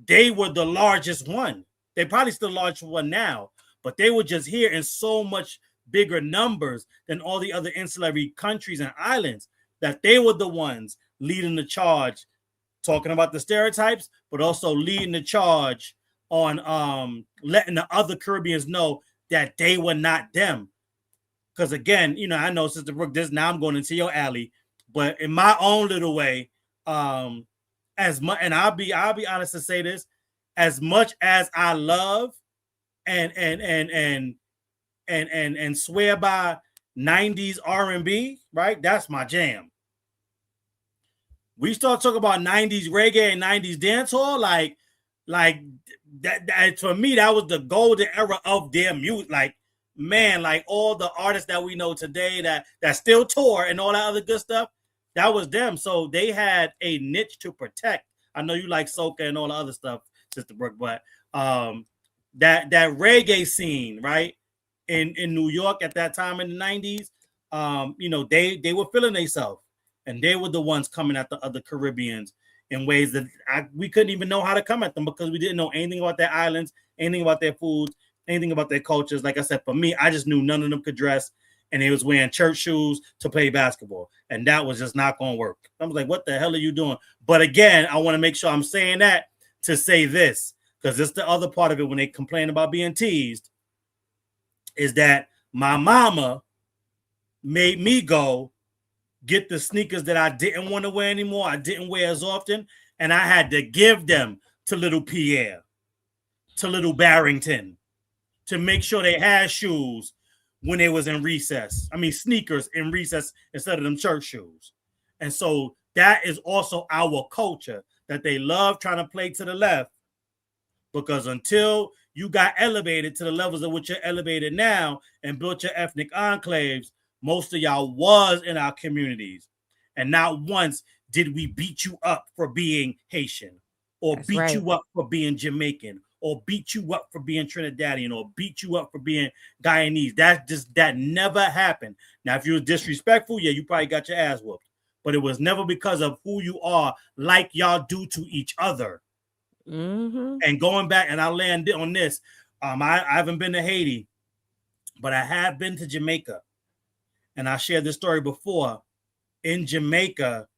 they were the largest one. They probably still the largest one now, but they were just here in so much bigger numbers than all the other insular countries and islands, that they were the ones leading the charge, talking about the stereotypes, but also leading the charge on letting the other Caribbeans know that they were not them. Because again, I know, Sister Brooke, now I'm going into your alley, but in my own little way, as much, and I'll be honest to say this, as much as I love and swear by 90s R&B, right? That's my jam. We start talking about 90s reggae and 90s dancehall, like that for me, that was the golden era of their music. Like, man, like all the artists that we know today that still tour and all that other good stuff, that was them. So they had a niche to protect. I know you like soca and all the other stuff, Sister Brooke, but that reggae scene, right, in New York at that time in the 90s, they were feeling themselves, and they were the ones coming at the other Caribbeans in ways that we couldn't even know how to come at them, because we didn't know anything about their islands, anything about their foods, anything about their cultures. Like I said, for me, I just knew none of them could dress, and they was wearing church shoes to play basketball, and that was just not going to work. I was like, what the hell are you doing? But again, I want to make sure I'm saying that to say this, because it's the other part of it when they complain about being teased, is that my mama made me go get the sneakers that I didn't want to wear anymore. I didn't wear as often. And I had to give them to little Pierre, to little Barrington, to make sure they had shoes when they was in recess. I mean, sneakers in recess instead of them church shoes. And so that is also our culture, that they love trying to play to the left, because until you got elevated to the levels of which you're elevated now and built your ethnic enclaves, most of y'all was in our communities. And not once did we beat you up for being Haitian, or beat you up for being Jamaican, or beat you up for being Trinidadian, or beat you up for being Guyanese. That never happened. Now, if you were disrespectful, yeah, you probably got your ass whooped. But it was never because of who you are, like y'all do to each other. Mm-hmm. And going back, and I'll land on this. I haven't been to Haiti, but I have been to Jamaica. And I shared this story before. In Jamaica,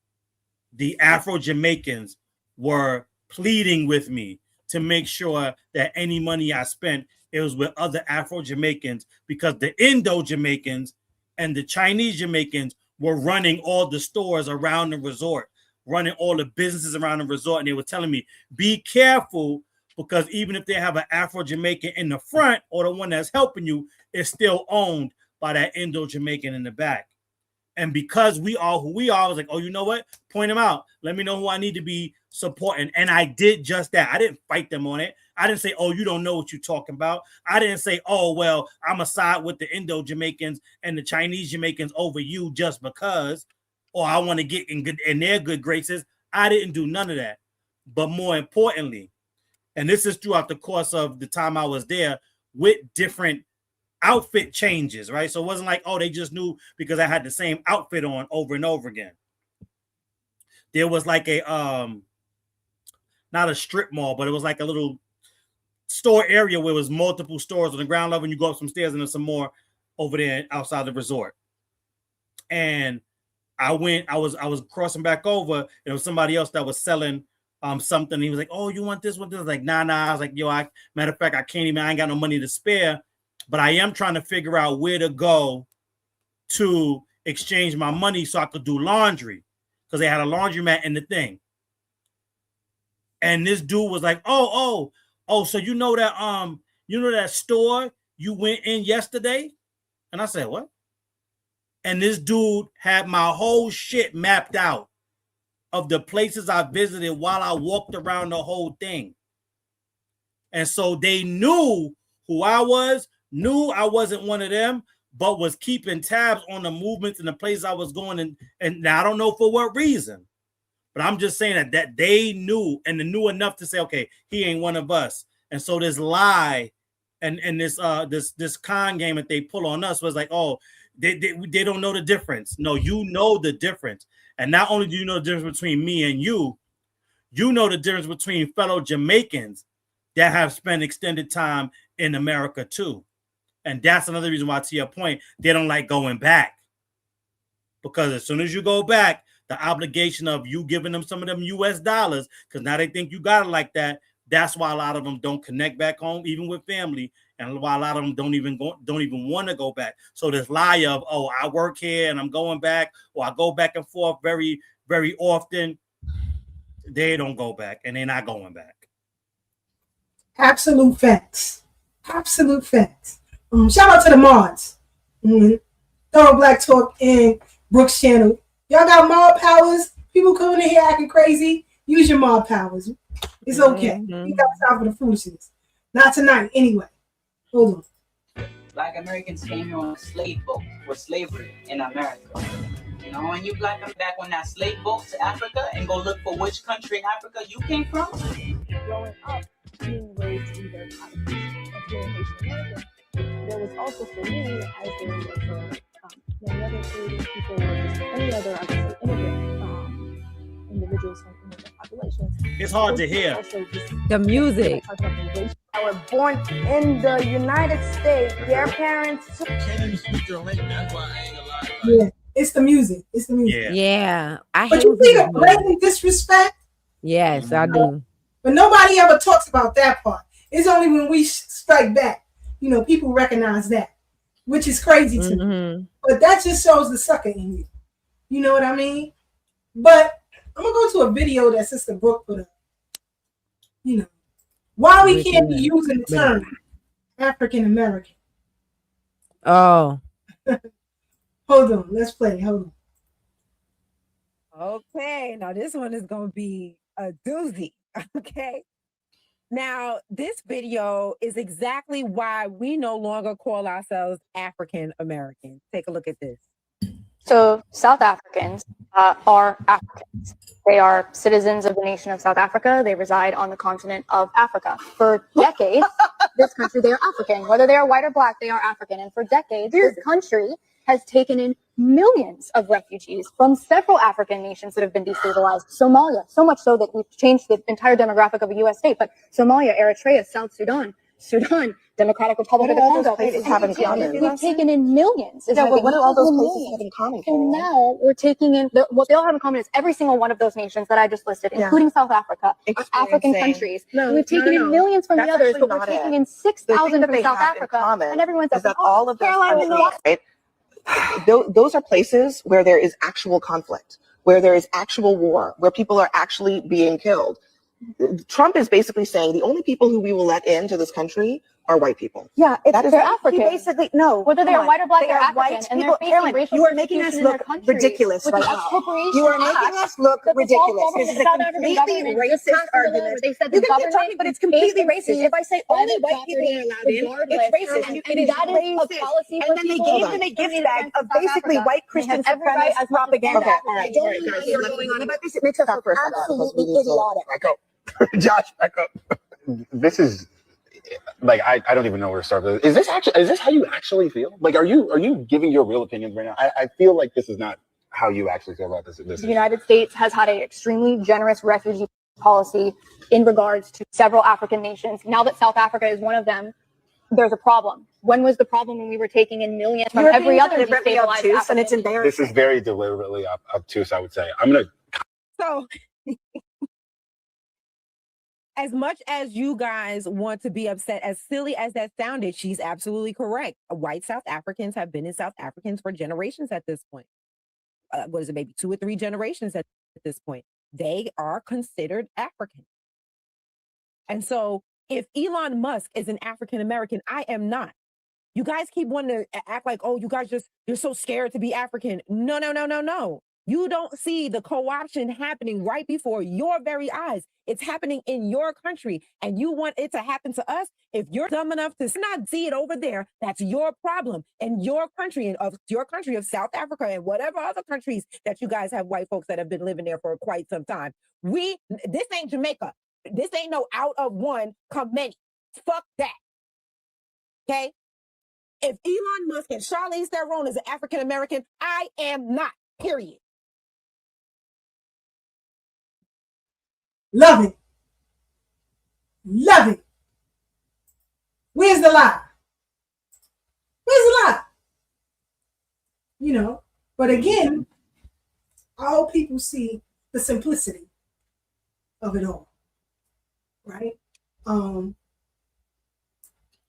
the Afro-Jamaicans were pleading with me to make sure that any money I spent, it was with other Afro-Jamaicans, because the Indo-Jamaicans and the Chinese Jamaicans were running all the stores around the resort, running all the businesses around the resort. And they were telling me, be careful, because even if they have an Afro-Jamaican in the front, or the one that's helping you, it's still owned by that Indo-Jamaican in the back. And because we are who we are, I was like, oh, you know what? Point them out. Let me know who I need to be supporting. And I did just that. I didn't fight them on it. I didn't say, oh, you don't know what you're talking about. I didn't say, oh, well, I'm a side with the Indo-Jamaicans and the Chinese Jamaicans over you just because, or I want to get in their good graces. I didn't do none of that. But more importantly, and this is throughout the course of the time I was there, with different outfit changes, right? So it wasn't like, oh, they just knew because I had the same outfit on over and over again. There was like a not a strip mall, but it was like a little store area where it was multiple stores on the ground level, and you go up some stairs and there's some more over there outside the resort. And I was crossing back over, and it was somebody else that was selling something. He was like, oh, you want this one? I was like, nah. I was like, yo, matter of fact, I ain't got no money to spare. But I am trying to figure out where to go to exchange my money so I could do laundry, because they had a laundromat in the thing. And this dude was like, oh, so you know that store you went in yesterday? And I said, what? And this dude had my whole shit mapped out of the places I visited while I walked around the whole thing. And so they knew who I was, knew I wasn't one of them, but was keeping tabs on the movements and the places I was going. And I don't know for what reason, but I'm just saying that they knew, and they knew enough to say, okay, he ain't one of us. And so this lie and this con game that they pull on us was like, oh, they don't know the difference. No, you know the difference. And not only do you know the difference between me and you know the difference between fellow Jamaicans that have spent extended time in America too. And that's another reason why, to your point, they don't like going back. Because as soon as you go back, the obligation of you giving them some of them US dollars, because now they think you got it like that. That's why a lot of them don't connect back home, even with family, and why a lot of them don't even want to go back. So this lie of, oh, I work here and I'm going back, or I go back and forth very, very often. They don't go back, and they're not going back. Absolute facts. Absolute facts. Shout out to the mods. Thorough Black Talk and Brooks channel. Y'all got mod powers. People coming in here acting crazy. Use your mod powers. It's okay. You got time for the foolishness. Not tonight, anyway. Hold on. Black Americans came here on a slave boat for slavery in America. You know, when you black them back on that slave boat to Africa and go look for which country in Africa you came from. Growing up, being raised in their countries of here in Haitian America, there was also for me, as there was for many other Caribbean people, or just any other, I would say, immigrant individuals from immigrant populations. It's hard to hear. The music. That were born in the United States, their parents. Yeah, it's the music. It's the music. Yeah. But you see the blatant disrespect? Yes, I do. But nobody ever talks about that part. It's only when we strike back, you know, people recognize that. which is crazy to me. But that just shows the sucker in you. You know what I mean? But I'm gonna go to a video that Sister Brooke put up. You know, why we can't be using the term African American. Oh. Hold on, let's play. Hold on. Okay, now this one is gonna be a doozy. Okay. Now, this video is exactly why we no longer call ourselves African Americans. Take a look at this. So South Africans are Africans. They are citizens of the nation of South Africa. They reside on the continent of Africa. For decades, this country, they are African. Whether they are white or black, they are African. And for decades, this country has taken in millions of refugees from several African nations that have been destabilized. Somalia, so much so that we've changed the entire demographic of a U.S. state. But Somalia, Eritrea, South Sudan, Democratic Republic of the Congo. We've taken in millions. Yeah, but what do all those places have in common? So now we're taking in, what they all have in common is every single one of those nations that I just listed, including South Africa, are African countries. We've taken in millions from the others, but we're taking in 6,000 from South Africa, and everyone's like, all of those those are places where there is actual conflict, where there is actual war, where people are actually being killed. Trump is basically saying the only people who we will let into this country are white people. Yeah, that is they're African. Basically, no. Whether they're white or black, they're African. White and people. they're facing racial You are making us look ridiculous right now. You are making us look ridiculous. This is a completely racist argument. You can keep talking, but it's completely racist. If I say only white people are allowed in, it's racist. And that is a policy. And then they gave them a gift bag of basically white Christian supremacist propaganda. Okay, all right, guys. You're going on about this. It makes us look absolutely idiotic. Back up. Josh, back up. This is like I don't even know where to start with. Is this how you actually feel? Like, are you giving your real opinions right now? I feel like this is not how you actually feel about this. The United States has had an extremely generous refugee policy in regards to several African nations. Now that South Africa is one of them, there's a problem. When was the problem? When we were taking in millions from every other destabilized African. And it's embarrassing. This is very deliberately obtuse, I would say. I'm gonna. So. As much as you guys want to be upset, as silly as that sounded, she's absolutely correct. White South Africans have been in South Africans for generations at this point. What is it, maybe 2 or 3 generations at this point? They are considered African. And so if Elon Musk is an African American, I am not. You guys keep wanting to act like, oh, you guys you're so scared to be African. No. You don't see the co-option happening right before your very eyes. It's happening in your country, and you want it to happen to us. If you're dumb enough to not see it over there, that's your problem. And your country, of South Africa and whatever other countries that you guys have white folks that have been living there for quite some time. This ain't Jamaica. This ain't no out of one come many. Fuck that. Okay? If Elon Musk and Charlize Theron is an African American, I am not. Period. Love it. Love it. Where's the lie? Where's the lie? You know, but again, I hope people see the simplicity of it all. Right? And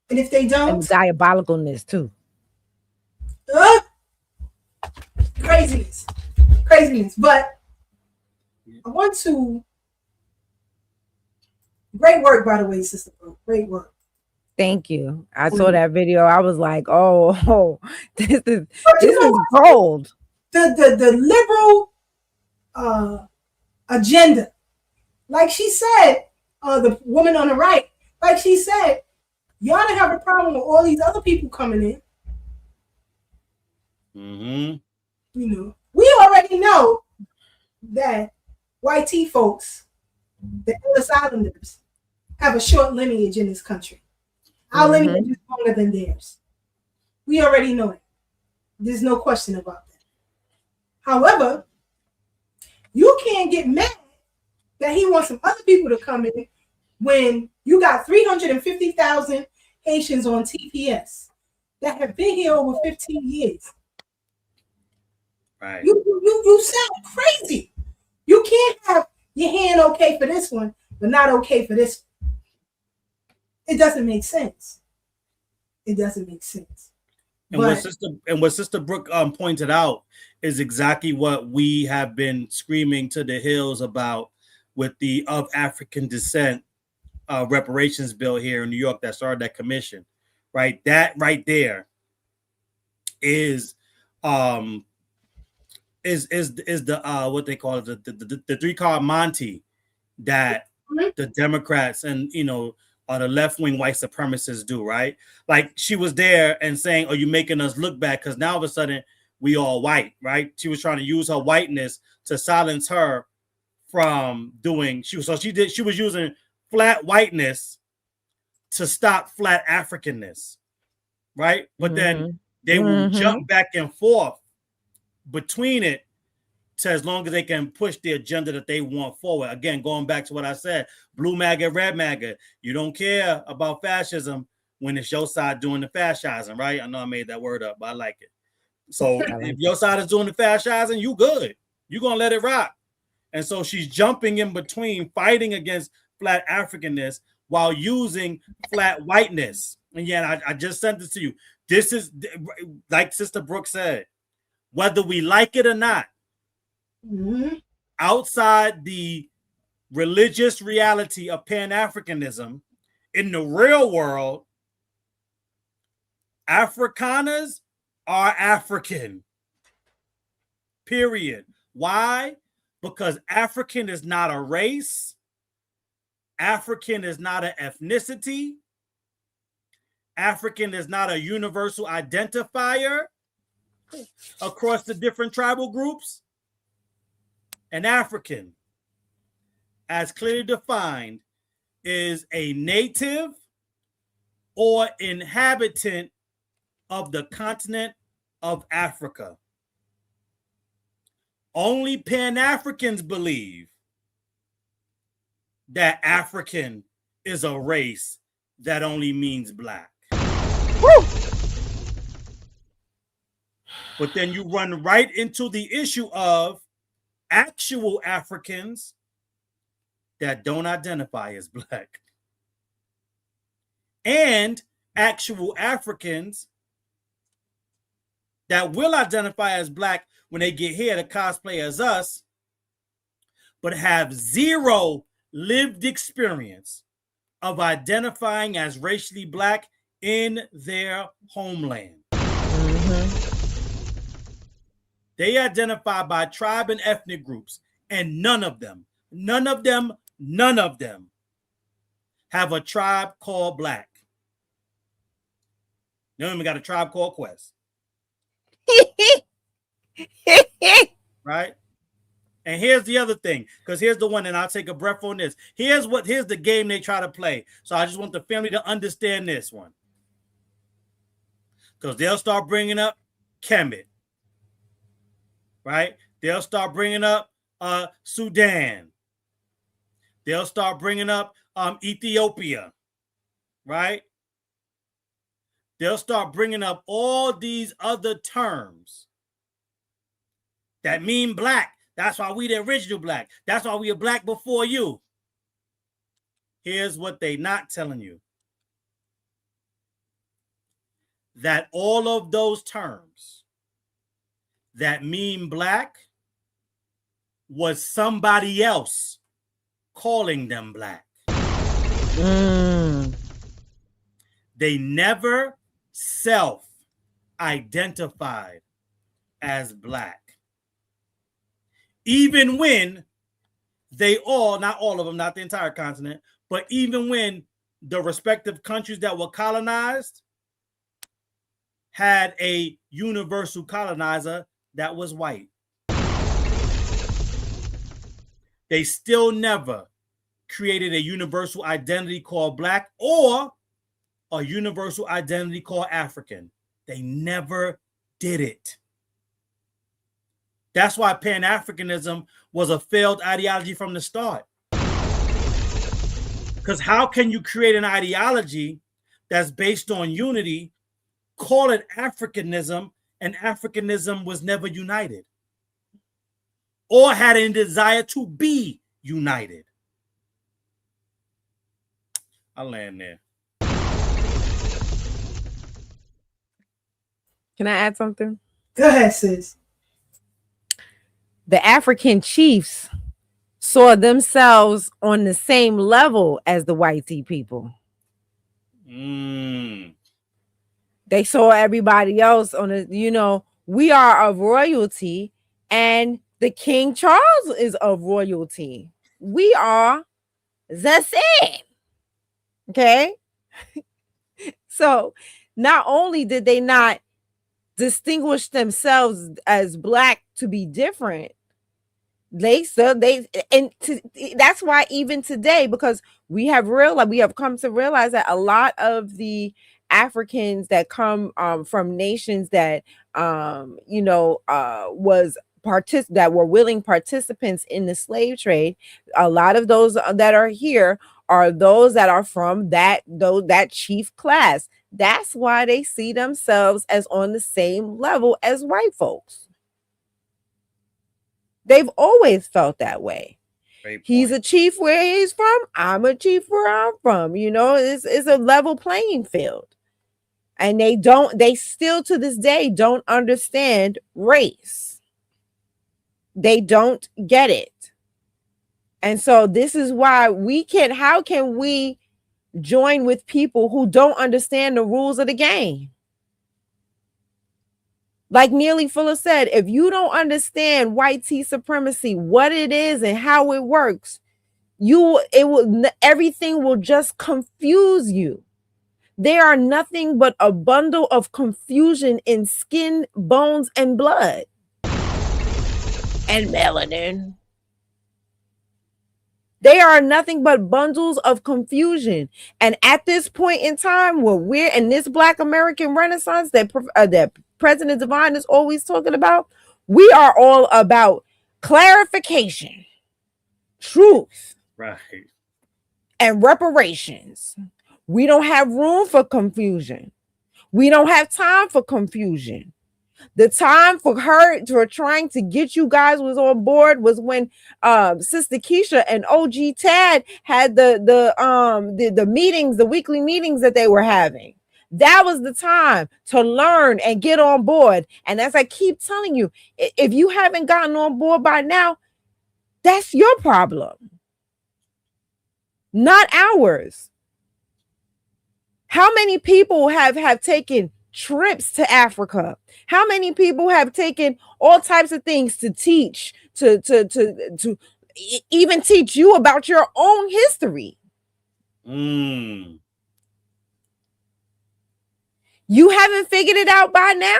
if they don't, and diabolicalness too. Craziness. But I want to. Great work, by the way, Sister Brooke. Great work. Thank you. I saw that video. I was like, oh, this is gold. The liberal agenda, like she said, the woman on the right, like she said, y'all don't have a problem with all these other people coming in. Mm-hmm. You know, we already know that white tea folks, the Ellis Islanders, have a short lineage in this country. Our lineage is longer than theirs. We already know it. There's no question about that. However, you can't get mad that he wants some other people to come in when you got 350,000 Haitians on TPS that have been here over 15 years. Right. You sound crazy. You can't have your hand okay for this one, but not okay for this one. It doesn't make sense. It doesn't make sense. And what Sister Brooke pointed out is exactly what we have been screaming to the hills about with the of African descent reparations bill here in New York that started that commission, right? That right there is the what they call it, the three-card Monty that the Democrats and the left-wing white supremacists do, right? Like she was there and saying, "Are you making us look bad?" Because now all of a sudden we all white, right? She was trying to use her whiteness to silence her from doing. She was using flat whiteness to stop flat Africanness, right? But then they will jump back and forth between it to as long as they can push the agenda that they want forward. Again, going back to what I said, blue MAGA, red MAGA, you don't care about fascism when it's your side doing the fascism, right? I know I made that word up, but I like it. So if your side is doing the fascism, you good. You're going to let it rock. And so she's jumping in between, fighting against flat Africanness while using flat whiteness. And yeah, I just sent this to you. This is, like Sister Brooke said, whether we like it or not, outside the religious reality of Pan-Africanism, in the real world, Afrikaners are African. Period. Why? Because African is not a race. African is not an ethnicity. African is not a universal identifier across the different tribal groups. An African, as clearly defined, is a native or inhabitant of the continent of Africa. Only Pan-Africans believe that African is a race that only means black. Woo! But then you run right into the issue of actual Africans that don't identify as black and actual Africans that will identify as black when they get here to cosplay as us, but have zero lived experience of identifying as racially black in their homeland. They identify by tribe and ethnic groups, and none of them have a tribe called black. They don't even got a tribe called Quest. Right? And here's the other thing, because here's the one, and I'll take a breath on this. Here's the game they try to play. So I just want the family to understand this one. Because they'll start bringing up Kemet. Right? They'll start bringing up Sudan. They'll start bringing up Ethiopia. Right? They'll start bringing up all these other terms that mean black. That's why we the original black. That's why we are black before you. Here's what they not telling you. That all of those terms that mean black was somebody else calling them black. They never self-identified as black. Even when they all, not all of them, not the entire continent, but even when the respective countries that were colonized had a universal colonizer that was white, they still never created a universal identity called black or a universal identity called African. They never did it. That's why Pan-Africanism was a failed ideology from the start. Because how can you create an ideology that's based on unity, call it Africanism, and Africanism was never united or had a desire to be united? I'll land there. Can I add something? Go ahead, sis. The African chiefs saw themselves on the same level as the white tea people. They saw everybody else on a, we are of royalty, and the King Charles is of royalty. We are the same. Okay. So not only did they not distinguish themselves as black to be different, that's why even today, because we have come to realize that a lot of the Africans that come from nations that that were willing participants in the slave trade, a lot of those that are here are those that are from that chief class. That's why they see themselves as on the same level as white folks. They've always felt that way. He's a chief where he's from. I'm a chief where I'm from. It's a level playing field. And they still to this day don't understand race. They don't get it. And so this is why how can we join with people who don't understand the rules of the game? Like Neely Fuller said, if you don't understand white tea supremacy, what it is and how it works, everything will just confuse you. They are nothing but a bundle of confusion in skin, bones, and blood. And melanin. They are nothing but bundles of confusion. And at this point in time, where we're in this Black American Renaissance that President Divine is always talking about, we are all about clarification, truth, right, and reparations. We don't have room for confusion. We don't have time for confusion. The time for trying to get you guys was on board was when SisKeisha and OG Tad had the meetings, the weekly meetings that they were having. That was the time to learn and get on board. And as I keep telling you, if you haven't gotten on board by now, that's your problem, not ours. How many people have taken trips to Africa? How many people have taken all types of things to teach, to even teach you about your own history? You haven't figured it out by now?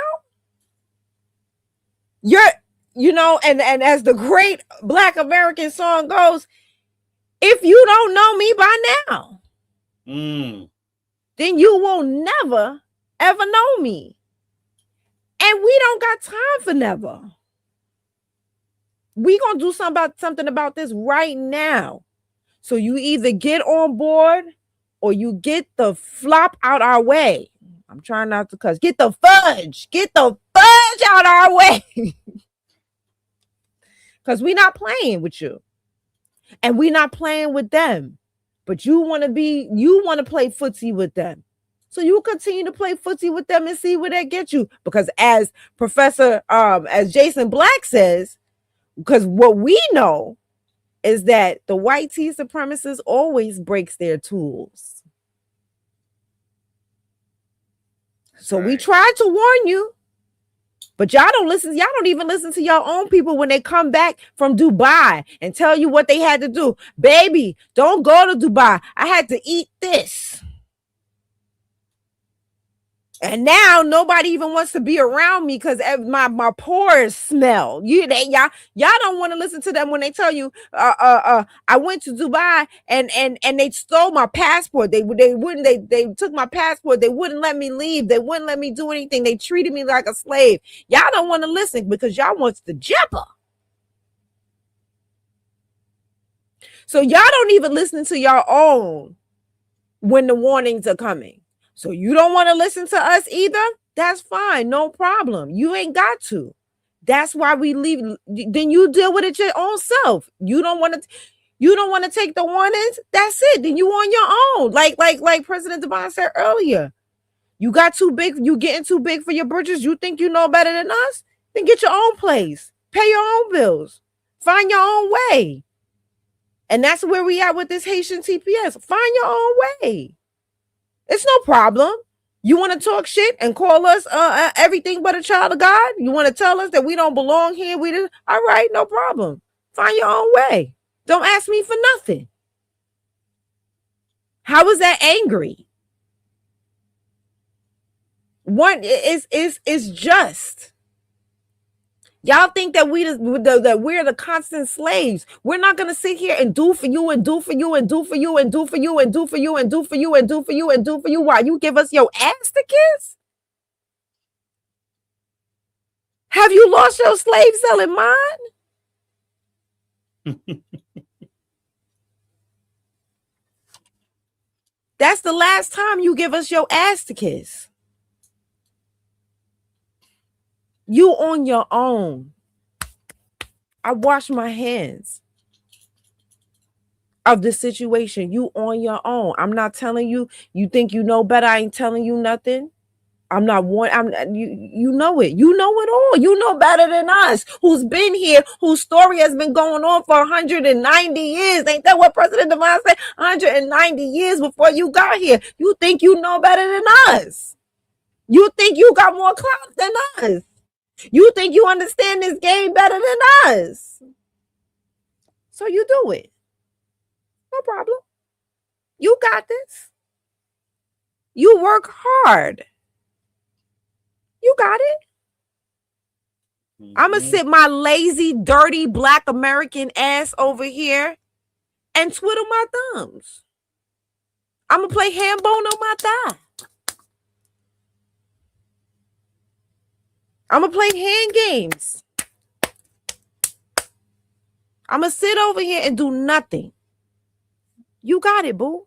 And as the great Black American song goes, if you don't know me by now, then you will never, ever know me. And we don't got time for never. We gonna do something about this right now. So you either get on board or you get the flop out our way. I'm trying not to cuss. Get the fudge out our way. Because we're not playing with you. And we're not playing with them. But you want to play footsie with them. So you continue to play footsie with them and see where that gets you. Because as as Jason Black says, because what we know is that the white tea supremacist always breaks their tools. So we tried to warn you, but y'all don't listen. Y'all don't even listen to your own people when they come back from Dubai and tell you what they had to do. Baby, don't go to Dubai. I had to eat this. And now nobody even wants to be around me because my pores smell. Y'all don't want to listen to them when they tell you, I went to Dubai and they stole my passport. They took my passport. They wouldn't let me leave. They wouldn't let me do anything. They treated me like a slave. Y'all don't want to listen because y'all wants the jipper. So y'all don't even listen to your own when the warnings are coming. So you don't want to listen to us either? That's fine. No problem. You ain't got to. That's why we leave. Then you deal with it your own self. You don't want to take the warnings? That's it. Then you on your own. Like President Devon said earlier. You got too big. You getting too big for your britches. You think you know better than us? Then get your own place. Pay your own bills. Find your own way. And that's where we at with this Haitian TPS. Find your own way. It's no problem. You want to talk shit and call us everything but a child of God? You want to tell us that we don't belong here? All right, no problem. Find your own way. Don't ask me for nothing. How is that angry? One is just. Y'all think that we're the constant slaves. We're not gonna sit here and do for you and do for you and do for you and do for you and do for you and do for you and do for you and do for you while you give us your ass to kiss? Have you lost your slave selling mind? That's the last time you give us your ass to kiss. You on your own. I wash my hands of the situation. You on your own. I'm not telling you. You think you know better. I ain't telling you nothing. You know it. You know it all. You know better than us. Who's been here, whose story has been going on for 190 years. Ain't that what President Devine said? 190 years before you got here. You think you know better than us. You think you got more clout than us. You think you understand this game better than us. So you do it. No problem. You got this. You work hard. You got it. I'm going to sit my lazy, dirty, Black American ass over here and twiddle my thumbs. I'm going to play hand bone on my thigh. I'm going to play hand games. I'm going to sit over here and do nothing. You got it, boo.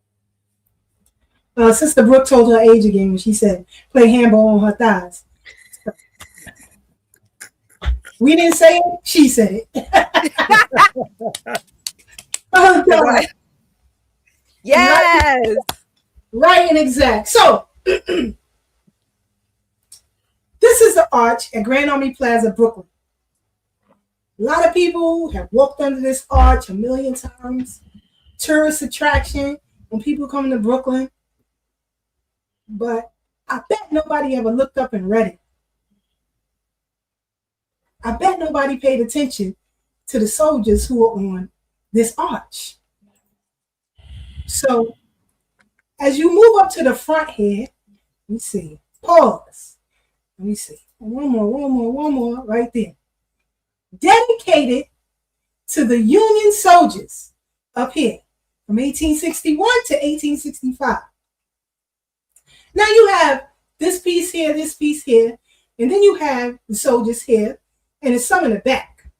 Sister Brooke told her age again when she said, play handball on her thighs. We didn't say it. She said it. Oh, God. Yes. Right and exact. So, this is the arch at Grand Army Plaza, Brooklyn. A lot of people have walked under this arch a million times. Tourist attraction when people come to Brooklyn. But I bet nobody ever looked up and read it. I bet nobody paid attention to the soldiers who are on this arch. So, as you move up to the front here, let me see. Pause. Let me see. One more, right there. Dedicated to the Union soldiers up here from 1861 to 1865. Now you have this piece here, and then you have the soldiers here, and it's some in the back.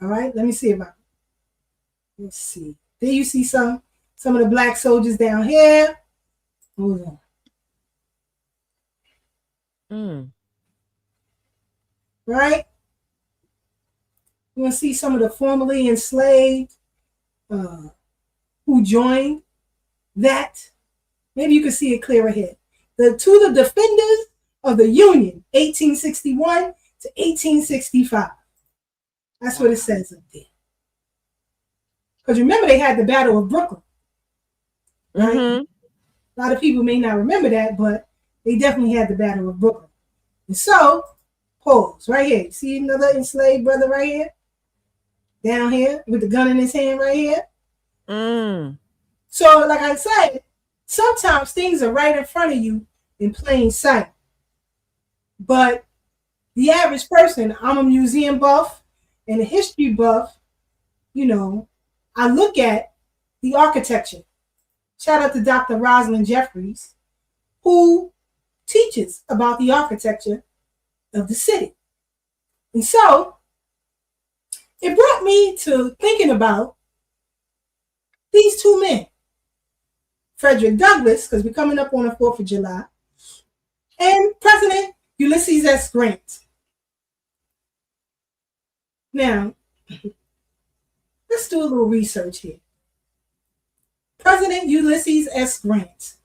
All right, let me see about it. Let's see. There you see some of the black soldiers down here. Hold on. Right? You want to see some of the formerly enslaved who joined that. Maybe you can see it clear ahead. To the defenders of the Union, 1861 to 1865. That's what it says up there. Because remember, they had the Battle of Brooklyn. Right? Mm-hmm. A lot of people may not remember that, but they definitely had the Battle of Brooklyn. And so, pause right here. See another enslaved brother right here? Down here with the gun in his hand right here. So, like I said, sometimes things are right in front of you in plain sight. But the average person, I'm a museum buff and a history buff, I look at the architecture. Shout out to Dr. Rosalind Jeffries, who teaches about the architecture of the city. And so, it brought me to thinking about these two men. Frederick Douglass, because we're coming up on the 4th of July, and President Ulysses S. Grant. Now, let's do a little research here. President Ulysses S. Grant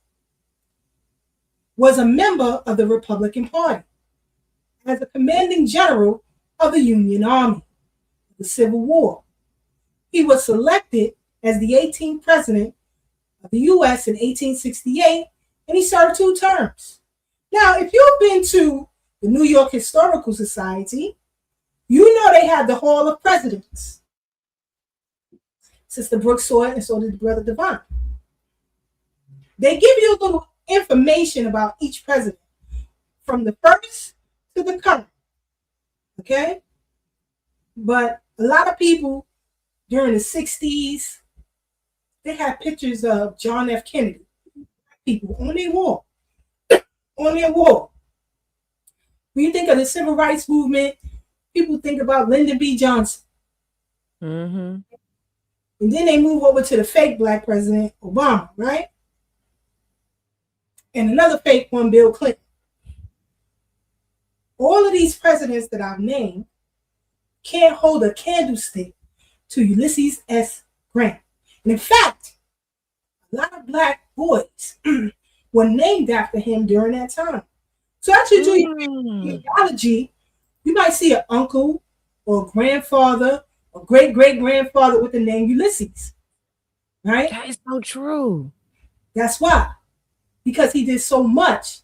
was a member of the Republican Party as a commanding general of the Union Army, the Civil War. He was selected as the 18th president of the U.S. in 1868, and he served 2 terms. Now, if you've been to the New York Historical Society, you know they have the Hall of Presidents. Sister Brooks saw it, and so did Brother Devon. They give you a little information about each president, from the first to the current. Okay? But a lot of people during the 60s, they had pictures of John F. Kennedy, people on their wall. On their wall. When you think of the civil rights movement, people think about Lyndon B. Johnson. Mm-hmm. And then they move over to the fake black president, Obama, right? And another fake one, Bill Clinton. All of these presidents that I've named can't hold a candlestick to Ulysses S. Grant. And in fact, a lot of black boys were named after him during that time. So actually, do your genealogy, you might see an uncle or a grandfather or great-great-grandfather with the name Ulysses, right? That is so true. That's why. Because he did so much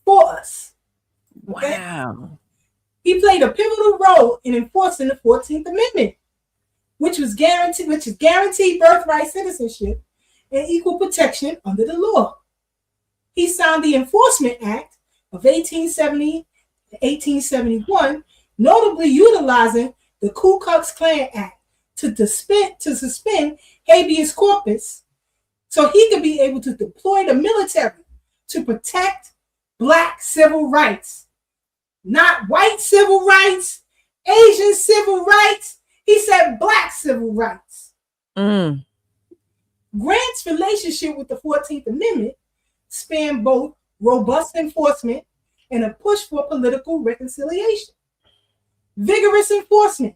for us. Okay? Wow. He played a pivotal role in enforcing the 14th Amendment, which is guaranteed birthright citizenship and equal protection under the law. He signed the Enforcement Act of 1870 to 1871, notably utilizing the Ku Klux Klan Act to suspend habeas corpus so he could be able to deploy the military to protect black civil rights. Not white civil rights, Asian civil rights. He said black civil rights. Mm. Grant's relationship with the 14th Amendment spanned both robust enforcement and a push for political reconciliation. Vigorous enforcement.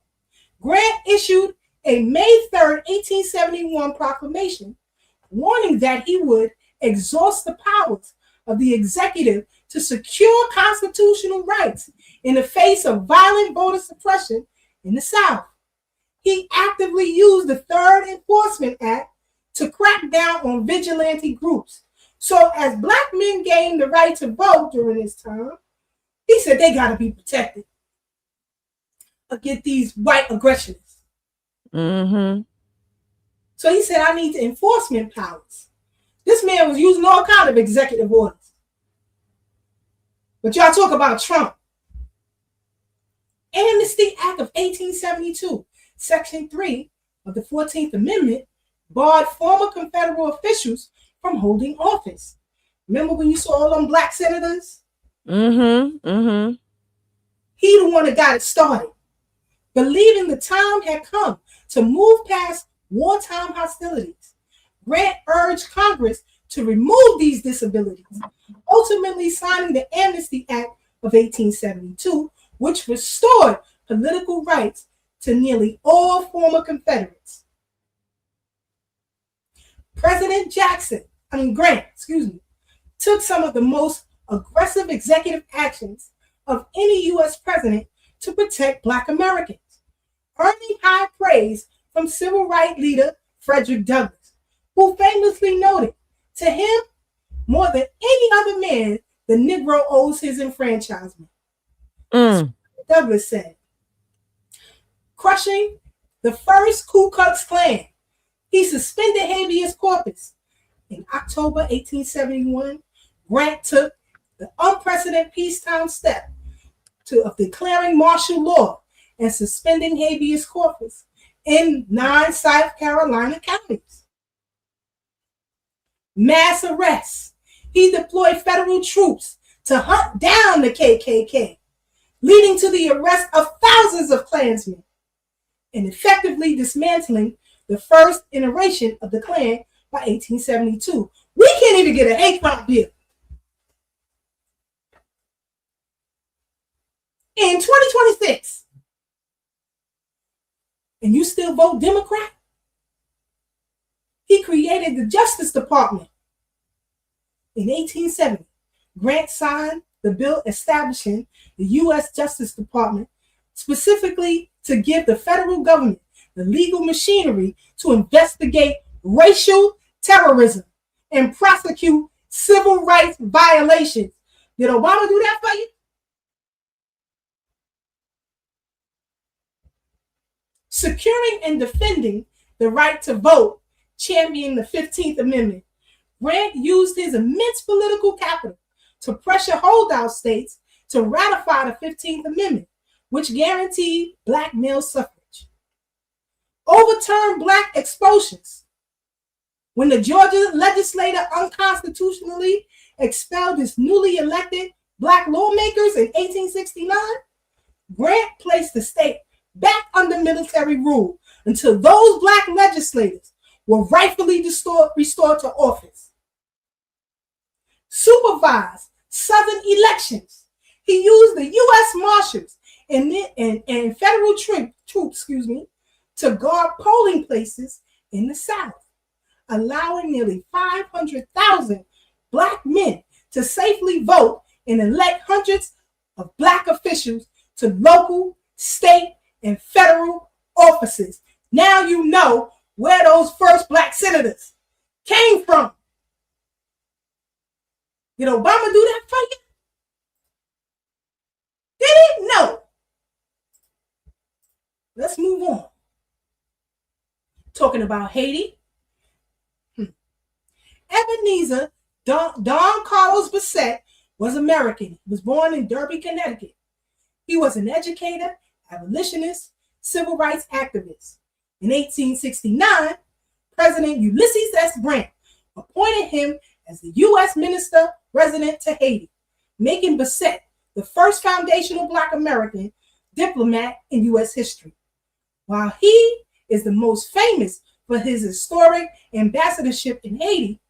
Grant issued a May 3rd, 1871 proclamation warning that he would exhaust the powers of the executive to secure constitutional rights in the face of violent voter suppression in the South. He actively used the Third Enforcement Act to crack down on vigilante groups. So as black men gained the right to vote during this time, he said they got to be protected against these white aggressionists. Mm-hmm. So he said, I need enforcement powers. This man was using all kinds of executive orders. But y'all talk about Trump. Amnesty Act of 1872, Section 3 of the 14th Amendment barred former Confederate officials from holding office. Remember when you saw all them black senators? Mm-hmm. Mm-hmm. He the one that got it started, believing the time had come to move past wartime hostilities. Grant urged Congress to remove these disabilities, ultimately signing the Amnesty Act of 1872, which restored political rights to nearly all former Confederates. President Grant, took some of the most aggressive executive actions of any U.S. president to protect Black Americans, earning high praise from civil rights leader Frederick Douglass, who famously noted, to him, more than any other man, the Negro owes his enfranchisement. Douglass said, crushing the first Ku Klux Klan, he suspended habeas corpus. In October 1871, Grant took the unprecedented peacetime step of declaring martial law and suspending habeas corpus in 9 South Carolina counties. Mass arrests. He deployed federal troops to hunt down the KKK, leading to the arrest of thousands of Klansmen and effectively dismantling the first iteration of the Klan by 1872. We can't even get a hate crime bill. In 2026, and you still vote Democrat? He created the Justice Department in 1870 Grant signed the bill establishing the U.S. Justice Department specifically to give the federal government the legal machinery to investigate racial terrorism and prosecute civil rights violations. Did Obama do that for you? Securing and defending the right to vote, championing the 15th Amendment, Grant used his immense political capital to pressure holdout states to ratify the 15th Amendment, which guaranteed black male suffrage. Overturned black expulsions. When the Georgia legislature unconstitutionally expelled its newly elected black lawmakers in 1869, Grant placed the state back under military rule until those black legislators were rightfully restored to office. Supervised Southern elections. He used the U.S. Marshals and federal troops, to guard polling places in the South, allowing nearly 500,000 black men to safely vote and elect hundreds of black officials to local, state, and federal offices. Now you know where those first black senators came from. Did Obama do that for you? Did he? No. Let's move on. Talking about Haiti. Ebenezer Don Carlos Bassett was American. He was born in Derby, Connecticut. He was an educator, abolitionist, civil rights activist. In 1869, President Ulysses S. Grant appointed him as the U.S. Minister Resident to Haiti, making Bassett the first foundational Black American diplomat in U.S. history. While he is the most famous for his historic ambassadorship in Haiti,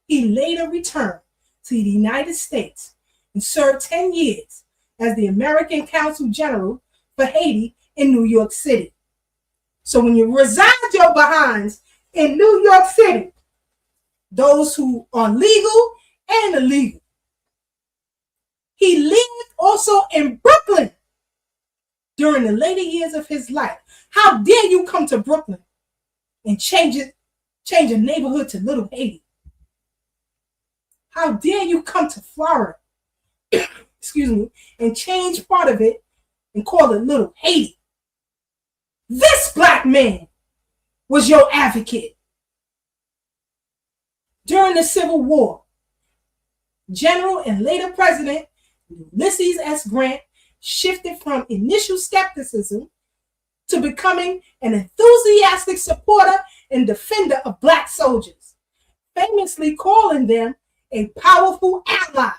he later returned to the United States and served 10 years as the American Consul General for Haiti in New York City. So when you reside your behinds in New York City, those who are legal and illegal. He lived also in Brooklyn during the later years of his life. How dare you come to Brooklyn and change a neighborhood to Little Haiti? How dare you come to Florida, and change part of it and call it Little Haiti? This black man was your advocate. During the Civil War, General and later President Ulysses S. Grant shifted from initial skepticism to becoming an enthusiastic supporter and defender of black soldiers, famously calling them a powerful ally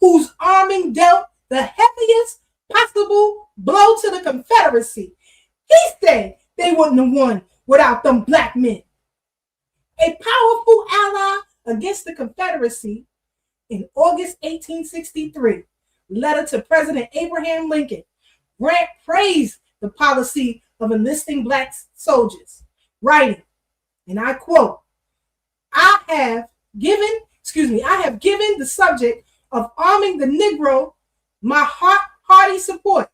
whose arming dealt the heaviest possible blow to the Confederacy. He said they wouldn't have won without them black men. A powerful ally against the Confederacy, in August 1863, letter to President Abraham Lincoln, Grant praised the policy of enlisting black soldiers, writing, and I quote, I have given the subject of arming the Negro my hearty support.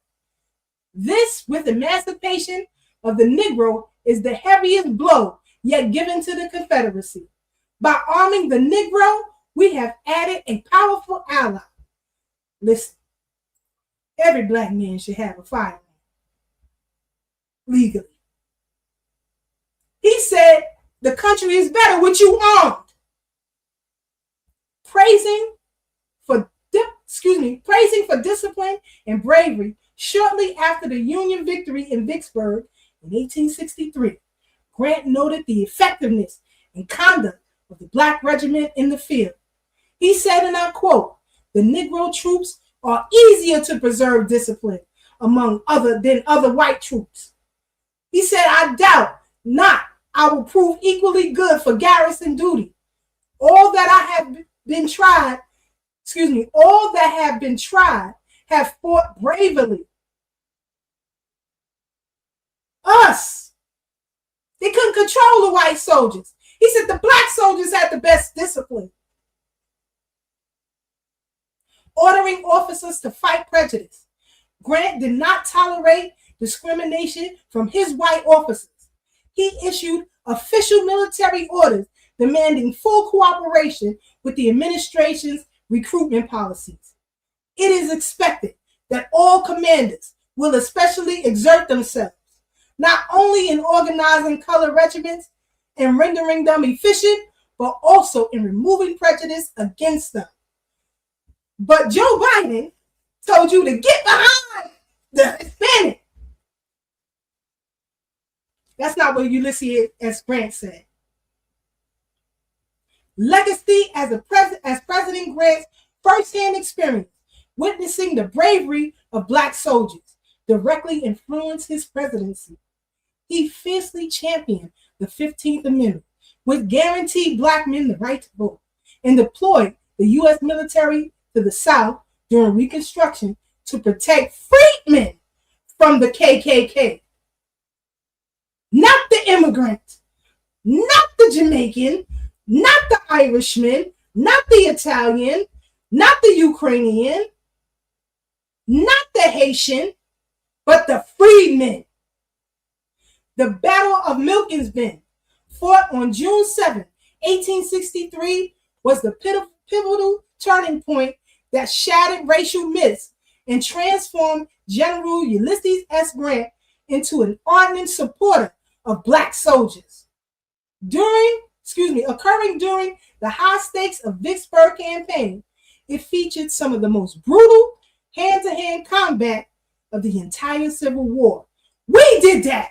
This, with emancipation of the Negro, is the heaviest blow yet given to the Confederacy. By arming the Negro, we have added a powerful ally. Listen, every black man should have a firearm legally. He said the country is better with you armed. Praising for discipline and bravery shortly after the Union victory in Vicksburg in 1863, Grant noted the effectiveness and conduct of the black regiment in the field. He said, and I quote, the Negro troops are easier to preserve discipline than other white troops. He said, I doubt not I will prove equally good for garrison duty. All that have been tried have fought bravely. Us. They couldn't control the white soldiers. He said the black soldiers had the best discipline. ordering officers to fight prejudice. Grant did not tolerate discrimination from his white officers. He issued official military orders demanding full cooperation with the administration's recruitment policies. It is expected that all commanders will especially exert themselves, not only in organizing color regiments and rendering them efficient, but also in removing prejudice against them. But Joe Biden told you to get behind the Hispanic. That's not what Ulysses S. Grant said. Legacy as President Grant's firsthand experience witnessing the bravery of Black soldiers directly influenced his presidency. He fiercely championed the 15th Amendment, which guaranteed Black men the right to vote, and deployed the U.S. military to the South during Reconstruction to protect freedmen from the KKK. Not the immigrant, not the Jamaican, not the Irishman, not the Italian, not the Ukrainian, not the Haitian, but the freedmen. The Battle of Milton's Bend, fought on June 7, 1863, was the pivotal turning point that shattered racial myths and transformed General Ulysses S. Grant into an ardent supporter of Black soldiers. Occurring during the high-stakes of Vicksburg campaign, it featured some of the most brutal hand-to-hand combat of the entire Civil War. We did that.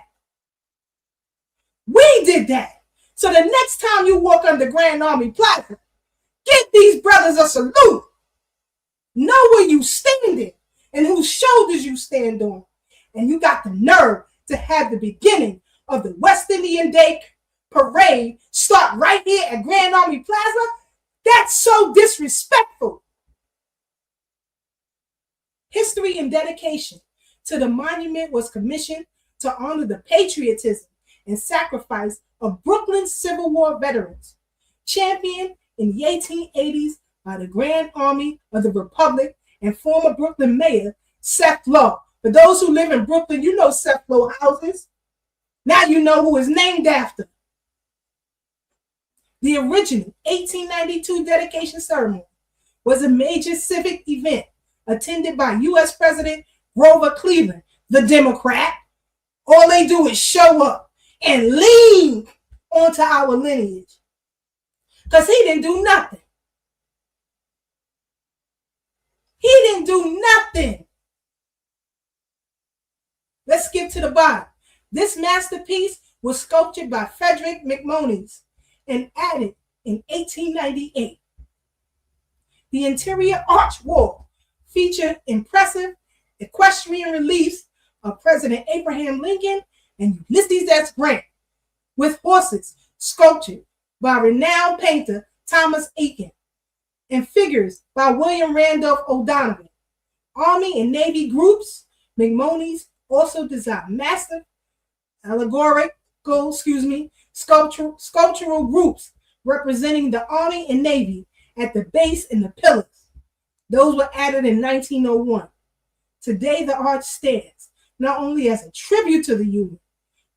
We did that. So the next time you walk under Grand Army Plaza, give these brothers a salute. Know where you standing and whose shoulders you stand on. And you got the nerve to have the beginning of the West Indian Day parade start right here at Grand Army Plaza? That's so disrespectful. History and dedication to the monument was commissioned to honor the patriotism and sacrifice of Brooklyn's Civil War veterans, championed in the 1880s by the Grand Army of the Republic and former Brooklyn Mayor Seth Low. For those who live in Brooklyn, you know Seth Low houses. Now you know who is named after. The original 1892 dedication ceremony was a major civic event attended by U.S. President Grover Cleveland, the Democrat. All they do is show up and lean onto our lineage because he didn't do nothing. He didn't do nothing. Let's skip to the bottom. This masterpiece was sculptured by Frederick McMonnies and added in 1898. The interior arch wall featured impressive equestrian reliefs of President Abraham Lincoln and Ulysses S. Grant, with horses sculptured by renowned painter Thomas Eakin and figures by William Randolph O'Donovan. Army and Navy groups, McMonnies also designed massive sculptural groups representing the Army and Navy at the base and the pillars. Those were added in 1901. Today, the arch stands not only as a tribute to the Union,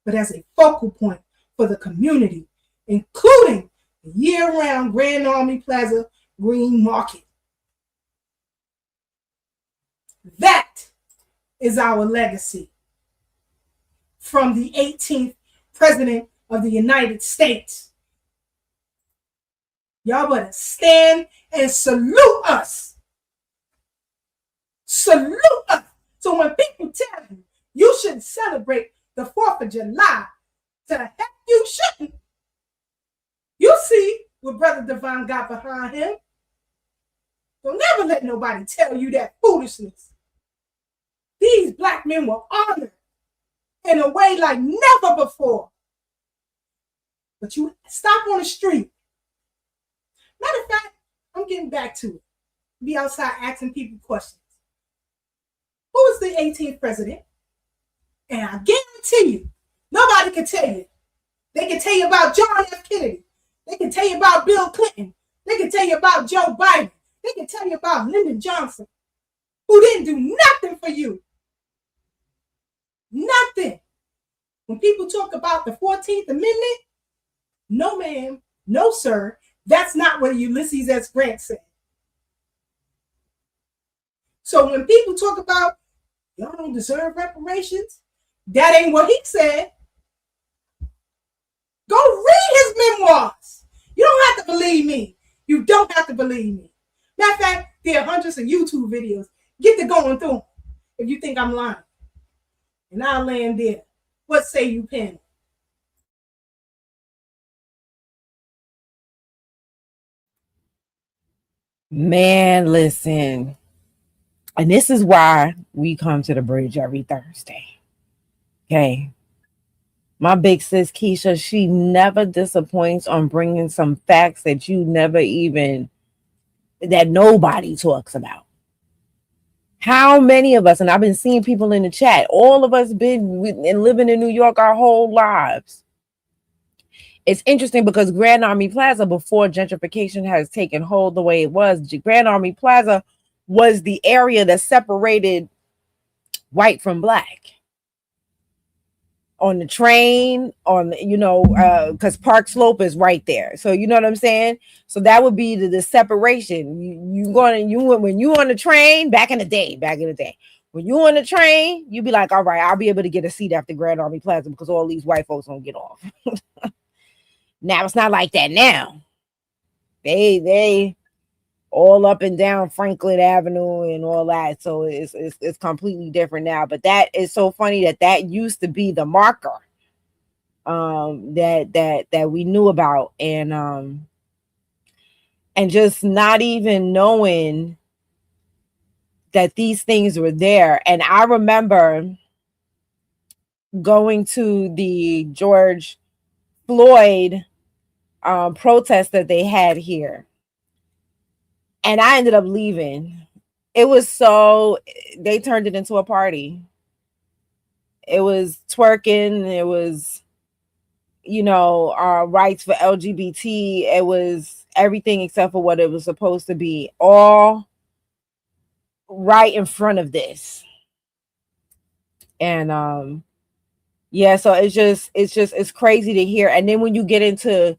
but as a focal point for the community, including the year-round Grand Army Plaza Green Market. That is our legacy from the 18th President of the United States. Y'all better stand and salute us. Salute us. So when people tell you you shouldn't celebrate the 4th of July, to the heck you shouldn't. You see what Brother Devon got behind him. Don't never let nobody tell you that foolishness. These Black men were honored in a way like never before. But you stop on the street. Matter of fact, I'm getting back to it. Be outside asking people questions. Who was the 18th president? And I guarantee you, nobody can tell you. They can tell you about John F. Kennedy. They can tell you about Bill Clinton. They can tell you about Joe Biden. They can tell you about Lyndon Johnson, who didn't do nothing for you. Nothing. When people talk about the 14th Amendment, no ma'am, no sir, that's not what Ulysses S. Grant said. So when people talk about y'all don't deserve reparations, that ain't what he said. Go read his memoirs. You don't have to believe me. You don't have to believe me. Matter of fact, there are hundreds of YouTube videos. Get to going through them if you think I'm lying. And I'll land there. What say you, Penny? Man, listen. And this is why we come to the bridge every Thursday. Okay. My big sis Keisha, she never disappoints on bringing some facts that you never even, that nobody talks about. How many of us, and I've been seeing people in the chat, all of us been and living in New York our whole lives. It's interesting because Grand Army Plaza, before gentrification has taken hold the way it was, Grand Army Plaza was the area that separated white from black. On the train, on, you know, because Park Slope is right there. So you know what I'm saying? So that would be the separation. When you on the train, back in the day, when you on the train, you be like, all right, I'll be able to get a seat after Grand Army Plaza because all these white folks don't get off. Now it's not like that now. They all up and down Franklin Avenue and all that. So it's completely different now. But that is so funny that used to be the marker that we knew about, and just not even knowing that these things were there. And I remember going to the George Floyd protest that they had here. And I ended up leaving. It was they turned it into a party. It was twerking. It was, rights for LGBT. It was everything except for what it was supposed to be. All right in front of this. And so it's crazy to hear. And then when you get into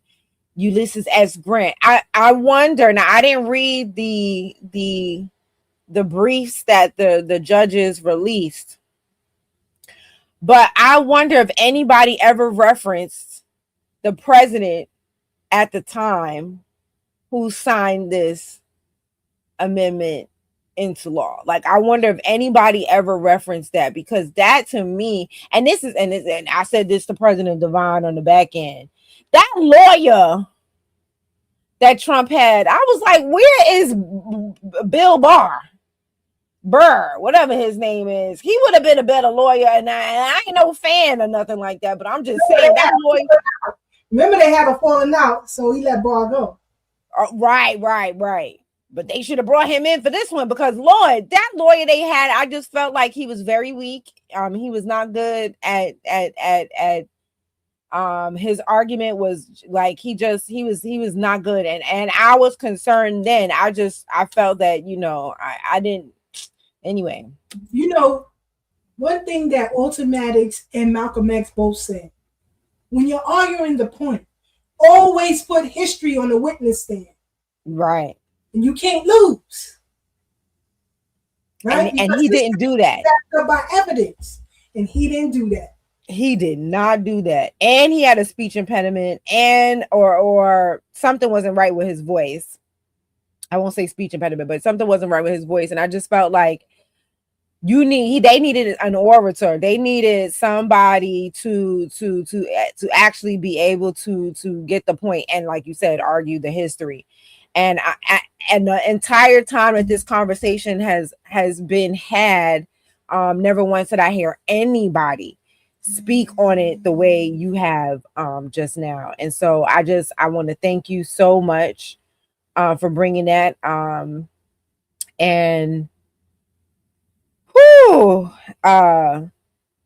Ulysses S. Grant, I wonder, now I didn't read the briefs that the judges released, but I wonder if anybody ever referenced the president at the time who signed this amendment into law. Like, I wonder if anybody ever referenced that, because that to me, and I said this to President Devine on the back end, that lawyer that Trump had, I was like, where is Bill Burr, whatever his name is? He would have been a better lawyer, and I ain't no fan or nothing like that, but I'm just saying that lawyer. Remember they had a falling out, so he let Barr go. Right. But they should have brought him in for this one, because Lord, that lawyer they had, I just felt like he was very weak. He was not good at his argument was like he was not good, and I was concerned then. I felt that I didn't. Anyway, one thing that Ultimatics and Malcolm X both said: when you're arguing the point, always put history on the witness stand. Right. And you can't lose. Right? And he didn't do that. Backed up by evidence. And he didn't do that. He did not do that. And he had a speech impediment, and or something wasn't right with his voice. I won't say speech impediment, but something wasn't right with his voice. And I just felt like they needed an orator. They needed somebody to actually be able to get the point, and like you said, argue the history. And and the entire time that this conversation has been had, never once did I hear anybody speak on it the way you have just now. And so I want to thank you so much for bringing that. And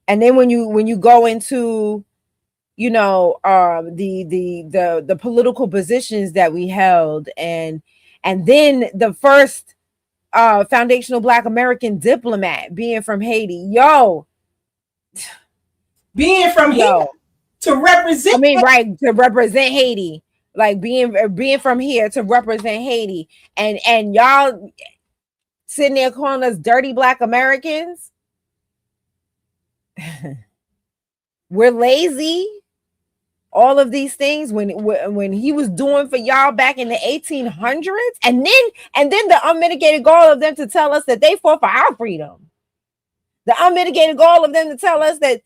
then when you go into the political positions that we held, and And then the first foundational Black American diplomat being from Haiti. Being from here to represent. I mean, right, to represent Haiti. Like being from here to represent Haiti. And y'all sitting there calling us dirty Black Americans. We're lazy. All of these things when he was doing for y'all back in the 1800s, and then the unmitigated gall of them to tell us that they fought for our freedom. The unmitigated gall of them to tell us that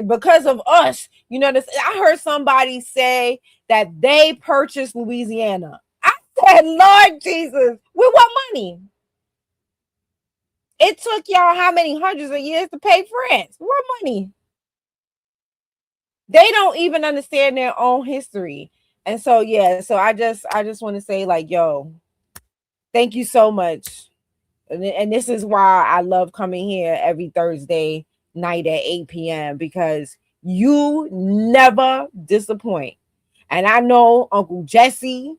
because of us, you know, I heard somebody say that they purchased Louisiana. I said, Lord Jesus, with what money? It took y'all how many hundreds of years to pay France? What money? They don't even understand their own history. And so, yeah, so I just want to say, like, yo, thank you so much. And this is why I love coming here every Thursday night at 8 p.m. because you never disappoint. And I know Uncle Jesse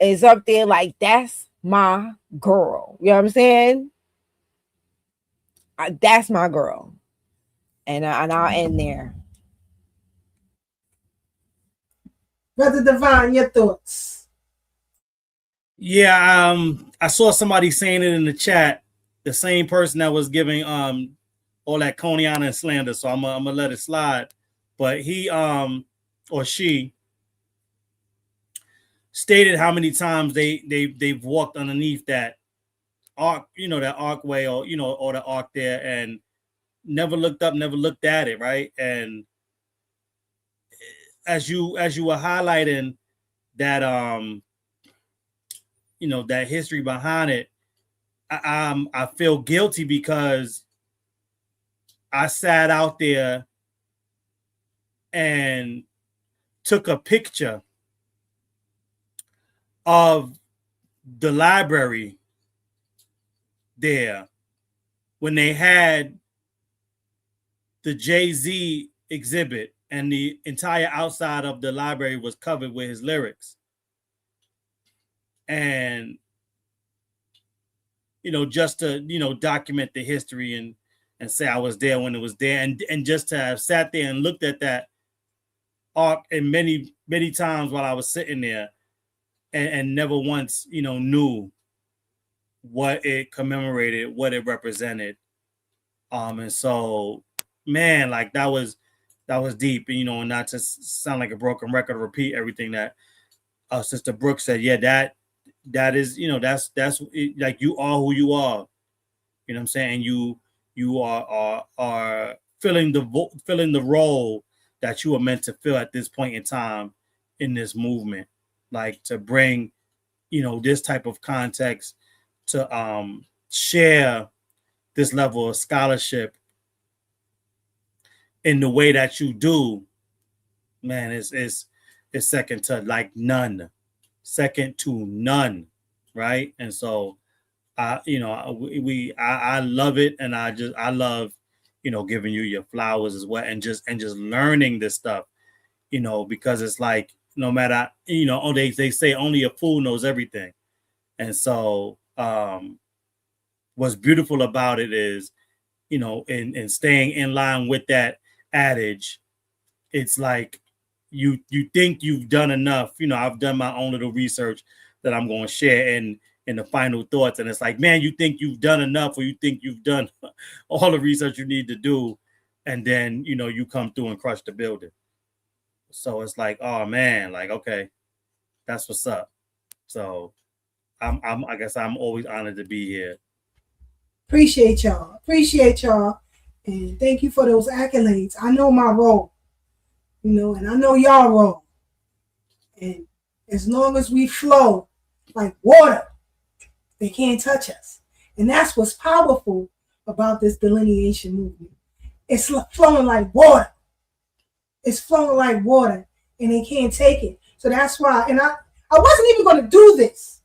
is up there like, that's my girl. You know what I'm saying? That's my girl. And I'll end there. Brother Divine, your thoughts? Yeah, I saw somebody saying it in the chat. The same person that was giving all that Coney Island slander. So I'm gonna let it slide. But he or she stated how many times they've walked underneath that arc, you know, that arcway or or the arc there, and never looked up, never looked at it, right? And as you were highlighting that that history behind it, I feel guilty because I sat out there and took a picture of the library there when they had the Jay-Z exhibit and the entire outside of the library was covered with his lyrics. And, just to, document the history and say I was there when it was there. And just to have sat there and looked at that art and many, many times while I was sitting there and never once, knew what it commemorated, what it represented. And so, man, like that was deep, and not to sound like a broken record, repeat everything that Sister Brooks said. Yeah, that is, that's like you are who you are. You know what I'm saying? You are filling the role that you are meant to fill at this point in time in this movement, like to bring, this type of context to share this level of scholarship in the way that you do, man, it's second to none, right? And so, I love it, and I love, giving you your flowers as well, and just learning this stuff, because it's like no matter, they say only a fool knows everything, and so what's beautiful about it is, in staying in line with that adage, it's like you think you've done enough. I've done my own little research that I'm going to share in the final thoughts, and it's like, man, you think you've done enough, or you think you've done all the research you need to do, and then you come through and crush the building. So it's like, oh man, like, okay, that's what's up. So I guess I'm always honored to be here. Appreciate y'all, and thank you for those accolades. I know my role, and I know y'all role, and as long as we flow like water, they can't touch us. And that's what's powerful about this delineation movement. It's flowing like water. It's flowing like water, and they can't take it. So that's why, and I wasn't even going to do this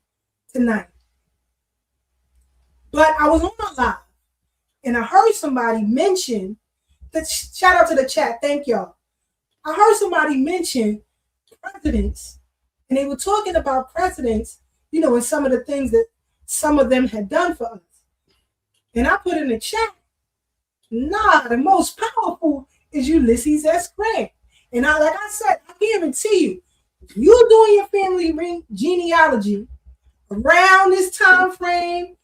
tonight, but I was on my live, and I heard somebody mention, shout out to the chat, thank y'all. I heard somebody mention presidents, and they were talking about presidents you know, and some of the things that some of them had done for us. And I put in the chat, nah, the most powerful is Ulysses S. Grant. And like I said, I guarantee you, you doing your family genealogy around this time frame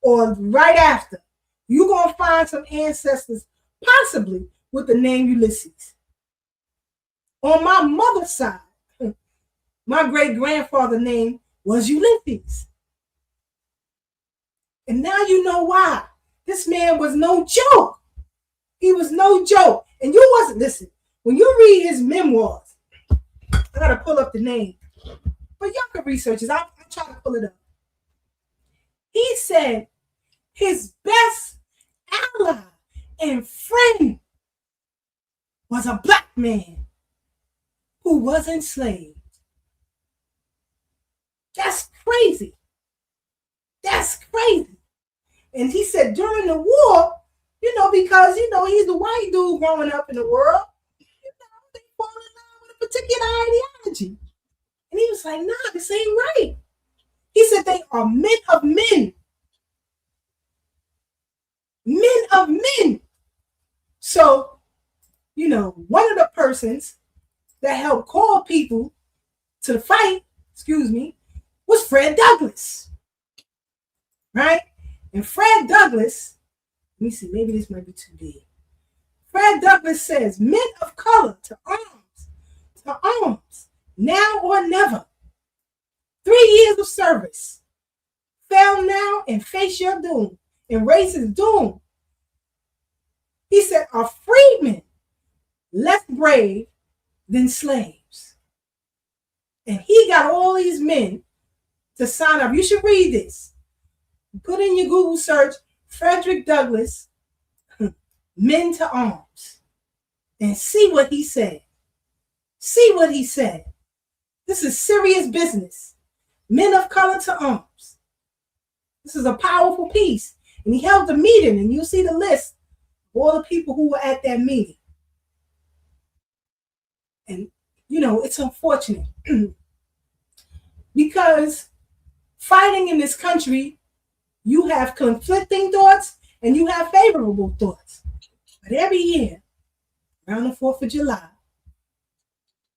or right after, you're going to find some ancestors possibly with the name Ulysses. On my mother's side, my great-grandfather's name was Ulysses. And now you know why. This man was no joke. He was no joke. And you wasn't, listen, when you read his memoirs, I got to pull up the name, but y'all can research it. I'll try to pull it up. He said his best ally and friend was a black man who was enslaved. That's crazy. That's crazy. And he said during the war, you know, because, you know, he's the white dude growing up in the world, you know, they fall in line with a particular ideology. And he was like, nah, this ain't right. He said they are men of men. Men of men. So, you know, one of the persons that helped call people to the fight, was Fred Douglass. Right? And Fred Douglass, let me see, maybe this might be too big. Fred Douglass says, men of color to arms, now or never. 3 years of service. Fail now and face your doom. Embrace his doom. He said, are freedmen less brave than slaves? And he got all these men to sign up. You should read this. Put in your Google search, Frederick Douglass, men to arms, and see what he said. See what he said. This is serious business. Men of color to arms. This is a powerful piece. And he held the meeting, and you'll see the list of all the people who were at that meeting. And, you know, it's unfortunate because fighting in this country, you have conflicting thoughts and you have favorable thoughts. But every year, around the 4th of July,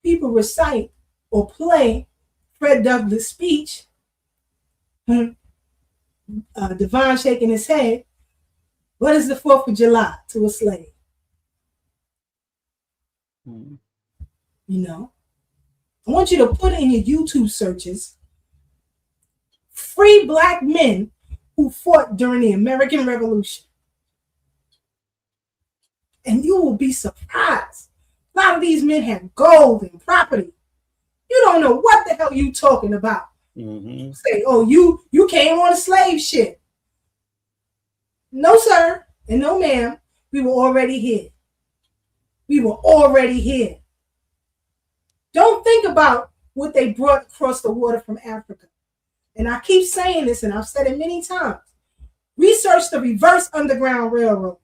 people recite or play Fred Douglass' speech. Devon shaking his head. What is the 4th of July to a slave? You know, I want you to put in your YouTube searches, free black men who fought during the American Revolution. And you will be surprised. A lot of these men had gold and property. You don't know what the hell you talking about. Say, oh, you came on a slave ship. No, sir, and no, ma'am. We were already here. We were already here. Don't think about what they brought across the water from Africa. And I keep saying this, and I've said it many times. Research the reverse Underground Railroad,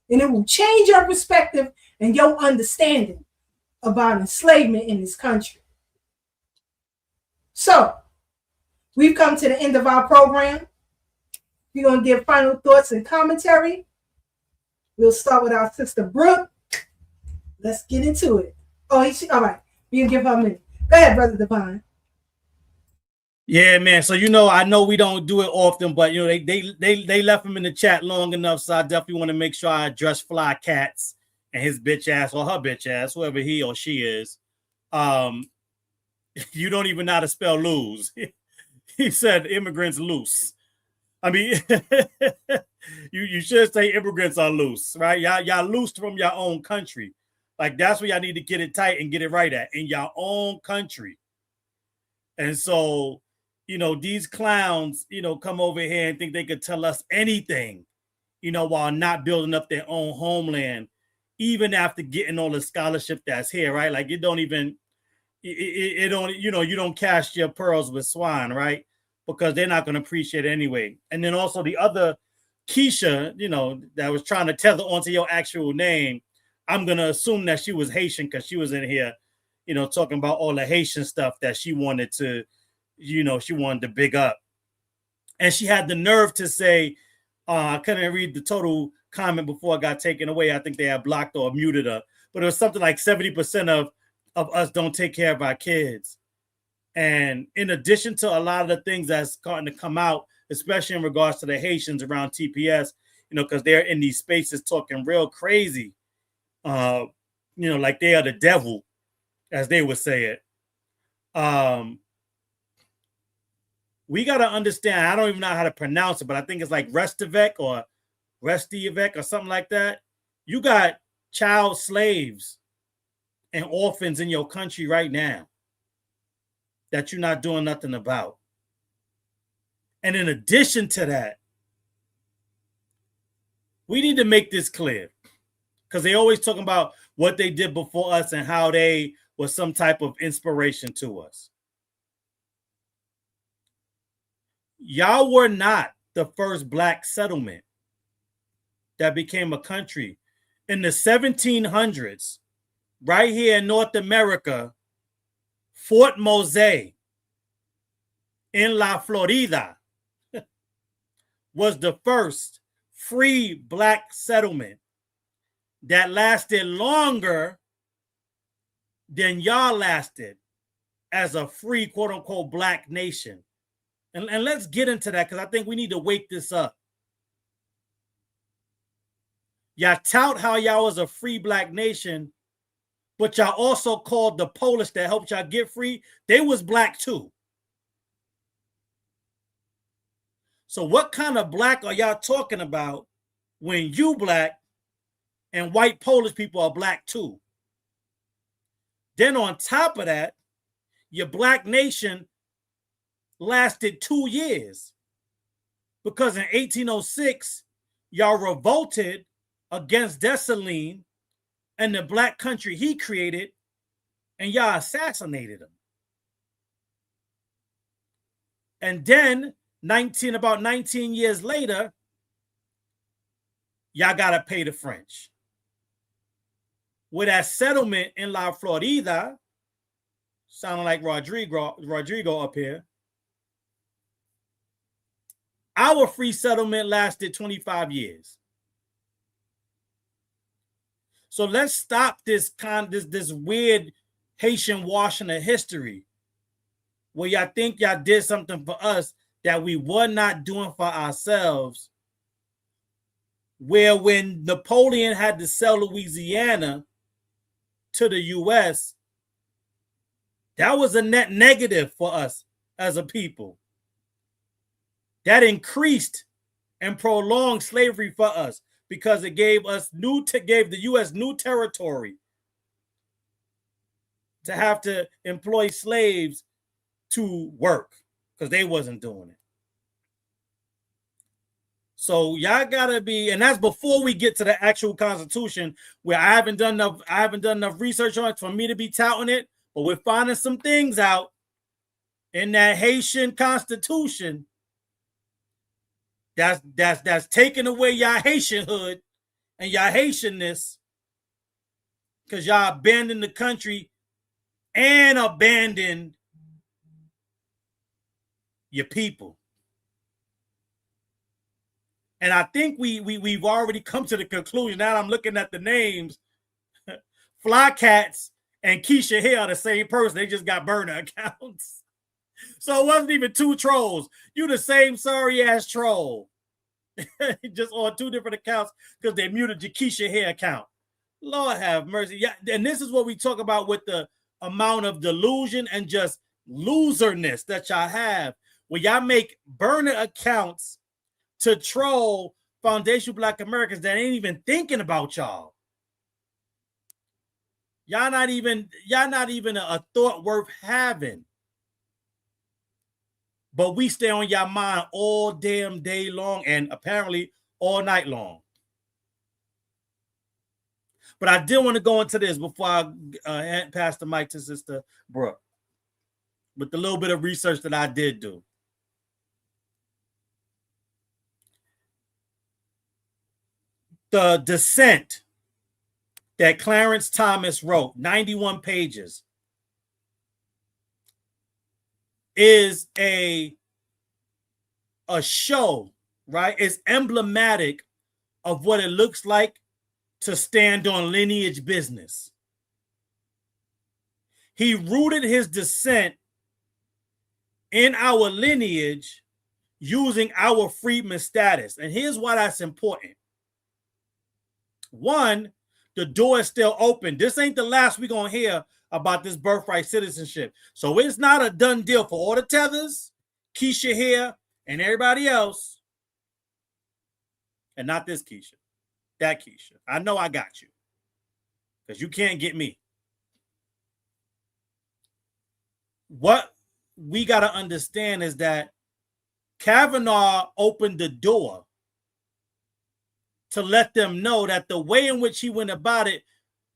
and it will change your perspective and your understanding about enslavement in this country. So, we've come to the end of our program. We're going to give final thoughts and commentary. We'll start with our sister Brooke. Let's get into it. Oh, all right. You can give her a minute. Go ahead, Brother Divine. Yeah, man. So, you know, I know we don't do it often, but, you know, they left him in the chat long enough. So I definitely want to make sure I address Fly Cats and his bitch ass or her bitch ass, whoever he or she is. You don't even know how to spell lose. He said immigrants loose. I mean, you should say immigrants are loose, right? Y'all loose from your own country. Like, that's where y'all need to get it tight and get it right at, in your own country. And so, you know, these clowns, you know, come over here and think they could tell us anything, you know, while not building up their own homeland, even after getting all the scholarship that's here, right? Like, it don't even, it don't, you know, you don't cast your pearls with swine, right? Because they're not going to appreciate it anyway. And then also the other Keisha, you know, that was trying to tether onto your actual name, I'm going to assume that she was Haitian because she was in here, you know, talking about all the Haitian stuff that she wanted to, she wanted to big up. And she had the nerve to say, I couldn't read the total comment before it got taken away. I think they had blocked or muted her. But it was something like 70% of us don't take care of our kids. And in addition to a lot of the things that's starting to come out, especially in regards to the Haitians around TPS, because they're in these spaces talking real crazy, like they are the devil, as they would say it. We got to understand, I don't even know how to pronounce it, but I think it's like Restivek or Restivek or something like that. You got child slaves and orphans in your country right now that you're not doing nothing about. And in addition to that, we need to make this clear, because they always talking about what they did before us and how they were some type of inspiration to us. Y'all were not the first black settlement that became a country. In the 1700s, right here in North America, Fort Mose in La Florida was the first free black settlement that lasted longer than y'all lasted as a free, quote unquote, black nation. And let's get into that, because I think we need to wake this up. Y'all tout how y'all was a free black nation, but y'all also called the Polish that helped y'all get free, they was black too. So what kind of black are y'all talking about when you black and white Polish people are black too? Then on top of that, your black nation lasted 2 years, because in 1806, y'all revolted against Dessalines and the black country he created, and y'all assassinated him. And then about 19 years later, y'all got to pay the French. With that settlement in La Florida, sounding like Rodrigo up here, our free settlement lasted 25 years. So let's stop this weird Haitian washing of history, where y'all think y'all did something for us that we were not doing for ourselves. Where when Napoleon had to sell Louisiana to the U.S., that was a net negative for us as a people. That increased and prolonged slavery for us, because it gave the U.S. new territory to have to employ slaves to work, because they wasn't doing it. So y'all gotta be, and that's before we get to the actual Constitution, where I haven't done enough research on it for me to be touting it, but we're finding some things out in that Haitian Constitution that's taking away y'all Haitianhood and y'all Haitianness, because y'all abandoned the country and abandoned your people. And I think we've already come to the conclusion. Now I'm looking at the names. Flycats and Keisha here are the same person. They just got burner accounts. So it wasn't even two trolls. You the same sorry ass troll. Just on two different accounts, because they muted your Keisha hair account. Lord have mercy. Yeah, and this is what we talk about with the amount of delusion and just loserness that y'all have, where y'all make burner accounts to troll Foundation Black Americans that ain't even thinking about y'all. Y'all not even a thought worth having. But we stay on your mind all damn day long, and apparently all night long. But I did want to go into this before I pass the mic to Sister Brooke, with the little bit of research that I did do. The dissent that Clarence Thomas wrote, 91 pages, is a show, right? It's emblematic of what it looks like to stand on lineage business. He rooted his descent in our lineage using our freedman status. And here's why that's important. One, the door is still open. This ain't the last we're going to hear about this birthright citizenship. So it's not a done deal for all the tethers, Keisha here, and everybody else. And not this Keisha, that Keisha. I know I got you because you can't get me. What we got to understand is that Kavanaugh opened the door to let them know that the way in which he went about it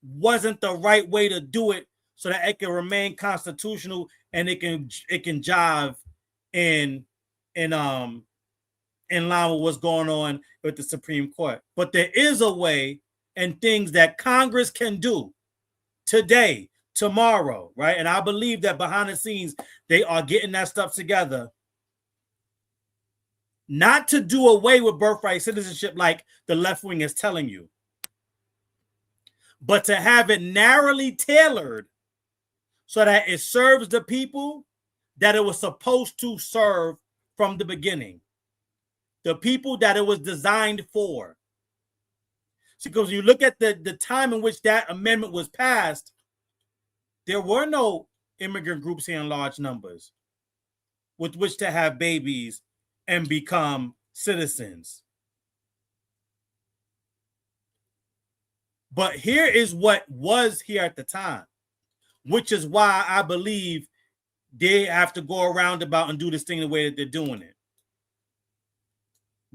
wasn't the right way to do it, so that it can remain constitutional and it can jive in line with what's going on with the Supreme Court. But there is a way and things that Congress can do today, tomorrow, right? And I believe that behind the scenes, they are getting that stuff together. Not to do away with birthright citizenship like the left wing is telling you, but to have it narrowly tailored so that it serves the people that it was supposed to serve from the beginning. The people that it was designed for. Because you look at the time in which that amendment was passed, there were no immigrant groups here in large numbers with which to have babies and become citizens. But here is what was here at the time, which is why I believe they have to go around about and do this thing the way that they're doing it.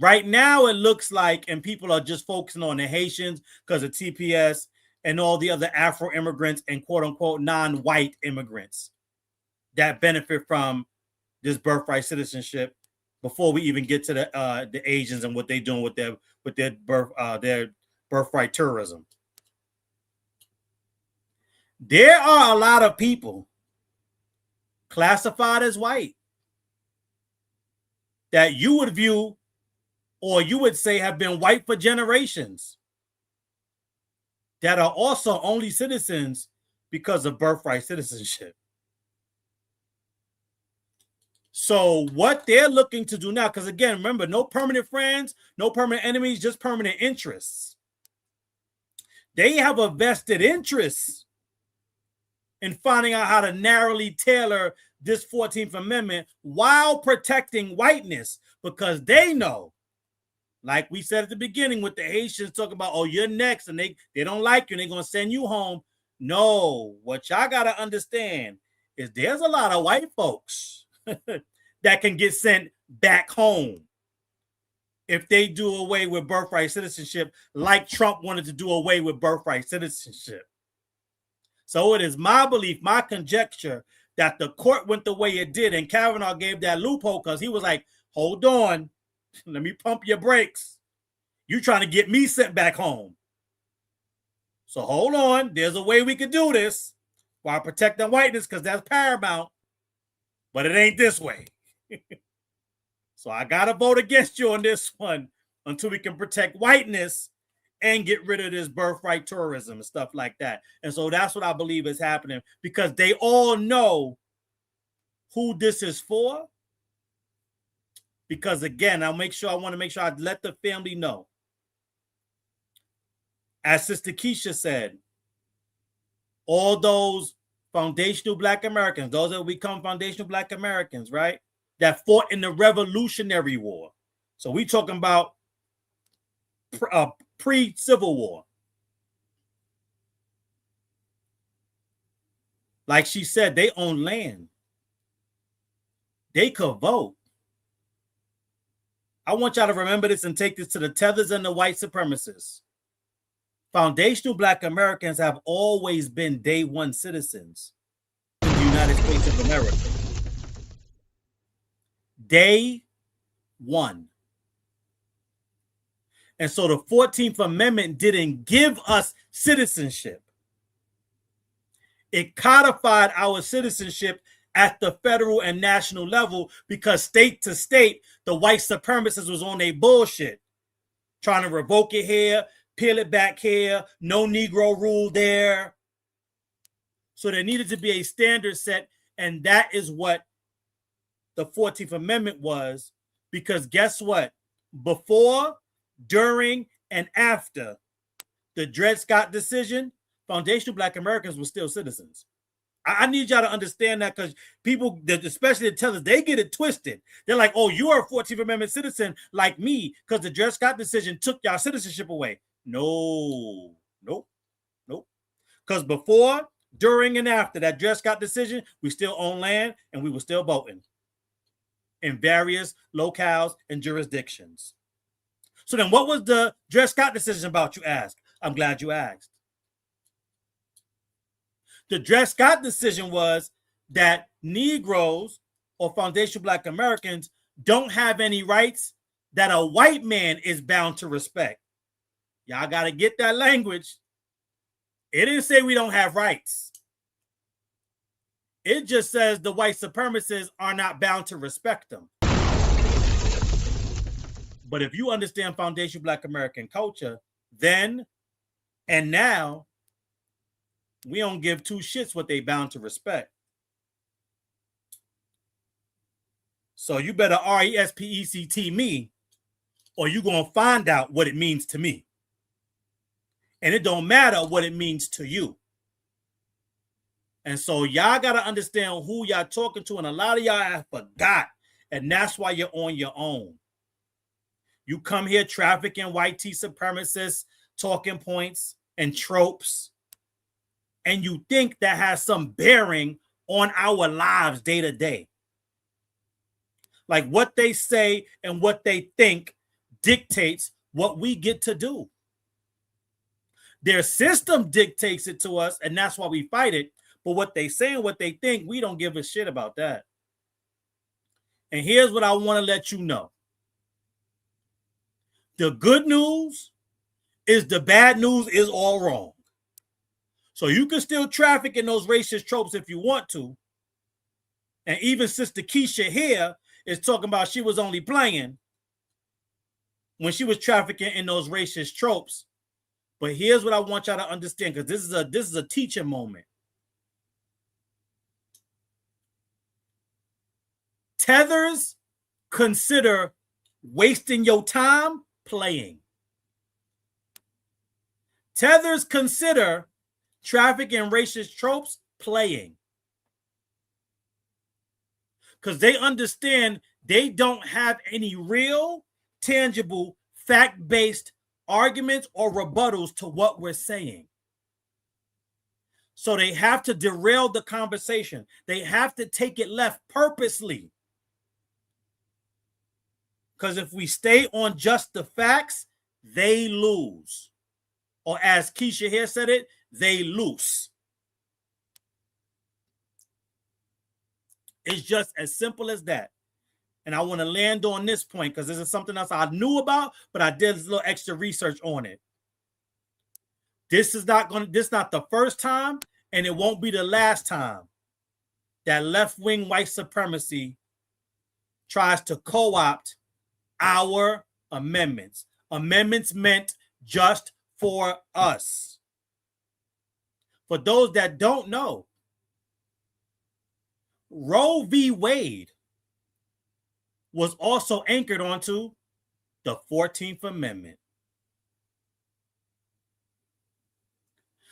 Right now, it looks like, and people are just focusing on the Haitians because of TPS and all the other Afro immigrants and quote unquote non-white immigrants that benefit from this birthright citizenship before we even get to the Asians and what they're doing with their birthright tourism. There are a lot of people classified as white that you would view, or you would say have been white for generations, that are also only citizens because of birthright citizenship. So what they're looking to do now, because again, remember, no permanent friends, no permanent enemies, just permanent interests. They have a vested interest in finding out how to narrowly tailor this 14th Amendment while protecting whiteness, because they know, like we said at the beginning with the Haitians talking about, oh, you're next, and they don't like you, and they're going to send you home. No, what y'all got to understand is there's a lot of white folks that can get sent back home if they do away with birthright citizenship, like Trump wanted to do away with birthright citizenship. So it is my belief, my conjecture, that the court went the way it did, and Kavanaugh gave that loophole because he was like, hold on, let me pump your brakes. You trying to get me sent back home. So hold on, there's a way we could do this while protecting whiteness, because that's paramount, but it ain't this way. So I got to vote against you on this one until we can protect whiteness and get rid of this birthright tourism and stuff like that. And so that's what I believe is happening, because they all know who this is for. Because again, I want to make sure I let the family know. As Sister Keisha said, all those foundational Black Americans, those that become foundational Black Americans, right, that fought in the Revolutionary War. So we talking about pre-Civil War. Like she said, they own land. They could vote. I want y'all to remember this and take this to the tethers and the white supremacists. Foundational Black Americans have always been day one citizens in the United States of America. Day one. And so the 14th Amendment didn't give us citizenship. It codified our citizenship at the federal and national level, because state to state, the white supremacists was on their bullshit, trying to revoke it here, peel it back here, no Negro rule there. So there needed to be a standard set, and that is what the 14th Amendment was, because guess what? Before, during, and after the Dred Scott decision, foundational Black Americans were still citizens. I need y'all to understand that, because people, especially the tellers, they get it twisted. They're like, oh, you are a 14th Amendment citizen like me because the Dred Scott decision took y'all citizenship away. No, nope. Because before, during, and after that Dred Scott decision, we still own land and we were still voting in various locales and jurisdictions. So then what was the Dred Scott decision about, you ask? I'm glad you asked. The Dred Scott decision was that Negroes or foundational Black Americans don't have any rights that a white man is bound to respect. Y'all got to get that language. It didn't say we don't have rights. It just says the white supremacists are not bound to respect them. But if you understand foundational Black American culture, then and now, we don't give two shits what they bound to respect. So you better RESPECT me, or you're going to find out what it means to me. And it don't matter what it means to you. And so y'all got to understand who y'all talking to, and a lot of y'all have forgot, and that's why you're on your own. You come here trafficking white tea supremacists, talking points and tropes, and you think that has some bearing on our lives day to day. Like what they say and what they think dictates what we get to do. Their system dictates it to us, and that's why we fight it. But what they say and what they think, we don't give a shit about that. And here's what I want to let you know. The good news is the bad news is all wrong. So you can still traffic in those racist tropes if you want to. And even SisKeisha here is talking about she was only playing when she was trafficking in those racist tropes. But here's what I want y'all to understand, because this is a teaching moment. Tethers consider wasting your time playing. Tethers consider traffic and racist tropes playing. Because they understand they don't have any real, tangible, fact-based arguments or rebuttals to what we're saying. So they have to derail the conversation. They have to take it left purposely. Because if we stay on just the facts, they lose. Or as Keisha here said it, they lose. It's just as simple as that. And I want to land on this point because this is something else I knew about, but I did a little extra research on it. This is not the first time, and it won't be the last time that left-wing white supremacy tries to co-opt our amendments. Amendments meant just for us. For those that don't know, Roe v. Wade was also anchored onto the 14th Amendment.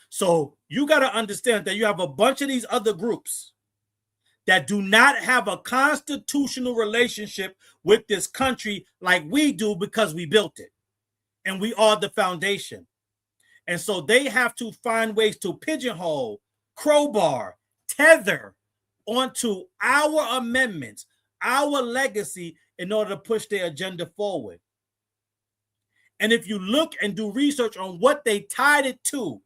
So you got to understand that you have a bunch of these other groups that do not have a constitutional relationship with this country like we do because we built it and we are the foundation. And so they have to find ways to pigeonhole, crowbar, tether onto our amendments, our legacy in order to push their agenda forward. And if you look and do research on what they tied it to,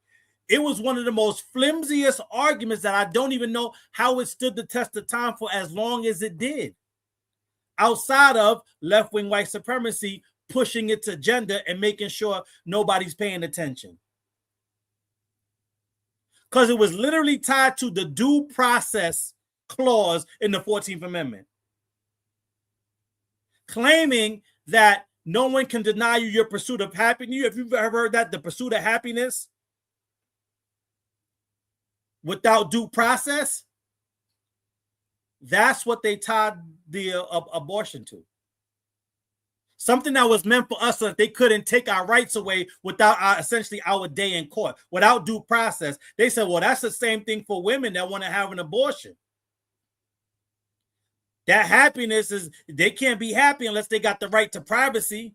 it was one of the most flimsiest arguments that I don't even know how it stood the test of time for as long as it did. Outside of left-wing white supremacy pushing its agenda and making sure nobody's paying attention. Because it was literally tied to the due process clause in the 14th Amendment, claiming that no one can deny you your pursuit of happiness. If you've ever heard that, the pursuit of happiness without due process, that's what they tied the abortion to. Something that was meant for us so that they couldn't take our rights away without essentially our day in court, without due process. They said, well, that's the same thing for women that want to have an abortion. That happiness is, they can't be happy unless they got the right to privacy.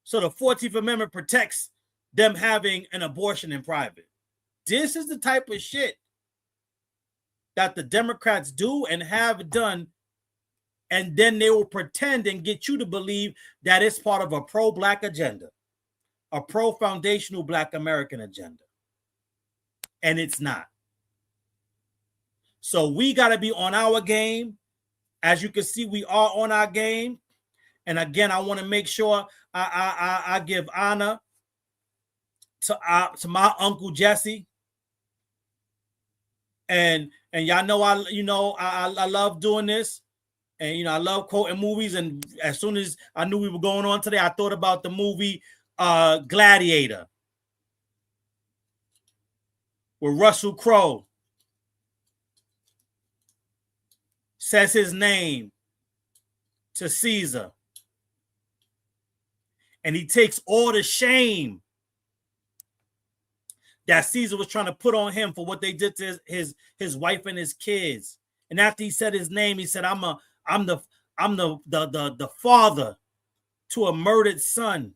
So the 14th Amendment protects them having an abortion in private. This is the type of shit that the Democrats do and have done, and then they will pretend and get you to believe that it's part of a pro-Black agenda, a pro-foundational Black American agenda. And it's not. So we got to be on our game. As you can see, we are on our game. And again, I want to make sure I give honor to my Uncle Jesse. And y'all know I love doing this. And I love quoting movies. And as soon as I knew we were going on today, I thought about the movie Gladiator with Russell Crowe. Says his name to Caesar. And he takes all the shame that Caesar was trying to put on him for what they did to his wife and his kids. And after he said his name, he said, I'm the father to a murdered son.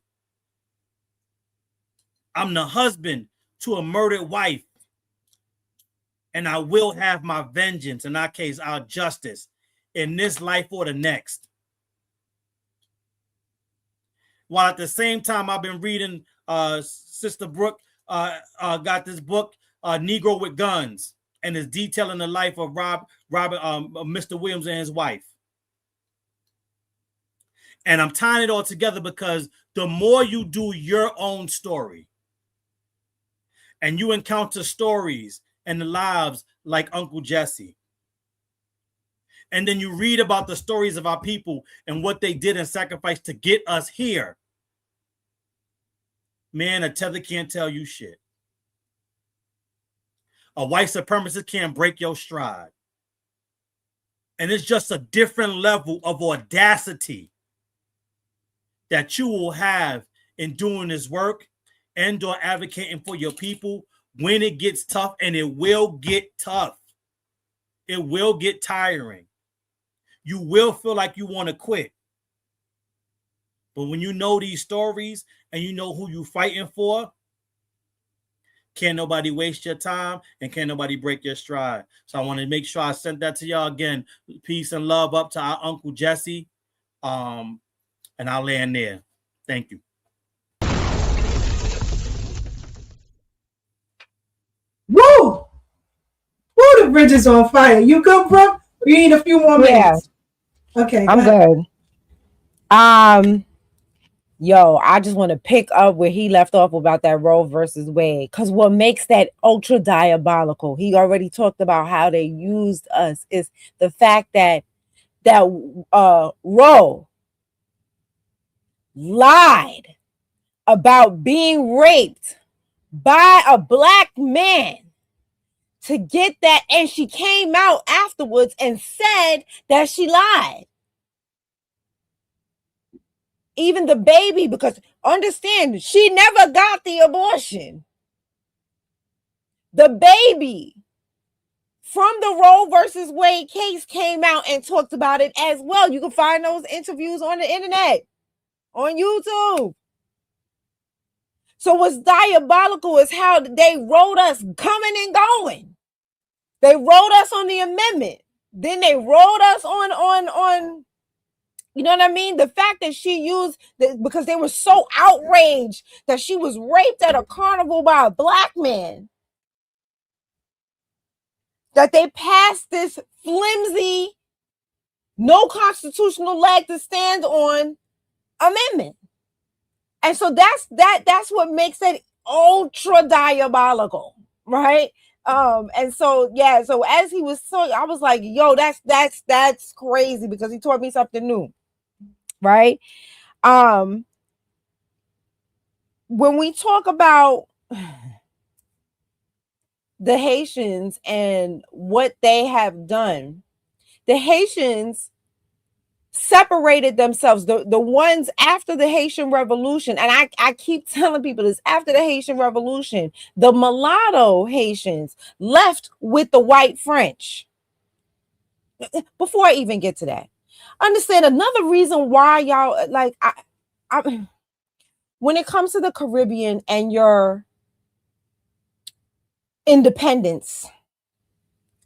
I'm the husband to a murdered wife. And I will have my vengeance, in our case, our justice, in this life or the next. While at the same time, I've been reading, Sister Brooke got this book, Negro with Guns, and is detailing the life of Mr. Williams and his wife. And I'm tying it all together because the more you do your own story and you encounter stories and the lives like Uncle Jesse, and then you read about the stories of our people and what they did and sacrificed to get us here, man, a tether can't tell you shit. A white supremacist can't break your stride. And it's just a different level of audacity that you will have in doing this work and or advocating for your people when it gets tough, and it will get tough. It will get tiring. You will feel like you want to quit. But when you know these stories and you know who you're fighting for, can't nobody waste your time and can't nobody break your stride. So I want to make sure I sent that to y'all again. Peace and love up to our Uncle Jesse. And I'll land there. Thank you. Woo! Woo, the bridge is on fire. You good, bro? You need a few more minutes. Okay. I'm good. Yo, I just want to pick up where he left off about that Roe versus Wade, because what makes that ultra diabolical, he already talked about how they used us, is the fact that Roe lied about being raped by a black man to get that, and she came out afterwards and said that she lied. Even the baby, because understand, she never got the abortion. The baby from the Roe versus Wade case came out and talked about it as well. You can find those interviews on the internet, on YouTube. So what's diabolical is how they wrote us coming and going. They wrote us on the amendment. Then they wrote us on you know what I mean? The fact that she used, because they were so outraged that she was raped at a carnival by a black man, that they passed this flimsy, no constitutional leg to stand on amendment. And so that's what makes it ultra diabolical, right? And so yeah, so as he was talking, I was like, yo, that's crazy, because he taught me something new, right? When we talk about the Haitians and what they have done, the Haitians separated themselves, the ones after the Haitian Revolution, and I keep telling people this, after the Haitian Revolution, the mulatto Haitians left with the white French. Before I even get to that, understand another reason why y'all, like, I when it comes to the Caribbean and your independence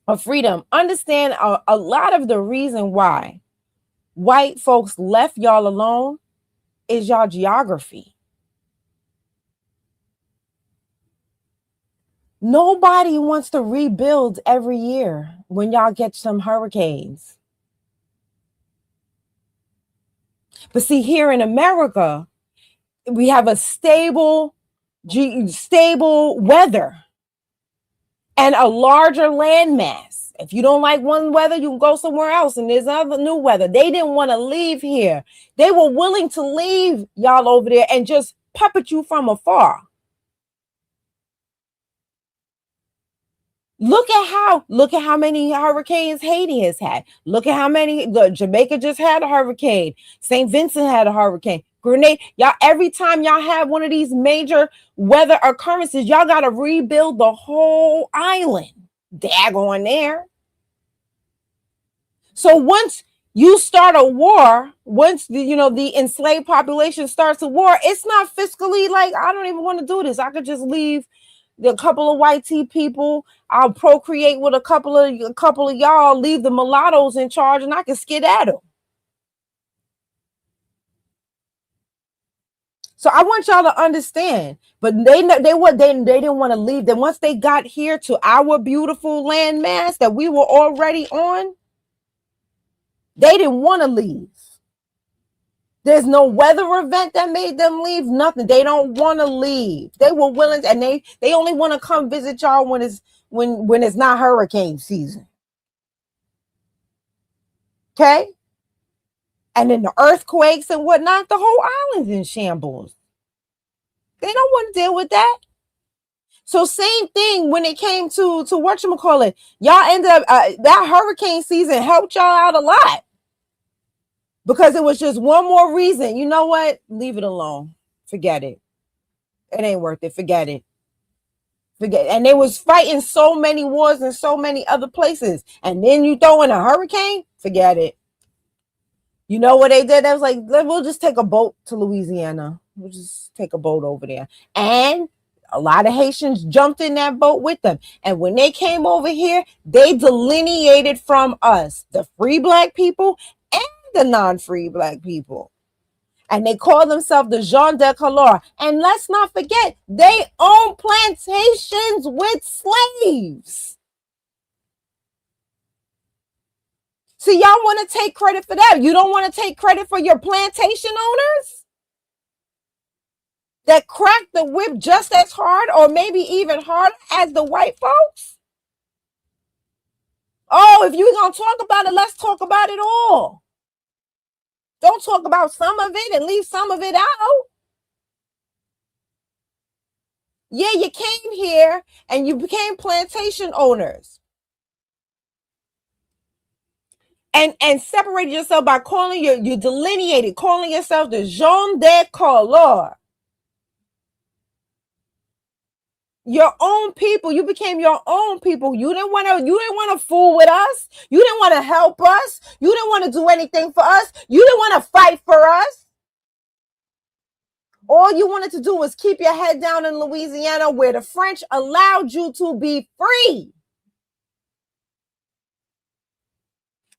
or freedom, understand a lot of the reason why white folks left y'all alone is y'all geography. Nobody wants to rebuild every year when y'all get some hurricanes. But see, here in America, we have a stable weather and a larger landmass. If you don't like one weather, you can go somewhere else, and there's other new weather. They didn't want to leave here. They were willing to leave y'all over there and just puppet you from afar. Look at how many hurricanes Haiti has had. Look at how many. Jamaica just had a hurricane. St. Vincent had a hurricane. Grenada. Y'all, every time y'all have one of these major weather occurrences, y'all got to rebuild the whole island. Daggone there. So once you start a war, once the enslaved population starts a war, it's not fiscally like, I don't even want to do this. I could just leave a couple of white tea people. I'll procreate with a couple of y'all, leave the mulattoes in charge, and I can skedaddle. So I want y'all to understand, but they didn't want to leave. Then once they got here to our beautiful landmass that we were already on, they didn't want to leave. There's no weather event that made them leave. Nothing. They don't want to leave. They were willing, and they only want to come visit y'all when it's not hurricane season. Okay? And then the earthquakes and whatnot, the whole island's in shambles. They don't want to deal with that. So same thing when it came to whatchamacallit. Y'all ended up, that hurricane season helped y'all out a lot. Because it was just one more reason. You know what? Leave it alone. Forget it. It ain't worth it. Forget it. And they was fighting so many wars in so many other places. And then you throw in a hurricane? Forget it. You know what they did? They was like, we'll just take a boat to Louisiana. We'll just take a boat over there. And a lot of Haitians jumped in that boat with them. And when they came over here, they delineated from us, the free black people and the non-free black people. And they call themselves the gens de couleur. And let's not forget, they own plantations with slaves. So y'all want to take credit for that. You don't want to take credit for your plantation owners that cracked the whip just as hard or maybe even harder as the white folks? Oh, if you're going to talk about it, let's talk about it all. Don't talk about some of it and leave some of it out. Yeah, you came here and you became plantation owners. And separated yourself by calling you delineated, calling yourself the gens de couleur. Your own people. You became your own people. You didn't want to fool with us. You didn't want to help us. You didn't want to do anything for us. You didn't want to fight for us. All you wanted to do was keep your head down in Louisiana, where the French allowed you to be free.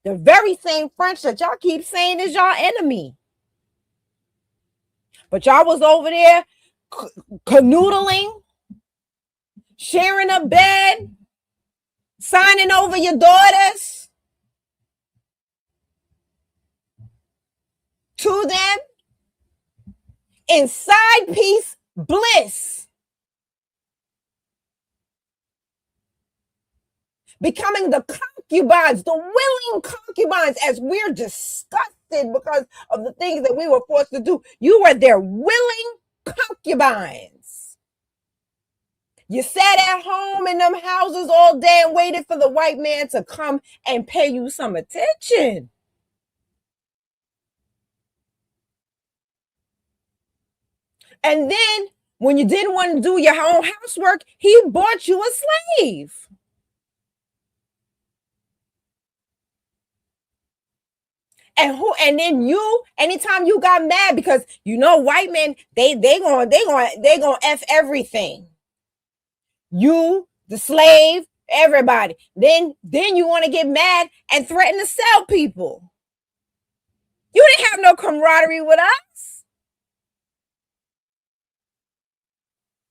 The very same French that y'all keep saying is y'all enemy. But y'all was over there canoodling, sharing a bed, signing over your daughters to them in side piece bliss. becoming the concubines, the willing concubines, as we're disgusted because of the things that we were forced to do. You were their willing concubines. You sat at home in them houses all day and waited for the white man to come and pay you some attention. And then when you didn't want to do your own housework, he bought you a slave. And then you, anytime you got mad, because you know white men, they gonna F everything. You, the slave, everybody. Then you want to get mad and threaten to sell people. You didn't have no camaraderie with us.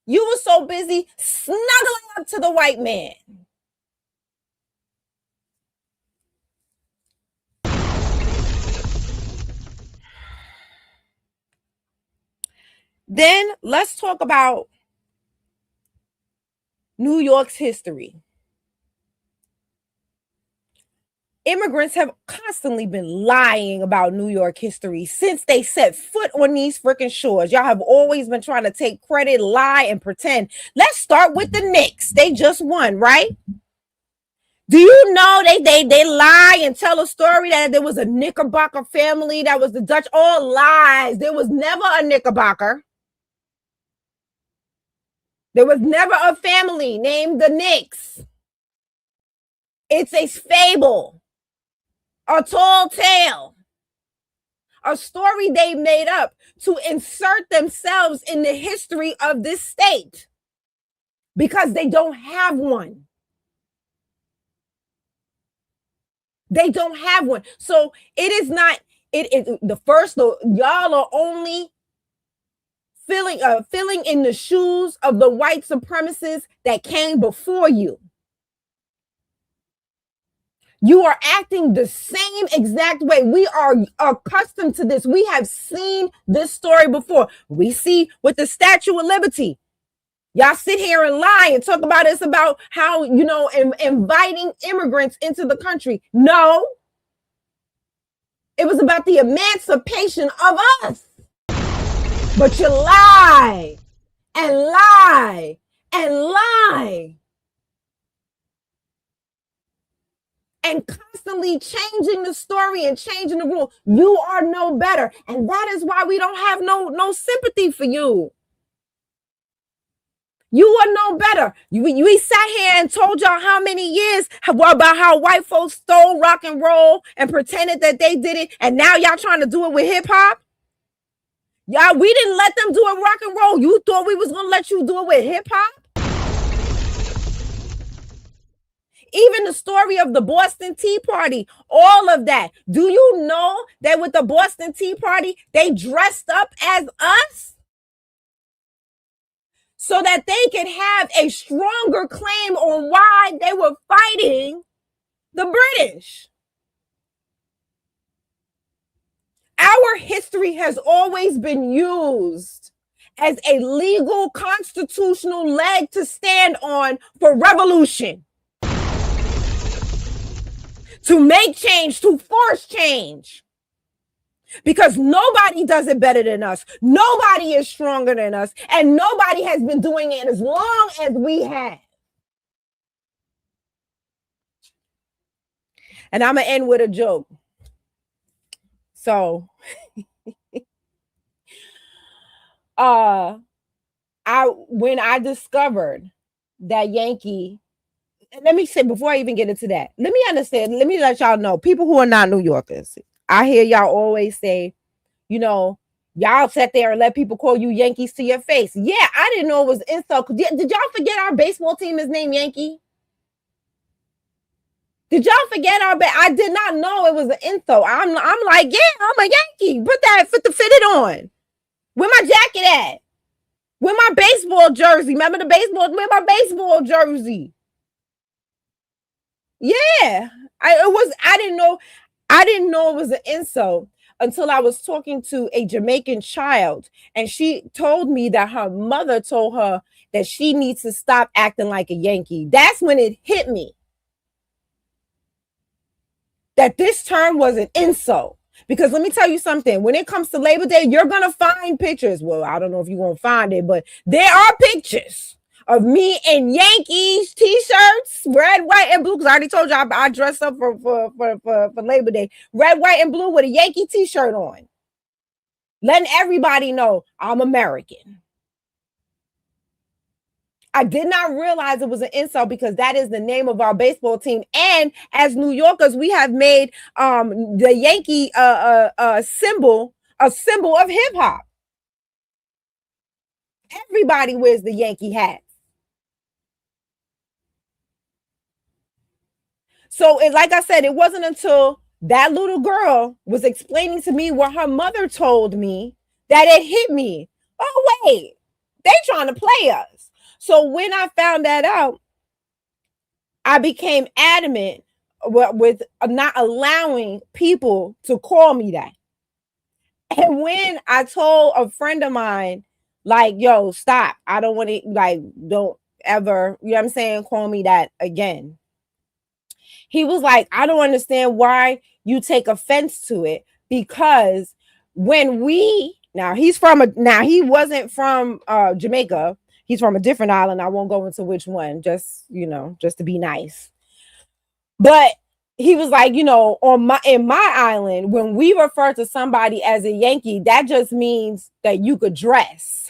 You were so busy snuggling up to the white man. Then let's talk about New York's history. Immigrants have constantly been lying about New York history since they set foot on these freaking shores. Y'all have always been trying to take credit, lie, and pretend. Let's start with the Knicks. They just won, right? Do you know they lie and tell a story that there was a Knickerbocker family that was the Dutch? All lies. There was never a Knickerbocker. There was never a family named the Knicks. It's a fable, a tall tale, a story they made up to insert themselves in the history of this state because they don't have one. They don't have one. So it is not, y'all are only filling in the shoes of the white supremacists that came before you. You are acting the same exact way. We are accustomed to this. We have seen this story before. We see with the Statue of Liberty. Y'all sit here and lie and talk about it's about how, inviting immigrants into the country. No. It was about the emancipation of us. But you lie and lie and lie. And constantly changing the story and changing the rule. You are no better. And that is why we don't have no sympathy for you. You are no better. We sat here and told y'all how many years about how white folks stole rock and roll and pretended that they did it. And now y'all trying to do it with hip hop. Y'all, we didn't let them do it rock and roll. You thought we was going to let you do it with hip hop? Even the story of the Boston Tea Party, all of that. Do you know that with the Boston Tea Party, they dressed up as us so that they could have a stronger claim on why they were fighting the British? Our history has always been used as a legal constitutional leg to stand on for revolution. To make change, to force change. Because nobody does it better than us. Nobody is stronger than us. And nobody has been doing it as long as we have. And I'm going to end with a joke. So, when I discovered that Yankee, let me say, before I even get into that, let me let y'all know, people who are not New Yorkers, I hear y'all always say, y'all sat there and let people call you Yankees to your face. Yeah, I didn't know it was insult. Did y'all forget our baseball team is named Yankee? Did y'all forget I did not know it was an insult. I'm like, yeah, I'm a Yankee. Put it on. Where my jacket at? Where my baseball jersey? Remember the baseball? Where my baseball jersey? Yeah, I didn't know it was an insult until I was talking to a Jamaican child, and she told me that her mother told her that she needs to stop acting like a Yankee. That's when it hit me. that this term was an insult. Because let me tell you something, when it comes to Labor Day, you're going to find pictures. Well, I don't know if you're going to find it, but there are pictures of me in Yankees t-shirts, red, white, and blue. Because I already told you I dressed up for Labor Day. Red, white, and blue with a Yankee t-shirt on. Letting everybody know I'm American. I did not realize it was an insult because that is the name of our baseball team. And as New Yorkers, we have made the Yankee symbol a symbol of hip hop. Everybody wears the Yankee hat. So like I said, it wasn't until that little girl was explaining to me what her mother told me that it hit me. Oh, wait, they trying to play us. So when I found that out, I became adamant with not allowing people to call me that. And when I told a friend of mine, like, yo, stop. I don't want to, like, don't ever, you know what I'm saying, call me that again. He was like, I don't understand why you take offense to it, because when he wasn't from Jamaica. He's from a different island. I won't go into which one, just to be nice. But he was like, in my island, when we refer to somebody as a Yankee, that just means that you could dress.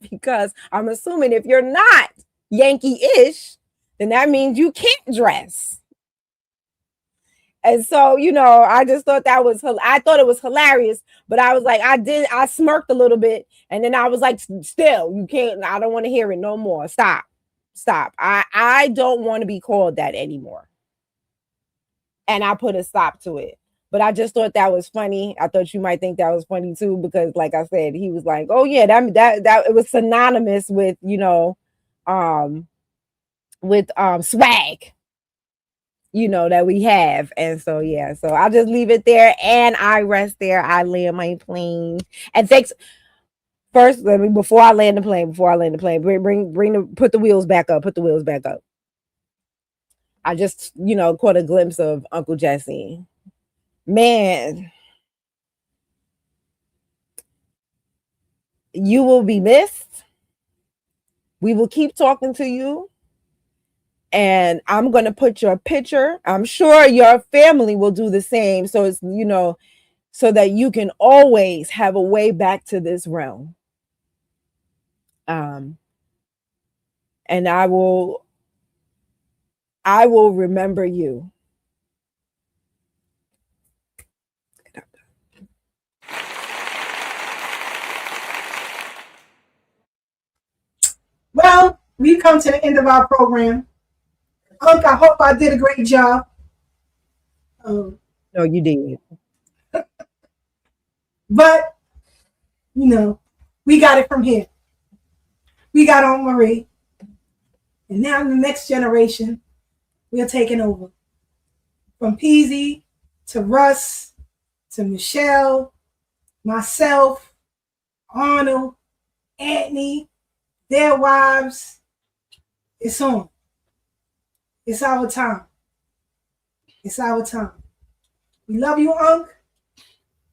Because I'm assuming if you're not Yankee-ish, then that means you can't dress. And so, I just thought I thought it was hilarious, but I was like, I smirked a little bit. And then I was like, still, you can't, I don't want to hear it no more. Stop. I don't want to be called that anymore. And I put a stop to it. But I just thought that was funny. I thought you might think that was funny too, because like I said, he was like, oh yeah, that it was synonymous with, swag. That we have. And so, yeah, so I'll just leave it there and I rest there. I land my plane. And thanks. First, before I land the plane, put the wheels back up. I just, caught a glimpse of Uncle Jesse. Man, you will be missed. We will keep talking to you. And I'm going to put your picture. I'm sure your family will do the same. So it's, so that you can always have a way back to this realm. And I will remember you. Well, we've come to the end of our program. Unc, I hope I did a great job. No, you did. But, we got it from here. We got Aunt Marie. And now the next generation, we're taking over. From Peasy to Russ to Michelle, myself, Arnold, Anthony, their wives. It's on. It's our time. It's our time. We love you, Unc.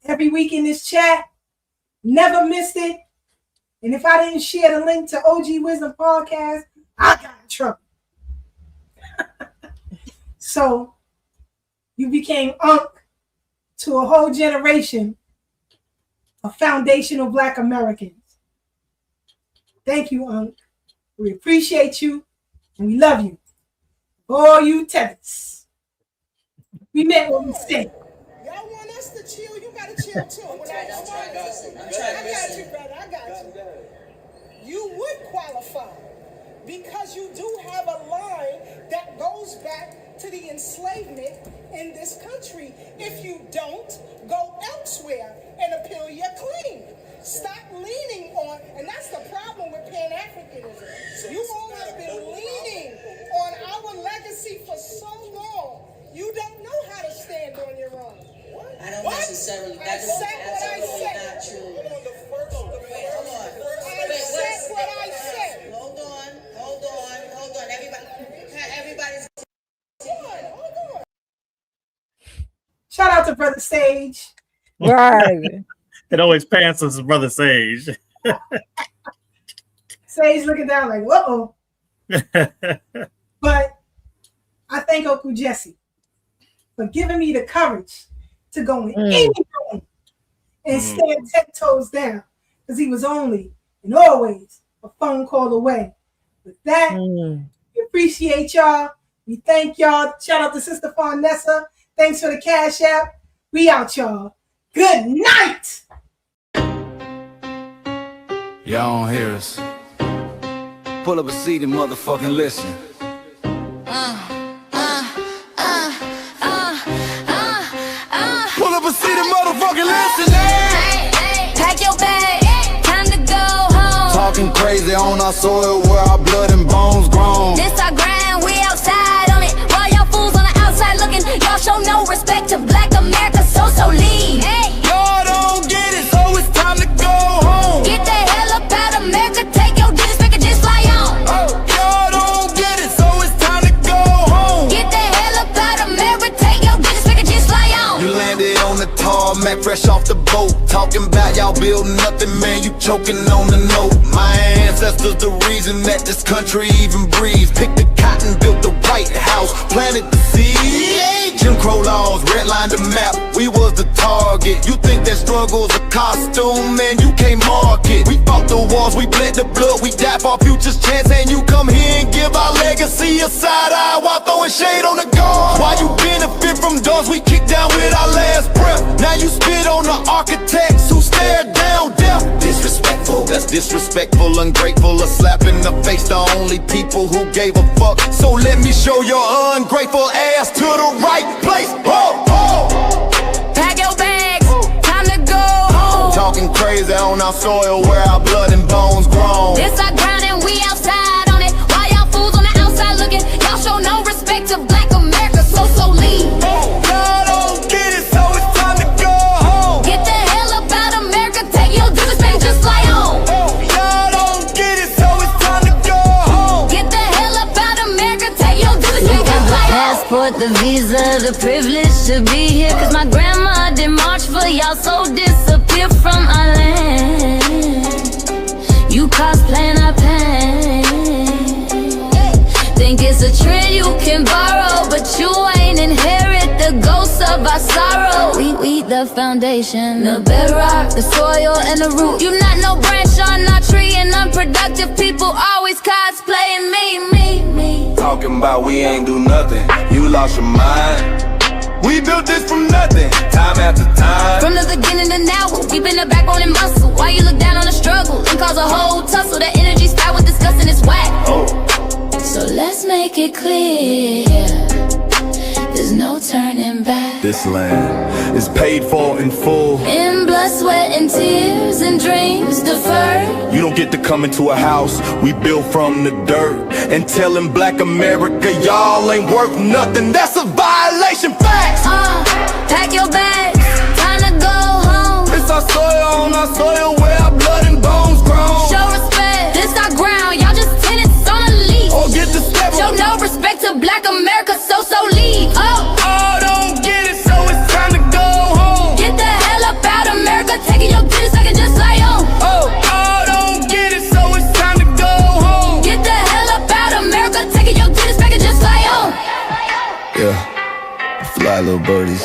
Every week in this chat. Never missed it. And if I didn't share the link to OG Wisdom Podcast, I got in trouble. So you became Unc to a whole generation of foundational Black Americans. Thank you, Unc. We appreciate you and we love you. All you tenants. We meant what we said. Y'all want us to chill? You gotta chill too. I got you, brother. I got you. You would qualify because you do have a line that goes back to the enslavement in this country. If you don't, go elsewhere and appeal your claim. Stop leaning on, and that's the problem with Pan-Africanism. You all have been leaning on our legacy for so long. You don't know how to stand on your own. I don't necessarily. That's absolutely not true. I said what I said. Hold on. Everybody's Sage. Right. It always pants us, Brother Sage. Sage looking down like, whoa. But I thank Uncle Jesse for giving me the courage to go in any room and stand 10 toes down, because he was only and always a phone call away. With that, we appreciate y'all. We thank y'all. Shout out to Sister Farnessa. Thanks for the Cash App. We out, y'all. Good night. Y'all don't hear us. Pull up a seat and motherfucking listen. Pull up a seat and motherfucking listen. Pack your bag, time to go home. Talking crazy on our soil where our blood and bones grown. This our grind, we outside on it. While y'all fools on the outside looking, y'all show no respect to Black America, so leave. Y'all don't get it, so it's time to go home. Get the hell up out of America, take your digits, make it just fly on. Y'all don't get it, so it's time to go home. Get the hell up out of America, take your digits, make it just fly on. You landed on the tarmac, fresh off the boat. Talking about y'all building nothing, man, you choking on the note. My ancestors the reason that this country even breathes. Picked the cotton, built the White House, planted the seed. Jim Crow laws, redlined the map, we was the target. You think that struggle's a costume, man, you can't mark it. We fought the wars, we bled the blood, we died for our future's chance. And you come here and give our legacy a side eye while throwing shade on the guard. While you benefit from doors we kicked down with our last breath. Now you spit on the architects who stared down death. Disrespectful, that's disrespectful, ungrateful. A slap in the face, the only people who gave a fuck. So let me show your ungrateful ass to the right place. Pack your bags, time to go home. Talking crazy on our soil where our blood and bones grown. This our ground and we outside on it. While y'all fools on the outside looking, y'all show no respect to Black America, so leave. Y'all don't get it, so it's time to go home. Get the hell up out of America, take your digits, make it just fly on. Y'all don't get it, so it's time to go home. Get the hell up out of America, take your digits, make it just fly on. Passport, the visa, the privilege to be here. Cause my grandma did march for y'all, so disappear from our land. You cosplaying our pain. Think it's a trend you can borrow, but you ain't inherit the ghosts of our sorrow. We the foundation, the bedrock, the soil and the root. You not no branch on our tree, and unproductive people always cosplaying me. Talking about we ain't do nothing, you lost your mind. We built this from nothing, time after time. From the beginning to now, we been the backbone and muscle. Why you look down on the struggle and cause a whole tussle? That energy style with disgusting is whack. So let's make it clear, there's no turning back. This land is paid for in full. In blood, sweat, and tears, and dreams deferred. You don't get to come into a house we built from the dirt and telling Black America y'all ain't worth nothing. That's a violation, facts. Pack your bags, time to go home. It's our soil on our soil where our blood and bones grown. Show respect, this our ground, y'all just tenants on a leash. Or get the step. Show no respect to Black America, so leave. Don't get it, so it's time to go home. Get the hell up out of America, taking your digits, I can just fly on. Don't get it, so it's time to go home. Get the hell up out of America, taking your digits, I can just fly on. Yeah, fly little birdies.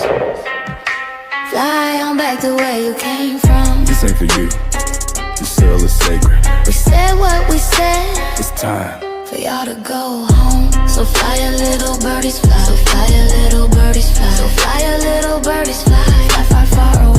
Fly on back to where you came from. This ain't for you, this soil is sacred. We said what we said, It's time for y'all to go home. So fly a little birdies fly. So fly a little birdies fly. So fly a little birdies fly. Fly far, far away.